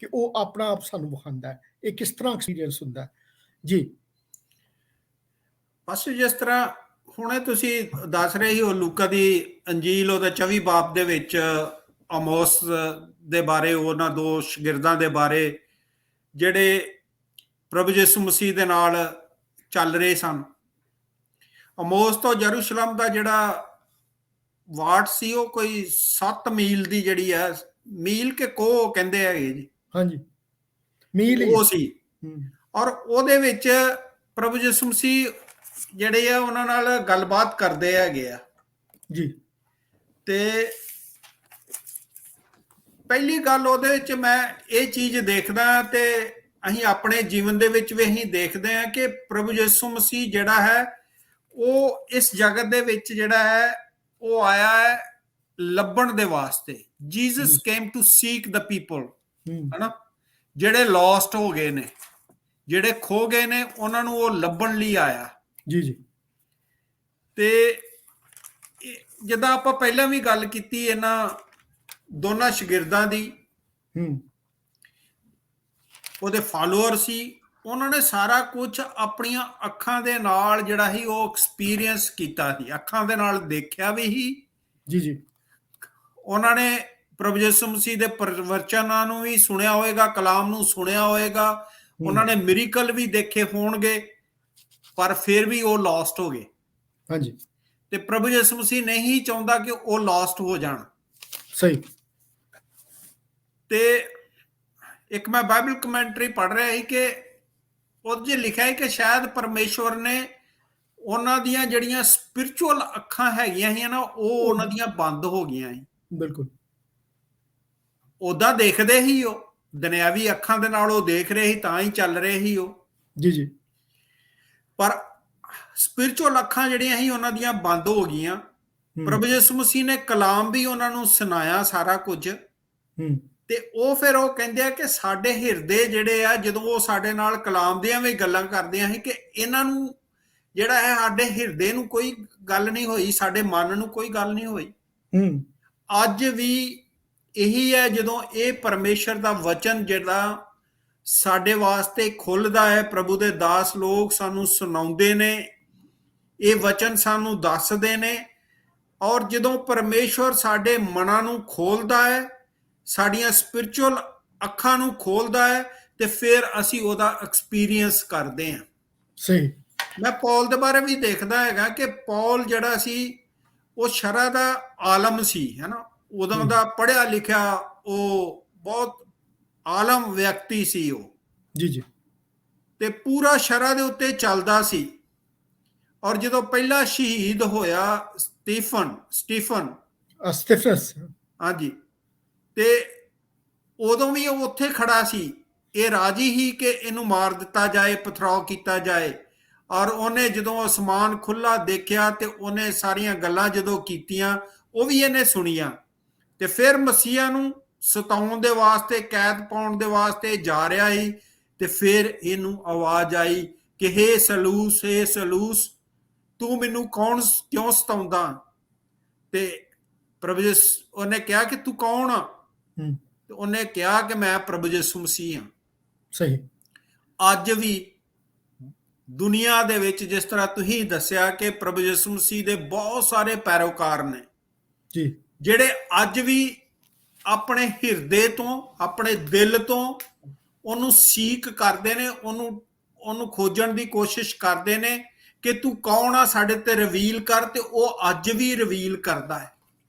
ਕਿ ਉਹ ਆਪਣਾ ਆਪ ਸਾਨੂੰ ਵਿਖਾਉਂਦਾ ਹੈ? ਇਹ ਕਿਸ ਤਰ੍ਹਾਂ ਐਕਸਪੀਰੀਅੰਸ ਹੁੰਦਾ ਹੈ ਜੀ? ਬਸ ਜਿਸ ਤਰ੍ਹਾਂ ਹੁਣੇ ਤੁਸੀਂ ਦੱਸ ਰਹੇ ਹੋ ਲੂਕਾ ਦੀ ਅੰਜੀਲ ਉਹਦੇ 24 ਬਾਬ ਦੇ ਵਿੱਚ ਆਮੋਸ ਦੇ ਬਾਰੇ, ਉਹਨਾਂ ਦੋ ਸ਼ਾਗਿਰਦਾਂ ਦੇ ਬਾਰੇ ਜਿਹੜੇ ਪ੍ਰਭੂ ਯਿਸੂ ਮਸੀਹ ਦੇ ਨਾਲ ਚੱਲ ਰਹੇ ਸਨ। ਆਮੋਸ ਤੋਂ ਯਰੂਸ਼ਲਮ ਦਾ ਜਿਹੜਾ ਵਾਟ ਸੀ ਉਹ ਕੋਈ 7 ਮੀਲ ਦੀ ਜਿਹੜੀ ਹੈ, ਮੀਲ ਕੇ ਕੋਹ ਕਹਿੰਦੇ ਹੈਗੇ ਜੀ, ਹਾਂਜੀ ਮੀਲ ਉਹ ਸੀ। ਔਰ ਉਹਦੇ ਵਿੱਚ ਪ੍ਰਭੂ ਯਿਸੂ ਮਸੀਹ ਜਿਹੜੇ ਆ ਉਹਨਾਂ ਨਾਲ ਗੱਲਬਾਤ ਕਰਦੇ ਹੈਗੇ ਆ ਜੀ। ਤੇ ਪਹਿਲੀ ਗੱਲ ਉਹਦੇ ਵਿੱਚ ਮੈਂ ਇਹ ਚੀਜ਼ ਦੇਖਦਾ, ਤੇ ਅਸੀਂ ਆਪਣੇ ਜੀਵਨ ਦੇ ਵਿੱਚ ਵੀ ਅਸੀਂ ਦੇਖਦੇ ਹਾਂ ਕਿ ਪ੍ਰਭੂ ਯਿਸੂ ਮਸੀਹ ਜਿਹੜਾ ਹੈ ਉਹ ਇਸ ਜਗਤ ਦੇ ਵਿੱਚ ਜਿਹੜਾ ਹੈ ਉਹ ਆਇਆ ਹੈ ਲੱਭਣ ਦੇ ਵਾਸਤੇ। Jesus came to seek the people, ਹਨਾ, ਜਿਹੜੇ ਲੌਸਟ ਹੋ ਗਏ ਨੇ, ਜਿਹੜੇ ਖੋ ਗਏ ਨੇ, ਉਹਨਾਂ ਨੂੰ ਉਹ ਲੱਭਣ ਲਈ ਆਇਆ। ਜੀ ਜੀ। ਤੇ ਜਿੱਦਾਂ ਆਪਾਂ ਪਹਿਲਾਂ ਵੀ ਗੱਲ ਕੀਤੀ ਇਹਨਾਂ ਦੋਨਾਂ ਸ਼ਾਗਿਰਦਾਂ ਦੀ, ਉਹਦੇ ਫਾਲੋਅਰ ਸੀ, ਉਹਨਾਂ ਨੇ ਸਾਰਾ ਕੁਝ ਆਪਣੀਆਂ ਅੱਖਾਂ ਦੇ ਨਾਲ ਜਿਹੜਾ ਸੀ ਉਹ ਐਕਸਪੀਰੀਅੰਸ ਕੀਤਾ ਸੀ, ਅੱਖਾਂ ਦੇ ਨਾਲ ਦੇਖਿਆ ਵੀ ਸੀ। ਜੀ ਜੀ। ਉਹਨਾਂ ਨੇ ਪ੍ਰਭੂ ਯਿਸੂ ਮਸੀਹ ਦੇ ਪ੍ਰਵਚਨਾਂ ਨੂੰ ਵੀ ਸੁਣਿਆ ਹੋਏਗਾ, ਕਲਾਮ ਨੂੰ ਸੁਣਿਆ ਹੋਏਗਾ, ਉਹਨਾਂ ਨੇ ਮਿਰੇਕਲ ਵੀ ਦੇਖੇ ਹੋਣਗੇ, ਪਰ ਫਿਰ ਵੀ ਉਹ ਲੌਸਟ ਹੋ ਗਏ। ਹਾਂਜੀ। ਤੇ ਪ੍ਰਭੂ ਯਿਸੂ ਮਸੀਹ ਨਹੀਂ ਚਾਹੁੰਦਾ ਕਿ ਉਹ ਲੌਸਟ ਹੋ ਜਾਣ। ਸਹੀ। ਤੇ ਇੱਕ ਮੈਂ ਬਾਈਬਲ ਕਮੈਂਟਰੀ ਪੜ੍ਹ ਰਿਹਾ ਸੀ ਕਿ ਉਹਦੇ 'ਚ ਲਿਖਿਆ ਹੈ ਕਿ ਸ਼ਾਇਦ ਪਰਮੇਸ਼ਵਰ ਨੇ ਉਹਨਾਂ ਦੀਆਂ ਜਿਹੜੀਆਂ ਸਪਿਰਿਚੁਅਲ ਅੱਖਾਂ ਹੈਗੀਆਂ ਸੀ ਨਾ, ਉਹ ਉਹਨਾਂ ਦੀਆਂ ਬੰਦ ਹੋ ਗਈਆਂ ਸੀ। ਬਿਲਕੁਲ। ਉਦਾਂ ਦੇਖਦੇ ਹੀ ਉਹ ਦੁਨਿਆਵੀ ਅੱਖਾਂ ਦੇ ਨਾਲ ਉਹ ਦੇਖ ਰਹੇ ਸੀ, ਤਾਂ ਹੀ ਚੱਲ ਰਹੇ ਸੀ ਉਹ। ਜੀ ਜੀ। ਪਰ ਸਪਿਰਿਚੁਅਲ ਅੱਖਾਂ ਜਿਹੜੀਆਂ ਸੀ ਉਹਨਾਂ ਦੀਆਂ ਬੰਦ ਹੋ ਗਈਆਂ। ਪ੍ਰਭੂ ਯਿਸੂ ਮਸੀਹ ਨੇ ਕਲਾਮ ਵੀ ਉਹਨਾਂ ਨੂੰ ਸੁਣਾਇਆ ਸਾਰਾ ਕੁਝ। ਤੇ ਉਹ ਫਿਰ ਉਹ ਕਹਿੰਦੇ ਆ ਕਿ ਸਾਡੇ ਹਿਰਦੇ ਜਿਹੜੇ ਆ, ਜਦੋਂ ਉਹ ਸਾਡੇ ਨਾਲ ਕਲਾਮ ਦੀਆਂ ਵੀ ਗੱਲਾਂ ਕਰਦੀਆਂ ਸੀ, ਕਿ ਇਹਨਾਂ ਨੂੰ ਜਿਹੜਾ ਹੈ ਸਾਡੇ ਹਿਰਦੇ ਨੂੰ ਕੋਈ ਗੱਲ ਨਹੀਂ ਹੋਈ, ਸਾਡੇ ਮਨ ਨੂੰ ਕੋਈ ਗੱਲ ਨਹੀਂ ਹੋਈ। ਅੱਜ ਵੀ ਇਹੀ ਹੈ, ਜਦੋਂ ਇਹ ਪਰਮੇਸ਼ਰ ਦਾ ਵਚਨ ਜਿਹੜਾ ਸਾਡੇ ਵਾਸਤੇ ਖੁੱਲਦਾ ਹੈ, ਪ੍ਰਭੂ ਦੇ ਦਾਸ ਲੋਕ ਸਾਨੂੰ ਸੁਣਾਉਂਦੇ ਨੇ, ਇਹ ਵਚਨ ਸਾਨੂੰ ਦੱਸਦੇ ਨੇ, ਔਰ ਜਦੋਂ ਪਰਮੇਸ਼ਵਰ ਸਾਡੇ ਮਨਾਂ ਨੂੰ ਖੋਲਦਾ ਹੈ, ਸਾਡੀਆਂ ਸਪਿਰਿਚੁਅਲ ਅੱਖਾਂ ਨੂੰ ਖੋਲਦਾ ਹੈ, ਤੇ ਫਿਰ ਅਸੀਂ ਉਹਦਾ ਐਕਸਪੀਰੀਅੰਸ ਕਰਦੇ ਹਾਂ। ਸਹੀ। ਮੈਂ ਪੌਲ ਦੇ ਬਾਰੇ ਵੀ ਦੇਖਦਾ ਹੈਗਾ ਕਿ ਪੌਲ ਜਿਹੜਾ ਸੀ ਉਹ ਸ਼ਰ੍ਹਾ ਦਾ ਆਲਮ ਸੀ, ਹੈ ਨਾ, ਉਦੋਂ ਦਾ ਪੜ੍ਹਿਆ ਲਿਖਿਆ ਉਹ ਬਹੁਤ ਆਲਮ ਵਿਅਕਤੀ ਸੀ ਉਹ। ਜੀ ਜੀ। ਤੇ ਪੂਰਾ ਸ਼ਰ੍ਹਾ ਦੇ ਉੱਤੇ ਚੱਲਦਾ ਸੀ। ਔਰ ਜਦੋਂ ਪਹਿਲਾ ਸ਼ਹੀਦ ਹੋਇਆ ਸਟੀਫਨਸ, ਹਾਂਜੀ, ਤੇ ਉਦੋਂ ਵੀ ਉਹ ਉੱਥੇ ਖੜਾ ਸੀ। ਇਹ ਰਾਜੀ ਹੀ ਕਿ ਇਹਨੂੰ ਮਾਰ ਦਿੱਤਾ ਜਾਏ, ਪਥਰਾਓ ਕੀਤਾ ਜਾਏ। ਔਰ ਉਹਨੇ ਜਦੋਂ ਅਸਮਾਨ ਖੁੱਲਾ ਦੇਖਿਆ ਤੇ ਉਹਨੇ ਸਾਰੀਆਂ ਗੱਲਾਂ ਜਦੋਂ ਕੀਤੀਆਂ, ਉਹ ਵੀ ਇਹਨੇ ਸੁਣੀਆਂ। ਤੇ ਫਿਰ ਮਸੀਹਾ ਨੂੰ ਸਤਾਉਣ ਦੇ ਵਾਸਤੇ, ਕੈਦ ਪਾਉਣ ਦੇ ਵਾਸਤੇ ਜਾ ਰਿਹਾ ਸੀ। ਤੇ ਫਿਰ ਇਹਨੂੰ ਆਵਾਜ਼ ਆਈ ਕਿ ਹੇ ਸਲੂਸ, ਤੂੰ ਮੈਨੂੰ ਕਿਉਂ ਸਤਾਉਂਦਾ? ਤੇ ਪ੍ਰਭੂ ਉਹਨੇ ਕਿਹਾ ਕਿ ਤੂੰ ਕੌਣ ਆ? ਤੇ ਉਹਨੇ ਕਿਹਾ ਕਿ ਮੈਂ ਪ੍ਰਭੂ ਯਿਸੂ ਮਸੀਹ ਹਾਂ। ਸਹੀ। ਅੱਜ ਵੀ ਦੁਨੀਆ ਦੇ ਵਿੱਚ, ਜਿਸ ਤਰ੍ਹਾਂ ਤੁਸੀਂ ਦੱਸਿਆ ਕਿ ਪ੍ਰਭੂ ਯਿਸੂ ਮਸੀਹ ਦੇ ਬਹੁਤ ਸਾਰੇ ਪੈਰੋਕਾਰ ਨੇ ਜੀ, ਜਿਹੜੇ ਅੱਜ ਵੀ ਆਪਣੇ ਹਿਰਦੇ ਤੋਂ, ਆਪਣੇ ਦਿਲ ਤੋਂ ਉਹਨੂੰ ਸੀਕ ਕਰਦੇ ਨੇ, ਉਹਨੂੰ ਖੋਜਣ ਦੀ ਕੋਸ਼ਿਸ਼ ਕਰਦੇ ਨੇ ਕਿ ਤੂੰ ਕੌਣ ਆ, ਸਾਡੇ ਤੇ ਰਿਵੀਲ ਕਰ। ਤੇ ਉਹ ਅੱਜ ਵੀ ਰਿਵੀਲ ਕਰਦਾ ਹੈ,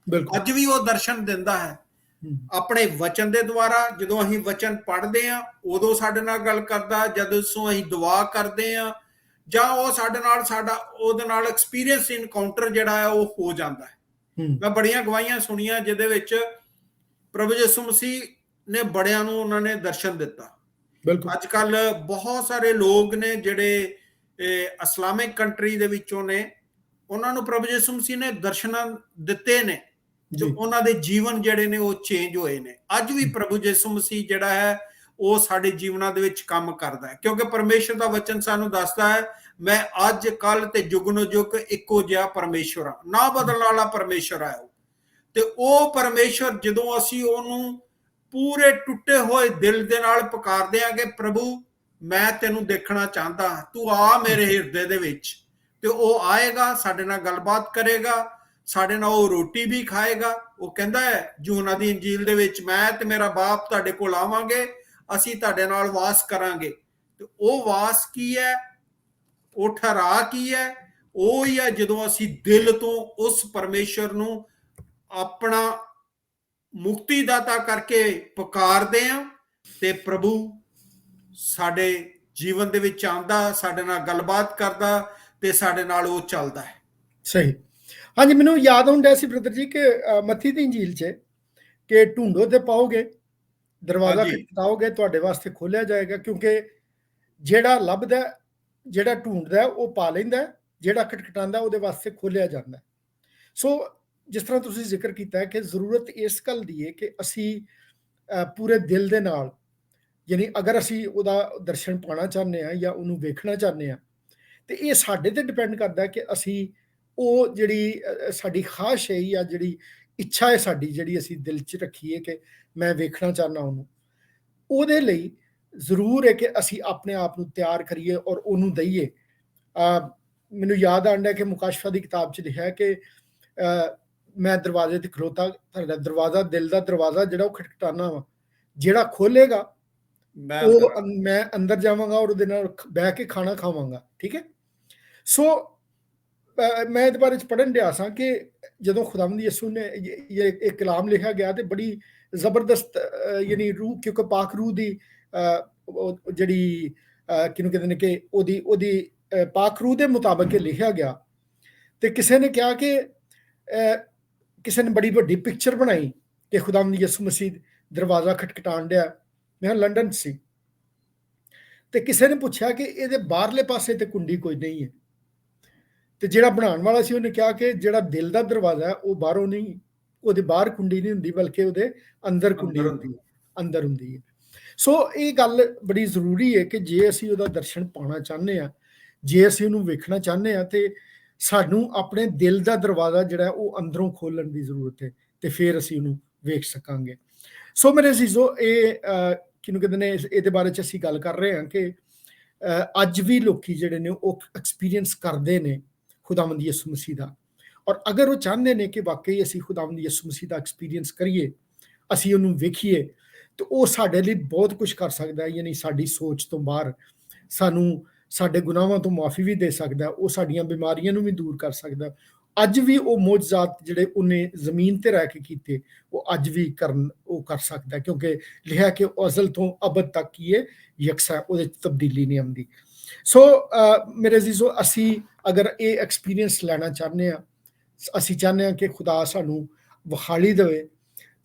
ਅੱਜ ਵੀ ਉਹ ਦਰਸ਼ਨ ਦਿੰਦਾ ਹੈ। ਆਪਣੇ ਵਚਨ ਦੇ ਦੁਆਰਾ, ਜਦੋਂ ਅਸੀਂ ਵਚਨ ਪੜ੍ਹਦੇ ਆ ਉਦੋਂ ਸਾਡੇ ਨਾਲ ਗੱਲ ਕਰਦਾ, ਜਦੋਂ ਅਸੀਂ ਦੁਆ ਕਰਦੇ ਆ, ਜਾਂ ਉਹ ਸਾਡੇ ਨਾਲ ਉਹਦੇ ਨਾਲ ਐਕਸਪੀਰੀਅੰਸ ਇਨਕਾਊਂਟਰ ਜਿਹੜਾ ਹੈ ਉਹ ਹੋ ਜਾਂਦਾ ਹੈ। ਮੈਂ ਬੜੀਆਂ ਗਵਾਹੀਆਂ ਸੁਣੀਆਂ ਜਿਹਦੇ ਵਿੱਚ ਪ੍ਰਭੂ ਯਿਸੂ ਮਸੀਹ ਨੇ ਬੜਿਆਂ ਨੂੰ ਉਹਨਾਂ ਨੇ ਦਰਸ਼ਨ ਦਿੱਤਾ। ਅੱਜ ਕੱਲ ਬਹੁਤ ਸਾਰੇ ਲੋਕ ਨੇ ਜਿਹੜੇ ਇਸਲਾਮਿਕ ਕੰਟਰੀ ਦੇ ਵਿੱਚੋਂ ਨੇ, ਉਹਨਾਂ ਨੂੰ ਪ੍ਰਭੂ ਯਿਸੂ ਮਸੀਹ ਨੇ ਦਰਸ਼ਨਾਂ ਦਿੱਤੇ ਨੇ, ਜੋ ਉਹਨਾਂ ਦੇ ਜੀਵਨ ਜਿਹੜੇ ਨੇ ਉਹ ਚੇਂਜ ਹੋਏ ਨੇ। ਅੱਜ ਵੀ ਪ੍ਰਭੂ ਯਿਸੂ ਮਸੀਹ ਜਿਹੜਾ ਹੈ ਉਹ ਸਾਡੇ ਜੀਵਨਾਂ ਦੇ ਵਿੱਚ ਕੰਮ ਕਰਦਾ ਹੈ, ਕਿਉਂਕਿ ਪਰਮੇਸ਼ਰ ਦਾ ਵਚਨ ਸਾਨੂੰ ਦੱਸਦਾ ਹੈ, ਮੈਂ ਅੱਜ ਕੱਲ ਤੇ ਜੁਗਨੋ ਜੁਗ ਇੱਕੋ ਜਿਹਾ ਪਰਮੇਸ਼ਰ ਆ, ਨਾ ਬਦਲਣ ਵਾਲਾ ਪਰਮੇਸ਼ਰ ਆ ਉਹ। ਤੇ ਉਹ ਪਰਮੇਸ਼ਰ ਜਦੋਂ ਅਸੀਂ ਉਹਨੂੰ ਪੂਰੇ ਟੁੱਟੇ ਹੋਏ ਦਿਲ ਦੇ ਨਾਲ ਪੁਕਾਰਦੇ ਆ ਕਿ ਪ੍ਰਭੂ ਮੈਂ ਤੈਨੂੰ ਦੇਖਣਾ ਚਾਹੁੰਦਾ, ਤੂੰ ਆ ਮੇਰੇ ਹਿਰਦੇ ਦੇ ਵਿੱਚ, ਤੇ ਉਹ ਆਏਗਾ, ਸਾਡੇ ਨਾਲ ਗੱਲਬਾਤ ਕਰੇਗਾ, ਸਾਡੇ ਨਾਲ ਉਹ ਰੋਟੀ ਵੀ ਖਾਏਗਾ। ਉਹ ਕਹਿੰਦਾ ਹੈ ਯੂਹੰਨਾ ਦੀ ਇੰਜੀਲ ਦੇ ਵਿੱਚ, ਮੈਂ ਤੇ ਮੇਰਾ ਬਾਪ ਤੁਹਾਡੇ ਕੋਲ ਆਵਾਂਗੇ, ਅਸੀਂ ਤੁਹਾਡੇ ਨਾਲ ਵਾਸ ਕਰਾਂਗੇ। ਤੇ ਉਹ ਵਾਸ ਕੀ ਹੈ, ਉਹ ਠਹਿਰਾ ਕੀ ਹੈ? ਉਹ ਹੀ ਹੈ ਜਦੋਂ ਅਸੀਂ ਦਿਲ ਤੋਂ ਉਸ ਪਰਮੇਸ਼ਰ ਨੂੰ ਆਪਣਾ ਮੁਕਤੀਦਾਤਾ ਕਰਕੇ ਪੁਕਾਰਦੇ ਆ, ਤੇ ਪ੍ਰਭੂ ਸਾਡੇ ਜੀਵਨ ਦੇ ਵਿੱਚ ਆਉਂਦਾ, ਸਾਡੇ ਨਾਲ ਗੱਲਬਾਤ ਕਰਦਾ, ਤੇ ਸਾਡੇ ਨਾਲ ਉਹ ਚੱਲਦਾ ਹੈ। ਸਹੀ। ਹਾਂਜੀ, ਮੈਨੂੰ ਯਾਦ ਆਉਂਦਾ ਸੀ ਬ੍ਰਦਰ ਜੀ ਕਿ ਮੱਤੀ ਦੀ ਇੰਜੀਲ 'ਚ ਕਿ ਢੂੰਡੋ ਤੇ ਪਾਓਗੇ, ਦਰਵਾਜ਼ਾ ਖਟਖਟਾਓਗੇ ਤੁਹਾਡੇ ਵਾਸਤੇ ਖੋਲਿਆ ਜਾਏਗਾ, ਕਿਉਂਕਿ ਜਿਹੜਾ ਲੱਭਦਾ, ਜਿਹੜਾ ਢੂੰਡਦਾ ਉਹ ਪਾ ਲੈਂਦਾ, ਜਿਹੜਾ ਖਟਖਟਾਉਂਦਾ ਉਹਦੇ ਵਾਸਤੇ ਖੋਲਿਆ ਜਾਂਦਾ। ਸੋ ਜਿਸ ਤਰ੍ਹਾਂ ਤੁਸੀਂ ਜ਼ਿਕਰ ਕੀਤਾ ਹੈ ਕਿ ਜ਼ਰੂਰਤ ਇਸ ਗੱਲ ਦੀ ਹੈ ਕਿ ਅਸੀਂ ਪੂਰੇ ਦਿਲ ਦੇ ਨਾਲ, ਯਾਨੀ ਅਗਰ ਅਸੀਂ ਉਹਦਾ ਦਰਸ਼ਨ ਪਾਉਣਾ ਚਾਹੁੰਦੇ ਹਾਂ ਜਾਂ ਉਹਨੂੰ ਵੇਖਣਾ ਚਾਹੁੰਦੇ ਹਾਂ, ਤੇ ਇਹ ਸਾਡੇ ਤੇ ਡਿਪੈਂਡ ਕਰਦਾ ਕਿ ਅਸੀਂ ਉਹ ਜਿਹੜੀ ਸਾਡੀ ਖਾਹਿਸ਼ ਹੈ ਜਾਂ ਜਿਹੜੀ ਇੱਛਾ ਹੈ ਸਾਡੀ, ਜਿਹੜੀ ਅਸੀਂ ਦਿਲ 'ਚ ਰੱਖੀਏ ਕਿ ਮੈਂ ਵੇਖਣਾ ਚਾਹੁੰਦਾ ਉਹਨੂੰ, ਉਹਦੇ ਲਈ ਜ਼ਰੂਰ ਹੈ ਕਿ ਅਸੀਂ ਆਪਣੇ ਆਪ ਨੂੰ ਤਿਆਰ ਕਰੀਏ ਔਰ ਉਹਨੂੰ ਦਈਏ। ਮੈਨੂੰ ਯਾਦ ਆਉਂਦਾ ਕਿ ਮੁਕਾਸ਼ਫਾ ਦੀ ਕਿਤਾਬ 'ਚ ਲਿਖਿਆ ਕਿ ਮੈਂ ਦਰਵਾਜ਼ੇ ਤੇ ਖਲੋਤਾ, ਤੁਹਾਡਾ ਦਰਵਾਜ਼ਾ, ਦਿਲ ਦਾ ਦਰਵਾਜ਼ਾ ਜਿਹੜਾ ਉਹ ਖਟਖਟਾਉਣਾ ਵਾ, ਜਿਹੜਾ ਖੋਲੇਗਾ ਉਹ ਮੈਂ ਅੰਦਰ ਜਾਵਾਂਗਾ ਔਰ ਉਹਦੇ ਨਾਲ ਬਹਿ ਕੇ ਖਾਣਾ ਖਾਵਾਂਗਾ। ਠੀਕ ਹੈ। ਸੋ ਮੈਂ ਇਹਦੇ ਬਾਰੇ 'ਚ ਪੜ੍ਹਨ ਡਿਆ ਸਾਂ ਕਿ ਜਦੋਂ ਖੁਦਾਵੰਦ ਯਿਸੂ ਨੇ ਇਹ ਕਲਾਮ ਲਿਖਿਆ ਗਿਆ ਤੇ ਬੜੀ ਜ਼ਬਰਦਸਤ ਯਾਨੀ ਰੂਹ, ਕਿਉਂਕਿ ਪਾਕ ਰੂਹ ਦੀ ਜਿਹੜੀ ਕਿਹਨੂੰ ਕਹਿੰਦੇ ਨੇ ਕਿ ਉਹਦੀ ਪਾਕ ਰੂਹ ਦੇ ਮੁਤਾਬਕ ਇਹ ਲਿਖਿਆ ਗਿਆ। ਤੇ ਕਿਸੇ ਨੇ ਕਿਹਾ ਕਿ ਕਿਸੇ ਨੇ ਬੜੀ ਵੱਡੀ ਪਿਕਚਰ ਬਣਾਈ ਕਿ ਖੁਦਾਵੰਦ ਯਿਸੂ ਮਸੀਹ ਦਰਵਾਜ਼ਾ ਖਟਖਟਾਉਣ ਡਿਆ। ਮੈਂ ਲੰਡਨ ਸੀ, ਤੇ ਕਿਸੇ ਨੇ ਪੁੱਛਿਆ ਕਿ ਇਹਦੇ ਬਾਹਰਲੇ ਪਾਸੇ ਤੇ ਕੁੰਡੀ ਕੋਈ ਨਹੀਂ ਹੈ, ਤੇ ਜਿਹੜਾ ਬਣਾਉਣ ਵਾਲਾ ਸੀ ਉਹਨੇ ਕਿਹਾ ਕਿ ਜਿਹੜਾ ਦਿਲ ਦਾ ਦਰਵਾਜ਼ਾ ਹੈ ਉਹ ਬਾਹਰੋਂ ਨਹੀਂ, ਉਹਦੇ ਬਾਹਰ ਕੁੰਡੀ ਨਹੀਂ ਹੁੰਦੀ, ਬਲਕਿ ਉਹਦੇ ਅੰਦਰ ਕੁੰਡੀ ਹੁੰਦੀ ਹੈ, ਅੰਦਰ ਹੁੰਦੀ ਹੈ। ਸੋ ਇਹ ਗੱਲ ਬੜੀ ਜ਼ਰੂਰੀ ਹੈ ਕਿ ਜੇ ਅਸੀਂ ਉਹਦਾ ਦਰਸ਼ਨ ਪਾਉਣਾ ਚਾਹੁੰਦੇ ਹਾਂ, ਜੇ ਅਸੀਂ ਉਹਨੂੰ ਵੇਖਣਾ ਚਾਹੁੰਦੇ ਹਾਂ, ਤੇ ਸਾਨੂੰ ਆਪਣੇ ਦਿਲ ਦਾ ਦਰਵਾਜ਼ਾ ਜਿਹੜਾ ਉਹ ਅੰਦਰੋਂ ਖੋਲਣ ਦੀ ਜ਼ਰੂਰਤ ਹੈ, ਤੇ ਫਿਰ ਅਸੀਂ ਉਹਨੂੰ ਵੇਖ ਸਕਾਂਗੇ। ਸੋ ਮੇਰੇ ਅਜ਼ੀਜ਼ੋ, ਇਹ ਕਿਹਨੂੰ ਕਹਿੰਦੇ ਨੇ, ਇਹਦੇ ਬਾਰੇ 'ਚ ਅਸੀਂ ਗੱਲ ਕਰ ਰਹੇ ਹਾਂ ਕਿ ਅੱਜ ਵੀ ਲੋਕੀ ਜਿਹੜੇ ਨੇ ਉਹ ਐਕਸਪੀਰੀਅੰਸ ਕਰਦੇ ਨੇ ਖੁਦਾਵੰਦ ਯਿਸੂ ਮਸੀਹ ਦਾ, ਔਰ ਅਗਰ ਉਹ ਚਾਹੁੰਦੇ ਨੇ ਕਿ ਵਾਕਈ ਅਸੀਂ ਖੁਦਾਵੰਦ ਯਿਸੂ ਮਸੀਹ ਦਾ ਐਕਸਪੀਰੀਅੰਸ ਕਰੀਏ, ਅਸੀਂ ਉਹਨੂੰ ਵੇਖੀਏ, ਤੇ ਉਹ ਸਾਡੇ ਲਈ ਬਹੁਤ ਕੁਝ ਕਰ ਸਕਦਾ ਹੈ। ਯਾਨੀ ਸਾਡੀ ਸੋਚ ਤੋਂ ਬਾਹਰ, ਸਾਨੂੰ ਸਾਡੇ ਗੁਨਾਹਾਂ ਤੋਂ ਮਾਫੀ ਵੀ ਦੇ ਸਕਦਾ, ਉਹ ਸਾਡੀਆਂ ਬਿਮਾਰੀਆਂ ਨੂੰ ਵੀ ਦੂਰ ਕਰ ਸਕਦਾ। ਅੱਜ ਵੀ ਉਹ ਮੌਜਜ਼ਾਤ ਜਿਹੜੇ ਉਹਨੇ ਜ਼ਮੀਨ ਤੇ ਰਹਿ ਕੇ ਕੀਤੇ, ਉਹ ਅੱਜ ਵੀ ਉਹ ਕਰ ਸਕਦਾ, ਕਿਉਂਕਿ ਲਿਖਿਆ ਕਿ ਅਜ਼ਲ ਤੋਂ ਅਬਦ ਤੱਕ ਕੀ ਹੈ, ਯਕਸਾ, ਉਹਦੇ 'ਚ ਤਬਦੀਲੀ ਨਹੀਂ ਆਉਂਦੀ। ਸੋ ਮੇਰੇ ਅਜ਼ੀਜ਼ੋ, ਅਸੀਂ ਅਗਰ ਇਹ ਐਕਸਪੀਰੀਅੰਸ ਲੈਣਾ ਚਾਹੁੰਦੇ ਹਾਂ, ਅਸੀਂ ਚਾਹੁੰਦੇ ਹਾਂ ਕਿ ਖੁਦਾ ਸਾਨੂੰ ਵਿਖਾਲੀ ਦੇਵੇ,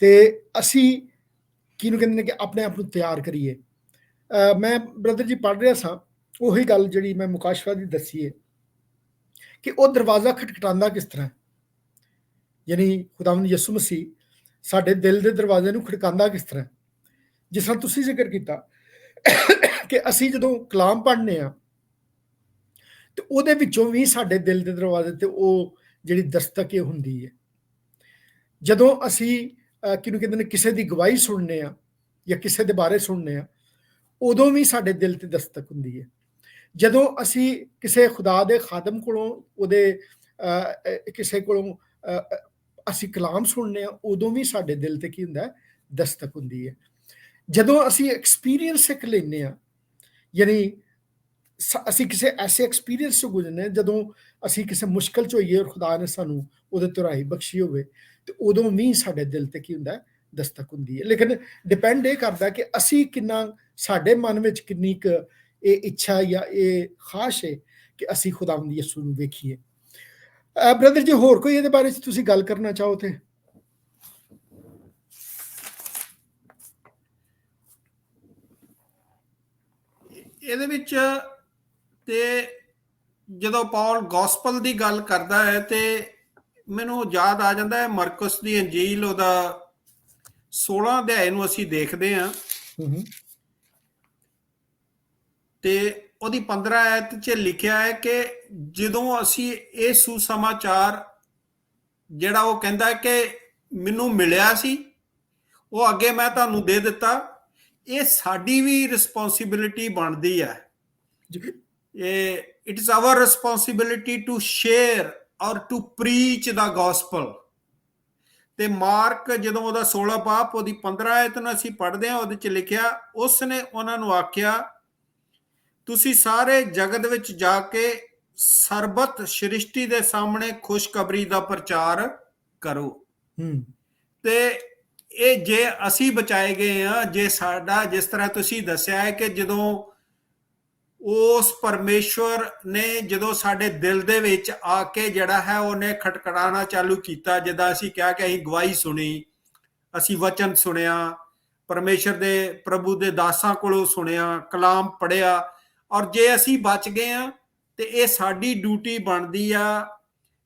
ਤੇ ਅਸੀਂ ਕਿਹਨੂੰ ਕਹਿੰਦੇ ਨੇ ਕਿ ਆਪਣੇ ਆਪ ਨੂੰ ਤਿਆਰ ਕਰੀਏ। ਮੈਂ ਬ੍ਰਦਰ ਜੀ ਪੜ੍ਹ ਰਿਹਾ ਸਾਂ, ਉਹੀ ਗੱਲ ਜਿਹੜੀ ਮੈਂ ਮੁਕਾਸ਼ਫਾ ਦੀ ਦੱਸੀ ਹੈ ਕਿ ਉਹ ਦਰਵਾਜ਼ਾ ਖਟਖਟਾਉਂਦਾ ਕਿਸ ਤਰ੍ਹਾਂ, ਯਾਨੀ ਖੁਦਾਵੰਦ ਯਿਸੂ ਮਸੀਹ ਸਾਡੇ ਦਿਲ ਦੇ ਦਰਵਾਜ਼ੇ ਨੂੰ ਖੜਕਾਉਂਦਾ ਕਿਸ ਤਰ੍ਹਾਂ। ਜਿਸ ਤਰ੍ਹਾਂ ਤੁਸੀਂ ਜ਼ਿਕਰ ਕੀਤਾ ਕਿ ਅਸੀਂ ਜਦੋਂ ਕਲਾਮ ਪੜ੍ਹਨੇ ਆ, ਤੇ ਉਹਦੇ ਵਿੱਚੋਂ ਵੀ ਸਾਡੇ ਦਿਲ ਦੇ ਦਰਵਾਜ਼ੇ ਤੇ ਉਹ ਜਿਹੜੀ ਦਸਤਕ ਇਹ ਹੁੰਦੀ ਹੈ। ਜਦੋਂ ਅਸੀਂ ਕਿਹਨੂੰ ਕਹਿੰਦੇ ਨੇ ਕਿਸੇ ਦੀ ਗਵਾਹੀ ਸੁਣਨੇ ਆ ਜਾਂ ਕਿਸੇ ਦੇ ਬਾਰੇ ਸੁਣਨੇ ਆ, ਉਦੋਂ ਵੀ ਸਾਡੇ ਦਿਲ ਤੇ ਦਸਤਕ ਹੁੰਦੀ ਹੈ। ਜਦੋਂ ਅਸੀਂ ਕਿਸੇ ਖੁਦਾ ਦੇ ਖਾਦਮ ਕੋਲੋਂ, ਉਹਦੇ ਕਿਸੇ ਕੋਲੋਂ ਅਸੀਂ ਕਲਾਮ ਸੁਣਨੇ ਆ, ਉਦੋਂ ਵੀ ਸਾਡੇ ਦਿਲ ਤੇ ਕੀ ਹੁੰਦਾ, ਦਸਤਕ ਹੁੰਦੀ ਹੈ। ਜਦੋਂ ਅਸੀਂ ਐਕਸਪੀਰੀਅੰਸ ਇੱਕ ਲੈਂਦੇ ਆ, ਯਾਨੀ ਅਸੀਂ ਕਿਸੇ ਐਸੇ ਐਕਸਪੀਰੀਅੰਸ ਤੋਂ ਗੁਜ਼ਰਨੇ, ਜਦੋਂ ਅਸੀਂ ਕਿਸੇ ਮੁਸ਼ਕਲ 'ਚ ਹੋਈਏ ਔਰ ਖੁਦਾ ਨੇ ਸਾਨੂੰ ਉਹਦੇ ਤੋਂ ਰਾਹੀ ਬਖਸ਼ੀ ਹੋਵੇ, ਤੇ ਉਦੋਂ ਵੀ ਸਾਡੇ ਦਿਲ ਤੇ ਕੀ ਹੁੰਦਾ, ਦਸਤਕ ਹੁੰਦੀ ਹੈ। ਲੇਕਿਨ ਡਿਪੈਂਡ ਇਹ ਕਰਦਾ ਕਿ ਅਸੀਂ ਕਿੰਨਾ, ਸਾਡੇ ਮਨ ਵਿੱਚ ਕਿੰਨੀ ਕੁ ਇਹ ਇੱਛਾ ਜਾਂ ਇਹ ਖਾਸ਼ ਹੈ ਕਿ ਅਸੀਂ ਖੁਦਾਵੰਦ ਯਿਸੂ ਨੂੰ ਵੇਖੀਏ। ਬ੍ਰਦਰ ਜੀ, ਹੋਰ ਕੋਈ ਇਹਦੇ ਬਾਰੇ 'ਚ ਤੁਸੀਂ ਗੱਲ ਕਰਨਾ ਚਾਹੋ ਤੇ? ਇਹਦੇ ਵਿੱਚ ਤੇ ਜਦੋਂ ਪੌਲ ਗੋਸਪਲ ਦੀ ਗੱਲ ਕਰਦਾ ਹੈ ਤੇ ਮੈਨੂੰ ਯਾਦ ਆ ਜਾਂਦਾ ਹੈ ਮਰਕਸ ਦੀ ਅੰਜੀਲ, ਉਹਦਾ 16 ਅਧਿਆਏ ਨੂੰ ਅਸੀਂ ਦੇਖਦੇ ਹਾਂ ਤੇ ਉਹਦੀ 15 ਆਇਤ 'ਚ ਲਿਖਿਆ ਹੈ ਕਿ ਜਦੋਂ ਅਸੀਂ ਇਹ ਸੁਸਮਾਚਾਰ ਜਿਹੜਾ ਉਹ ਕਹਿੰਦਾ ਹੈ ਕਿ ਮੈਨੂੰ ਮਿਲਿਆ ਸੀ, ਉਹ ਅੱਗੇ ਮੈਂ ਤੁਹਾਨੂੰ ਦੇ ਦਿੱਤਾ, ਇਹ ਸਾਡੀ ਵੀ ਰਿਸਪੌਂਸਿਬਿਲਿਟੀ ਬਣਦੀ ਹੈ। It is our responsibility to share or to preach the gospel. ਤੇ ਮਾਰਕ ਜਦੋਂ ਉਹਦਾ 16 ਬਾਬ ਉਹਦੀ 15 ਆਇਤ ਨੂੰ ਅਸੀਂ ਪੜ੍ਹਦੇ ਹਾਂ, ਉਹਦੇ 'ਚ ਲਿਖਿਆ, ਉਸਨੇ ਉਹਨਾਂ ਨੂੰ ਆਖਿਆ, ਤੁਸੀਂ ਸਾਰੇ ਜਗਤ ਵਿੱਚ ਜਾ ਕੇ ਸਰਬਤ ਸ੍ਰਿਸ਼ਟੀ ਦੇ ਸਾਹਮਣੇ ਖੁਸ਼ਖਬਰੀ ਦਾ ਪ੍ਰਚਾਰ ਕਰੋ। ਤੇ ਇਹ ਜੇ ਅਸੀਂ ਬਚਾਏ ਗਏ ਹਾਂ, ਜੇ ਸਾਡਾ, ਜਿਸ ਤਰ੍ਹਾਂ ਤੁਸੀਂ ਦੱਸਿਆ ਹੈ ਕਿ ਜਦੋਂ ਉਸ ਪਰਮੇਸ਼ਵਰ ਨੇ ਜਦੋਂ ਸਾਡੇ ਦਿਲ ਦੇ ਵਿੱਚ ਆ ਕੇ ਜਿਹੜਾ ਹੈ ਉਹਨੇ ਖਟਖੜਾਉਣਾ ਚਾਲੂ ਕੀਤਾ, ਜਿੱਦਾਂ ਅਸੀਂ ਕਿਹਾ ਕਿ ਅਸੀਂ ਗਵਾਹੀ ਸੁਣੀ, ਅਸੀਂ ਵਚਨ ਸੁਣਿਆ, ਪਰਮੇਸ਼ਰ ਦੇ ਪ੍ਰਭੂ ਦੇ ਦਾਸਾਂ ਕੋਲੋਂ ਸੁਣਿਆ, ਕਲਾਮ ਪੜ੍ਹਿਆ, ਔਰ ਜੇ ਅਸੀਂ ਬਚ ਗਏ ਹਾਂ ਤੇ ਇਹ ਸਾਡੀ ਡਿਊਟੀ ਬਣਦੀ ਆ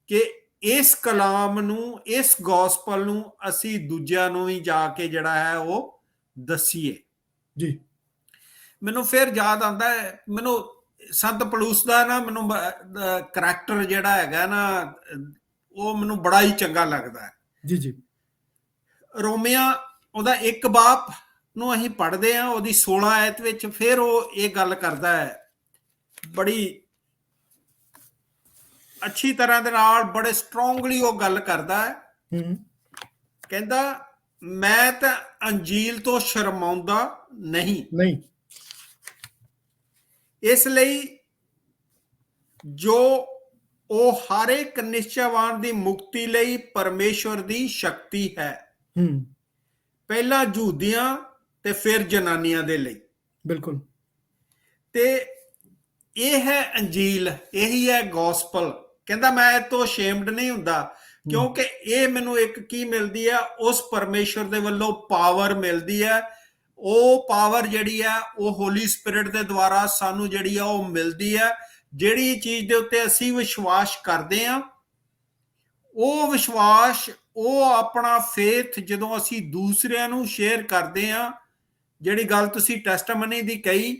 ਕਿ ਇਸ ਕਲਾਮ ਨੂੰ, ਇਸ ਗੋਸਪਲ ਨੂੰ ਅਸੀਂ ਦੂਜਿਆਂ ਨੂੰ ਵੀ ਜਾ ਕੇ ਜਿਹੜਾ ਹੈ ਉਹ ਦਸੀਏ ਜੀ। ਮੈਨੂੰ ਫਿਰ ਯਾਦ ਆਉਂਦਾ ਹੈ, ਮੈਨੂੰ ਸੰਤ ਪਲੂਸ ਦਾ ਨਾ ਮੈਨੂੰ ਕਰੈਕਟਰ ਜਿਹੜਾ ਹੈਗਾ ਨਾ, ਉਹ ਮੈਨੂੰ ਬੜਾ ਹੀ ਚੰਗਾ ਲੱਗਦਾ ਹੈ। ਜੀ ਜੀ। ਰੋਮੀਆਂ ਉਹਦਾ 1 ਬਾਬ ਨੂੰ ਅਸੀਂ ਪੜ੍ਹਦੇ ਹਾਂ, ਉਹਦੀ 16 ਆਇਤ ਵਿੱਚ ਫਿਰ ਉਹ ਇਹ ਗੱਲ ਕਰਦਾ ਹੈ, ਬੜੀ ਅੱਛੀ ਤਰ੍ਹਾਂ ਦੇ ਨਾਲ, ਬੜੇ ਸਟਰੋਂਗਲੀ ਉਹ ਗੱਲ ਕਰਦਾ ਹੈ। ਕਹਿੰਦਾ, ਮੈਂ ਤਾਂ ਅੰਜੀਲ ਤੋਂ ਸ਼ਰਮਾਉਂਦਾ ਨਹੀਂ, ਇਸ ਲਈ ਜੋ ਉਹ ਹਰ ਇੱਕ ਨਿਸ਼ਚੈਵਾਨ ਦੀ ਮੁਕਤੀ ਲਈ ਪਰਮੇਸ਼ਵਰ ਦੀ ਸ਼ਕਤੀ ਹੈ, ਪਹਿਲਾਂ ਯਹੂਦੀਆਂ ਤੇ ਫਿਰ ਜਨਾਨੀਆਂ ਦੇ ਲਈ। ਬਿਲਕੁਲ। ਤੇ ਇਹ ਹੈ ਅੰਜੀਲ, ਇਹੀ ਹੈ ਗੋਸਪਲ। ਕਹਿੰਦਾ ਮੈਂ ਇਹ ਤੋਂ ਸ਼ੇਮਡ ਨਹੀਂ ਹੁੰਦਾ, ਕਿਉਂਕਿ ਇਹ ਮੈਨੂੰ ਇੱਕ ਕੀ ਮਿਲਦੀ ਹੈ, ਉਸ ਪਰਮੇਸ਼ਵਰ ਦੇ ਵੱਲੋਂ ਪਾਵਰ ਮਿਲਦੀ ਹੈ। ਉਹ ਪਾਵਰ ਜਿਹੜੀ ਹੈ ਉਹ ਹੋਲੀ ਸਪਿਰਿਟ ਦੇ ਦੁਆਰਾ ਸਾਨੂੰ ਜਿਹੜੀ ਆ ਉਹ ਮਿਲਦੀ ਹੈ। ਜਿਹੜੀ ਚੀਜ਼ ਦੇ ਉੱਤੇ ਅਸੀਂ ਵਿਸ਼ਵਾਸ ਕਰਦੇ ਹਾਂ, ਉਹ ਵਿਸ਼ਵਾਸ, ਉਹ ਆਪਣਾ ਫੇਥ ਜਦੋਂ ਅਸੀਂ ਦੂਸਰਿਆਂ ਨੂੰ ਸ਼ੇਅਰ ਕਰਦੇ ਹਾਂ, ਜਿਹੜੀ ਗੱਲ ਤੁਸੀਂ ਟੈਸਟਮਨੀ ਦੀ ਕਹੀ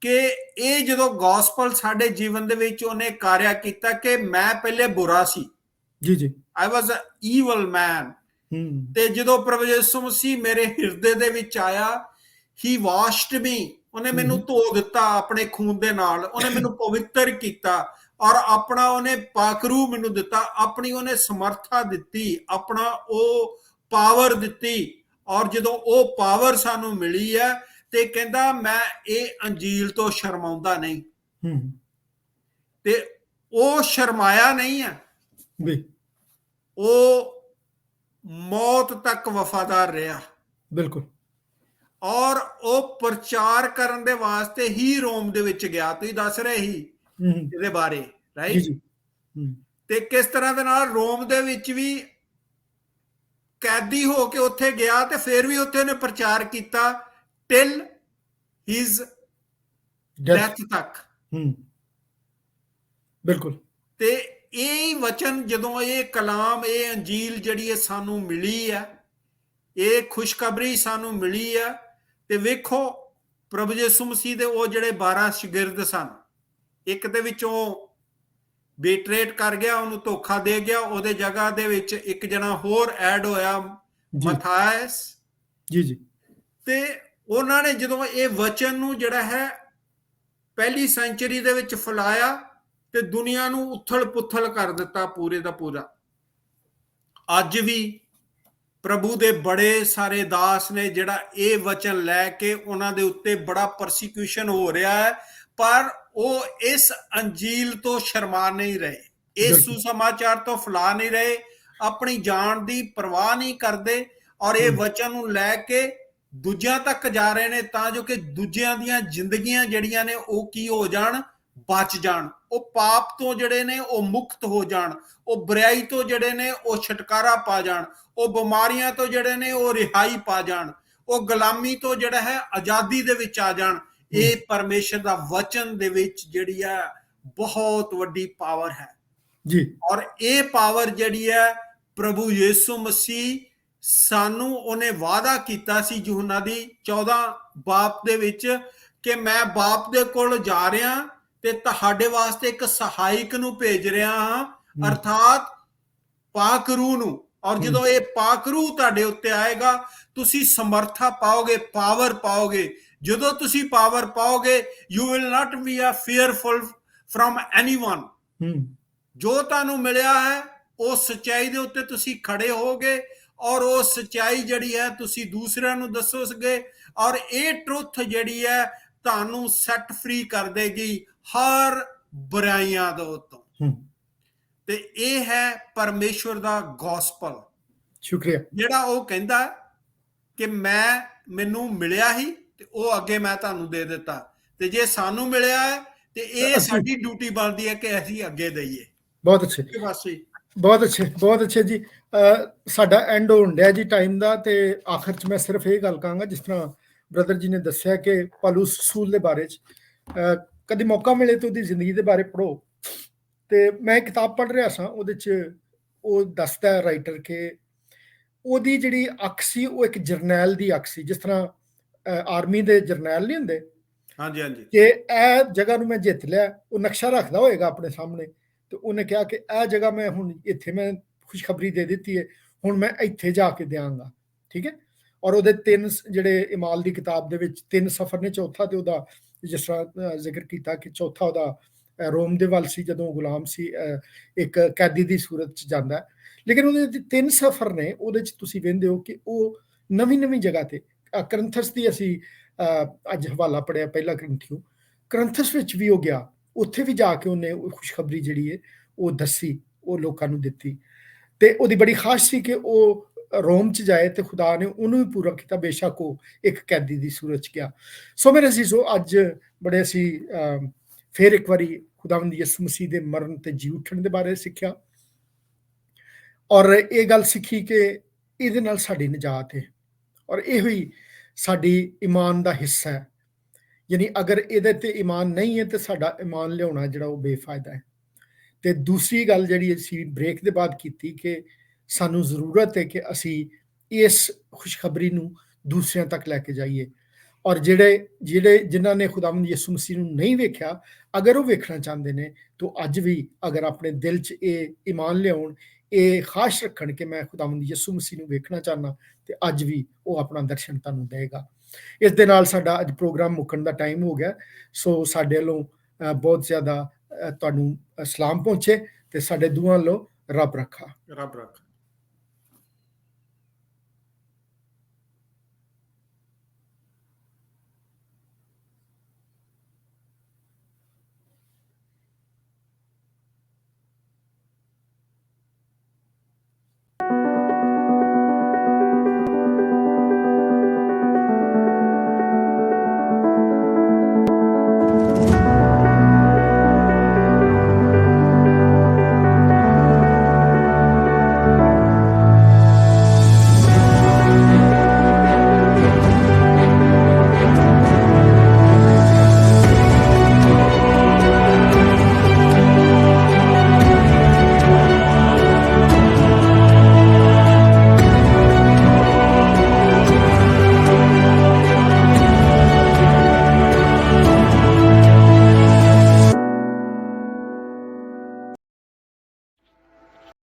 ਕਿ ਇਹ ਜਦੋਂ ਗੋਸਪਲ ਸਾਡੇ ਜੀਵਨ ਦੇ ਵਿੱਚ ਉਹਨੇ ਕਾਰਿਆ ਕੀਤਾ ਕਿ ਮੈਂ ਪਹਿਲੇ ਬੁਰਾ ਸੀ, ਜੀ ਜੀ, ਆਈ ਵਾਜ਼ ਅ ਈਵਲ ਮੈਨ, ਤੇ ਜਦੋਂ ਪ੍ਰਭੂ ਯਿਸੂ ਮਸੀਹ ਮੇਰੇ ਹਿਰਦੇ ਦੇ ਵਿੱਚ ਆਇਆ, ਹੀ ਵਾਸ਼ਡ ਮੀ, ਉਹਨੇ ਮੈਨੂੰ ਧੋ ਦਿੱਤਾ ਆਪਣੇ ਖੂਨ ਦੇ ਨਾਲ, ਉਹਨੇ ਮੈਨੂੰ ਪਵਿੱਤਰ ਕੀਤਾ ਔਰ ਆਪਣਾ ਉਹਨੇ ਪਾਕਰੂ ਮੈਨੂੰ ਦਿੱਤਾ, ਆਪਣੀ ਉਹਨੇ ਸਮਰਥਾ ਦਿੱਤੀ, ਆਪਣਾ ਉਹ ਪਾਵਰ ਦਿੱਤੀ। ਔਰ ਜਦੋਂ ਉਹ ਪਾਵਰ ਸਾਨੂੰ ਮਿਲੀ ਹੈ ਤੇ ਕਹਿੰਦਾ ਮੈਂ ਇਹ ਅੰਜੀਲ ਤੋਂ ਸ਼ਰਮਾਉਂਦਾ ਨਹੀਂ। ਤੇ ਉਹ ਸ਼ਰਮਾਇਆ ਨਹੀਂ ਹੈ, ਉਹ ਮੌਤ ਤੱਕ ਵਫਾਦਾਰ ਰਿਹਾ। ਬਿਲਕੁਲ। ਔਰ ਉਹ ਪ੍ਰਚਾਰ ਕਰਨ ਦੇ ਵਾਸਤੇ ਹੀ ਰੋਮ ਦੇ ਵਿੱਚ ਗਿਆ। ਤੁਸੀਂ ਦੱਸ ਰਹੇ ਸੀ ਇਹਦੇ ਬਾਰੇ, ਰਾਈਟ? ਤੇ ਕਿਸ ਤਰ੍ਹਾਂ ਦੇ ਨਾਲ ਰੋਮ ਦੇ ਵਿੱਚ ਵੀ ਕੈਦੀ ਹੋ ਕੇ ਉੱਥੇ ਗਿਆ ਤੇ ਫਿਰ ਵੀ ਉੱਥੇ ਉਹਨੇ ਪ੍ਰਚਾਰ ਕੀਤਾ ਟਿਲ ਹਿਜ਼ ਡੈਥ ਤੱਕ। ਬਿਲਕੁਲ। ਤੇ ਇਹ ਵਚਨ, ਜਦੋਂ ਇਹ ਕਲਾਮ, ਇਹ ਅੰਜੀਲ ਜਿਹੜੀ ਹੈ ਸਾਨੂੰ ਮਿਲੀ ਹੈ, ਇਹ ਖੁਸ਼ਖਬਰੀ ਸਾਨੂੰ ਮਿਲੀ ਹੈ, ਤੇ ਵੇਖੋ ਪ੍ਰਭੂ ਯਿਸੂ ਮਸੀਹ ਦੇ ਉਹ ਜਿਹੜੇ 12 ਸ਼ਾਗਿਰਦ ਸਨ, ਇੱਕ ਦੇ ਵਿੱਚੋਂ ਬੇਟਰੇਟ ਕਰ ਗਿਆ, ਉਹਨੂੰ ਧੋਖਾ ਦੇ ਗਿਆ, ਉਹਦੇ ਜਗ੍ਹਾ ਦੇ ਵਿੱਚ ਇੱਕ ਜਣਾ ਹੋਰ ਐਡ ਹੋਇਆ, ਮਥਾਇਸ ਜੀ ਜੀ। ਤੇ ਉਹਨਾਂ ਨੇ ਜਦੋਂ ਇਹ ਵਚਨ ਨੂੰ ਜਿਹੜਾ ਹੈ ਪਹਿਲੀ ਸੈਂਚੁਰੀ ਦੇ ਵਿੱਚ ਫੈਲਾਇਆ ਤੇ ਦੁਨੀਆ ਨੂੰ ਉਥਲ ਪੁਥਲ ਕਰ ਦਿੱਤਾ ਪੂਰੇ ਦਾ ਪੂਰਾ। ਅੱਜ ਵੀ ਪ੍ਰਭੂ ਦੇ ਬੜੇ ਸਾਰੇ ਦਾਸ ਨੇ ਜਿਹੜਾ ਇਹ ਵਚਨ ਲੈ ਕੇ, ਉਹਨਾਂ ਦੇ ਉੱਤੇ ਬੜਾ ਪਰਸੀਕਿਊਸ਼ਨ ਹੋ ਰਿਹਾ ਹੈ, ਪਰ ਉਹ ਇਸ ਅੰਜੀਲ ਤੋਂ ਸ਼ਰਮਾ ਨਹੀਂ ਰਹੇ, ਇਸ ਸੁਸਮਾਚਾਰ ਤੋਂ ਫੈਲਾ ਨਹੀਂ ਰਹੇ, ਆਪਣੀ ਜਾਨ ਦੀ ਪਰਵਾਹ ਨਹੀਂ ਕਰਦੇ, ਔਰ ਇਹ ਵਚਨ ਨੂੰ ਲੈ ਕੇ ਦੂਜਿਆਂ ਤੱਕ ਜਾ ਰਹੇ ਨੇ, ਤਾਂ ਜੋ ਕਿ ਦੂਜਿਆਂ ਦੀਆਂ ਜ਼ਿੰਦਗੀਆਂ ਜਿਹੜੀਆਂ ਨੇ ਉਹ ਕੀ ਹੋ ਜਾਣ, ਬਚ ਜਾਣ, ਉਹ ਪਾਪ ਤੋਂ ਜਿਹੜੇ ਨੇ ਉਹ ਮੁਕਤ ਹੋ ਜਾਣ, ਉਹ ਬੁਰਾਈ ਤੋਂ ਜਿਹੜੇ ਨੇ ਉਹ ਛੁਟਕਾਰਾ ਪਾ ਜਾਣ, ਉਹ ਬਿਮਾਰੀਆਂ ਤੋਂ ਜਿਹੜੇ ਨੇ ਉਹ ਰਿਹਾਈ ਪਾ ਜਾਣ, ਉਹ ਗੁਲਾਮੀ ਤੋਂ ਜਿਹੜਾ ਹੈ ਆਜ਼ਾਦੀ ਦੇ ਵਿੱਚ ਆ ਜਾਣ। ਇਹ ਪਰਮੇਸ਼ਰ ਦਾ ਵਚਨ ਦੇ ਵਿੱਚ ਜਿਹੜੀ ਹੈ ਬਹੁਤ ਵੱਡੀ ਪਾਵਰ ਹੈ ਜੀ। ਔਰ ਇਹ ਪਾਵਰ ਜਿਹੜੀ ਹੈ ਪ੍ਰਭੂ ਯਿਸੂ ਮਸੀਹ ਸਾਨੂੰ ਉਹਨੇ ਵਾਅਦਾ ਕੀਤਾ ਸੀ ਯੂਹੰਨਾ ਦੀ 14 ਬਾਬ ਦੇ ਵਿੱਚ ਕਿ ਮੈਂ ਬਾਪ ਦੇ ਕੋਲ ਜਾ ਰਿਹਾ ਤੇ ਤੁਹਾਡੇ ਵਾਸਤੇ ਇੱਕ ਸਹਾਇਕ ਨੂੰ ਭੇਜ ਰਿਹਾ ਹਾਂ, ਅਰਥਾਤ ਪਾਕ ਰੂਹ ਨੂੰ। ਔਰ ਜਦੋਂ ਇਹ ਪਾਕ ਰੂਹ ਤੁਹਾਡੇ ਉੱਤੇ ਆਏਗਾ ਤੁਸੀਂ ਸਮਰਥਾ ਪਾਓਗੇ, ਪਾਵਰ ਪਾਓਗੇ। ਜਦੋਂ ਤੁਸੀਂ ਪਾਵਰ ਪਾਓਗੇ you will not be a fearful from anyone. ਜੋ ਤੁਹਾਨੂੰ ਮਿਲਿਆ ਹੈ ਉਸ ਸੱਚਾਈ ਦੇ ਉੱਤੇ ਤੁਸੀਂ ਖੜੇ ਹੋਗੇ ਔਰ ਉਹ ਸੱਚਾਈ ਜਿਹੜੀ ਹੈ ਤੁਸੀਂ ਦੂਸਰਿਆਂ ਨੂੰ ਦੱਸੋਗੇ ਔਰ ਇਹ ਟਰੁੱਥ ਜਿਹੜੀ ਹੈ ਤੁਹਾਨੂੰ ਸੈੱਟ ਫ੍ਰੀ ਕਰ ਦੇਗੀ ਹਰ ਬੁਰਾਈਆਂ ਦੇ ਉੱਤੋਂ। ਤੇ ਇਹ ਹੈ ਪਰਮੇਸ਼ਵਰ ਦਾ ਗੋਸਪਲ। ਸ਼ੁਕਰੀਆ। ਜਿਹੜਾ ਉਹ ਕਹਿੰਦਾ ਕਿ ਮੈਨੂੰ ਮਿਲਿਆ ਹੀ ਤੇ ਉਹ ਅੱਗੇ ਮੈਂ ਤੁਹਾਨੂੰ ਦੇ ਦਿੱਤਾ, ਤੇ ਜੇ ਸਾਨੂੰ ਮਿਲਿਆ ਹੈ ਤੇ ਇਹ ਸਾਡੀ ਡਿਊਟੀ ਬਣਦੀ ਹੈ ਕਿ ਅਸੀਂ ਅੱਗੇ ਦਈਏ। ਬਹੁਤ ਅੱਛੇ, ਬਹੁਤ ਅੱਛੇ, ਬਹੁਤ ਅੱਛੇ ਜੀ। ਸਾਡਾ ਐਂਡ ਹੋਣ ਡਿਆ ਜੀ ਟਾਈਮ ਦਾ, ਤੇ ਆਖਰ 'ਚ ਮੈਂ ਸਿਰਫ ਇਹ ਗੱਲ ਕਹਾਂਗਾ, ਜਿਸ ਤਰ੍ਹਾਂ ਬ੍ਰਦਰ ਜੀ ਨੇ ਦੱਸਿਆ ਕਿ ਪੌਲੁਸ ਰਸੂਲ ਦੇ ਬਾਰੇ 'ਚ ਕਦੇ ਮੌਕਾ ਮਿਲੇ ਤਾਂ ਉਹਦੀ ਜ਼ਿੰਦਗੀ ਦੇ ਬਾਰੇ ਪੜ੍ਹੋ। ਤੇ ਮੈਂ ਕਿਤਾਬ ਪੜ੍ਹ ਰਿਹਾ ਸਾਂ, ਉਹਦੇ 'ਚ ਉਹ ਦੱਸਦਾ ਹੈ ਰਾਈਟਰ ਕਿ ਉਹਦੀ ਜਿਹੜੀ ਅੱਖ ਸੀ ਉਹ ਇੱਕ ਜਰਨੈਲ ਦੀ ਅੱਖ ਸੀ, ਜਿਸ ਤਰ੍ਹਾਂ ਆਰਮੀ ਦੇ ਜਰਨੈਲ ਨਹੀਂ ਹੁੰਦੇ। ਹਾਂਜੀ ਹਾਂਜੀ। ਕਿ ਇਹ ਜਗ੍ਹਾ ਨੂੰ ਮੈਂ ਜਿੱਤ ਲਿਆ, ਉਹ ਨਕਸ਼ਾ ਰੱਖਦਾ ਹੋਏਗਾ ਆਪਣੇ ਸਾਹਮਣੇ, ਤੇ ਉਹਨੇ ਕਿਹਾ ਕਿ ਇਹ ਜਗ੍ਹਾ ਮੈਂ ਹੁਣ ਇੱਥੇ ਮੈਂ ਖੁਸ਼ਖਬਰੀ ਦੇ ਦਿੱਤੀ ਹੈ, ਹੁਣ ਮੈਂ ਇੱਥੇ ਜਾ ਕੇ ਦਿਆਂਗਾ। ਠੀਕ ਹੈ। ਔਰ ਉਹਦੇ 3 ਜਿਹੜੇ ਇਮਾਲ ਦੀ ਕਿਤਾਬ ਦੇ ਵਿੱਚ 3 ਸਫ਼ਰ ਨੇ, ਚੌਥਾ ਤੇ ਉਹਦਾ ਜਿਸ ਤਰ੍ਹਾਂ ਜ਼ਿਕਰ ਕੀਤਾ ਕਿ ਚੌਥਾ ਉਹਦਾ ਰੋਮ ਦੇ ਵੱਲ ਸੀ, ਜਦੋਂ ਗੁਲਾਮ ਸੀ, ਇੱਕ ਕੈਦੀ ਦੀ ਸੂਰਤ 'ਚ ਜਾਂਦਾ। ਲੇਕਿਨ ਉਹਦੇ 3 ਸਫ਼ਰ ਨੇ, ਉਹਦੇ 'ਚ ਤੁਸੀਂ ਵੇਖਦੇ ਹੋ ਕਿ ਉਹ ਨਵੀਂ ਜਗ੍ਹਾ ਤੇ, ਕਰੰਥਸ ਦੀ ਅਸੀਂ ਅੱਜ ਹਵਾਲਾ ਪੜਿਆ ਪਹਿਲਾ ਕਰੰਥੀਓ, ਕਰੰਥਸ ਵਿੱਚ ਵੀ ਉਹ ਗਿਆ, ਉੱਥੇ ਵੀ ਜਾ ਕੇ ਉਹਨੇ ਖੁਸ਼ਖਬਰੀ ਜਿਹੜੀ ਹੈ ਉਹ ਦੱਸੀ, ਉਹ ਲੋਕਾਂ ਨੂੰ ਦਿੱਤੀ। ਤੇ ਉਹਦੀ ਬੜੀ ਖਾਸ ਸੀ ਕਿ ਉਹ ਰੋਮ 'ਚ ਜਾਏ ਤੇ ਖੁਦਾ ਨੇ ਉਹਨੂੰ ਵੀ ਪੂਰਾ ਕੀਤਾ, ਬੇਸ਼ੱਕ ਉਹ ਇੱਕ ਕੈਦੀ ਦੀ ਸੂਰਤ 'ਚ ਗਿਆ। ਸੋ ਮੇਰੇ ਅਜ਼ੀਜ਼ੋ, ਅੱਜ ਬੜੇ ਅਸੀਂ ਫਿਰ ਇੱਕ ਵਾਰੀ ਖੁਦਾਵੰਦ ਯਿਸੂ ਮਸੀਹ ਦੇ ਮਰਨ ਤੇ ਜੀ ਉੱਠਣ ਦੇ ਬਾਰੇ ਸਿੱਖਿਆ, ਔਰ ਇਹ ਗੱਲ ਸਿੱਖੀ ਕਿ ਇਹਦੇ ਨਾਲ ਸਾਡੀ ਨਿਜਾਤ ਹੈ, ਔਰ ਇਹੋ ਹੀ ਸਾਡੀ ਈਮਾਨ ਦਾ ਹਿੱਸਾ ਹੈ। ਯਾਨੀ ਅਗਰ ਇਹਦੇ ਤੇ ਈਮਾਨ ਨਹੀਂ ਹੈ ਤੇ ਸਾਡਾ ਈਮਾਨ ਲਿਆਉਣਾ ਜਿਹੜਾ ਉਹ ਬੇਫਾਇਦਾ ਹੈ। ਤੇ ਦੂਸਰੀ ਗੱਲ ਜਿਹੜੀ ਅਸੀਂ ਬ੍ਰੇਕ ਦੇ ਬਾਅਦ ਕੀਤੀ ਕਿ ਸਾਨੂੰ ਜ਼ਰੂਰਤ ਹੈ ਕਿ ਅਸੀਂ ਇਸ ਖੁਸ਼ਖਬਰੀ ਨੂੰ ਦੂਸਰਿਆਂ ਤੱਕ ਲੈ ਕੇ ਜਾਈਏ, ਔਰ ਜਿਹੜੇ ਜਿਨ੍ਹਾਂ ਨੇ ਖੁਦਾਵੰਦ ਯਿਸੂ ਮਸੀਹ ਨੂੰ ਨਹੀਂ ਵੇਖਿਆ, ਅਗਰ ਉਹ ਵੇਖਣਾ ਚਾਹੁੰਦੇ ਨੇ ਤਾਂ ਅੱਜ ਵੀ ਅਗਰ ਆਪਣੇ ਦਿਲ 'ਚ ਇਹ ਈਮਾਨ ਲਿਆਉਣ, ਇਹ ਖਾਸ਼ ਰੱਖਣ ਕਿ ਮੈਂ ਖੁਦਾਵੰਦ ਯਿਸੂ ਮਸੀਹ ਨੂੰ ਵੇਖਣਾ ਚਾਹੁੰਦਾ, ਤੇ ਅੱਜ ਵੀ ਉਹ ਆਪਣਾ ਦਰਸ਼ਨ ਤੁਹਾਨੂੰ ਦੇਗਾ। ਇਸ ਦੇ ਨਾਲ ਸਾਡਾ ਅੱਜ ਪ੍ਰੋਗਰਾਮ ਮੁੱਕਣ ਦਾ ਟਾਈਮ ਹੋ ਗਿਆ। ਸੋ ਸਾਡੇ ਵੱਲੋਂ ਬਹੁਤ ਜ਼ਿਆਦਾ ਤੁਹਾਨੂੰ ਸਲਾਮ ਪਹੁੰਚੇ, ਤੇ ਸਾਡੇ ਦੁਆ ਵੱਲੋਂ ਰੱਬ ਰੱਖਾ।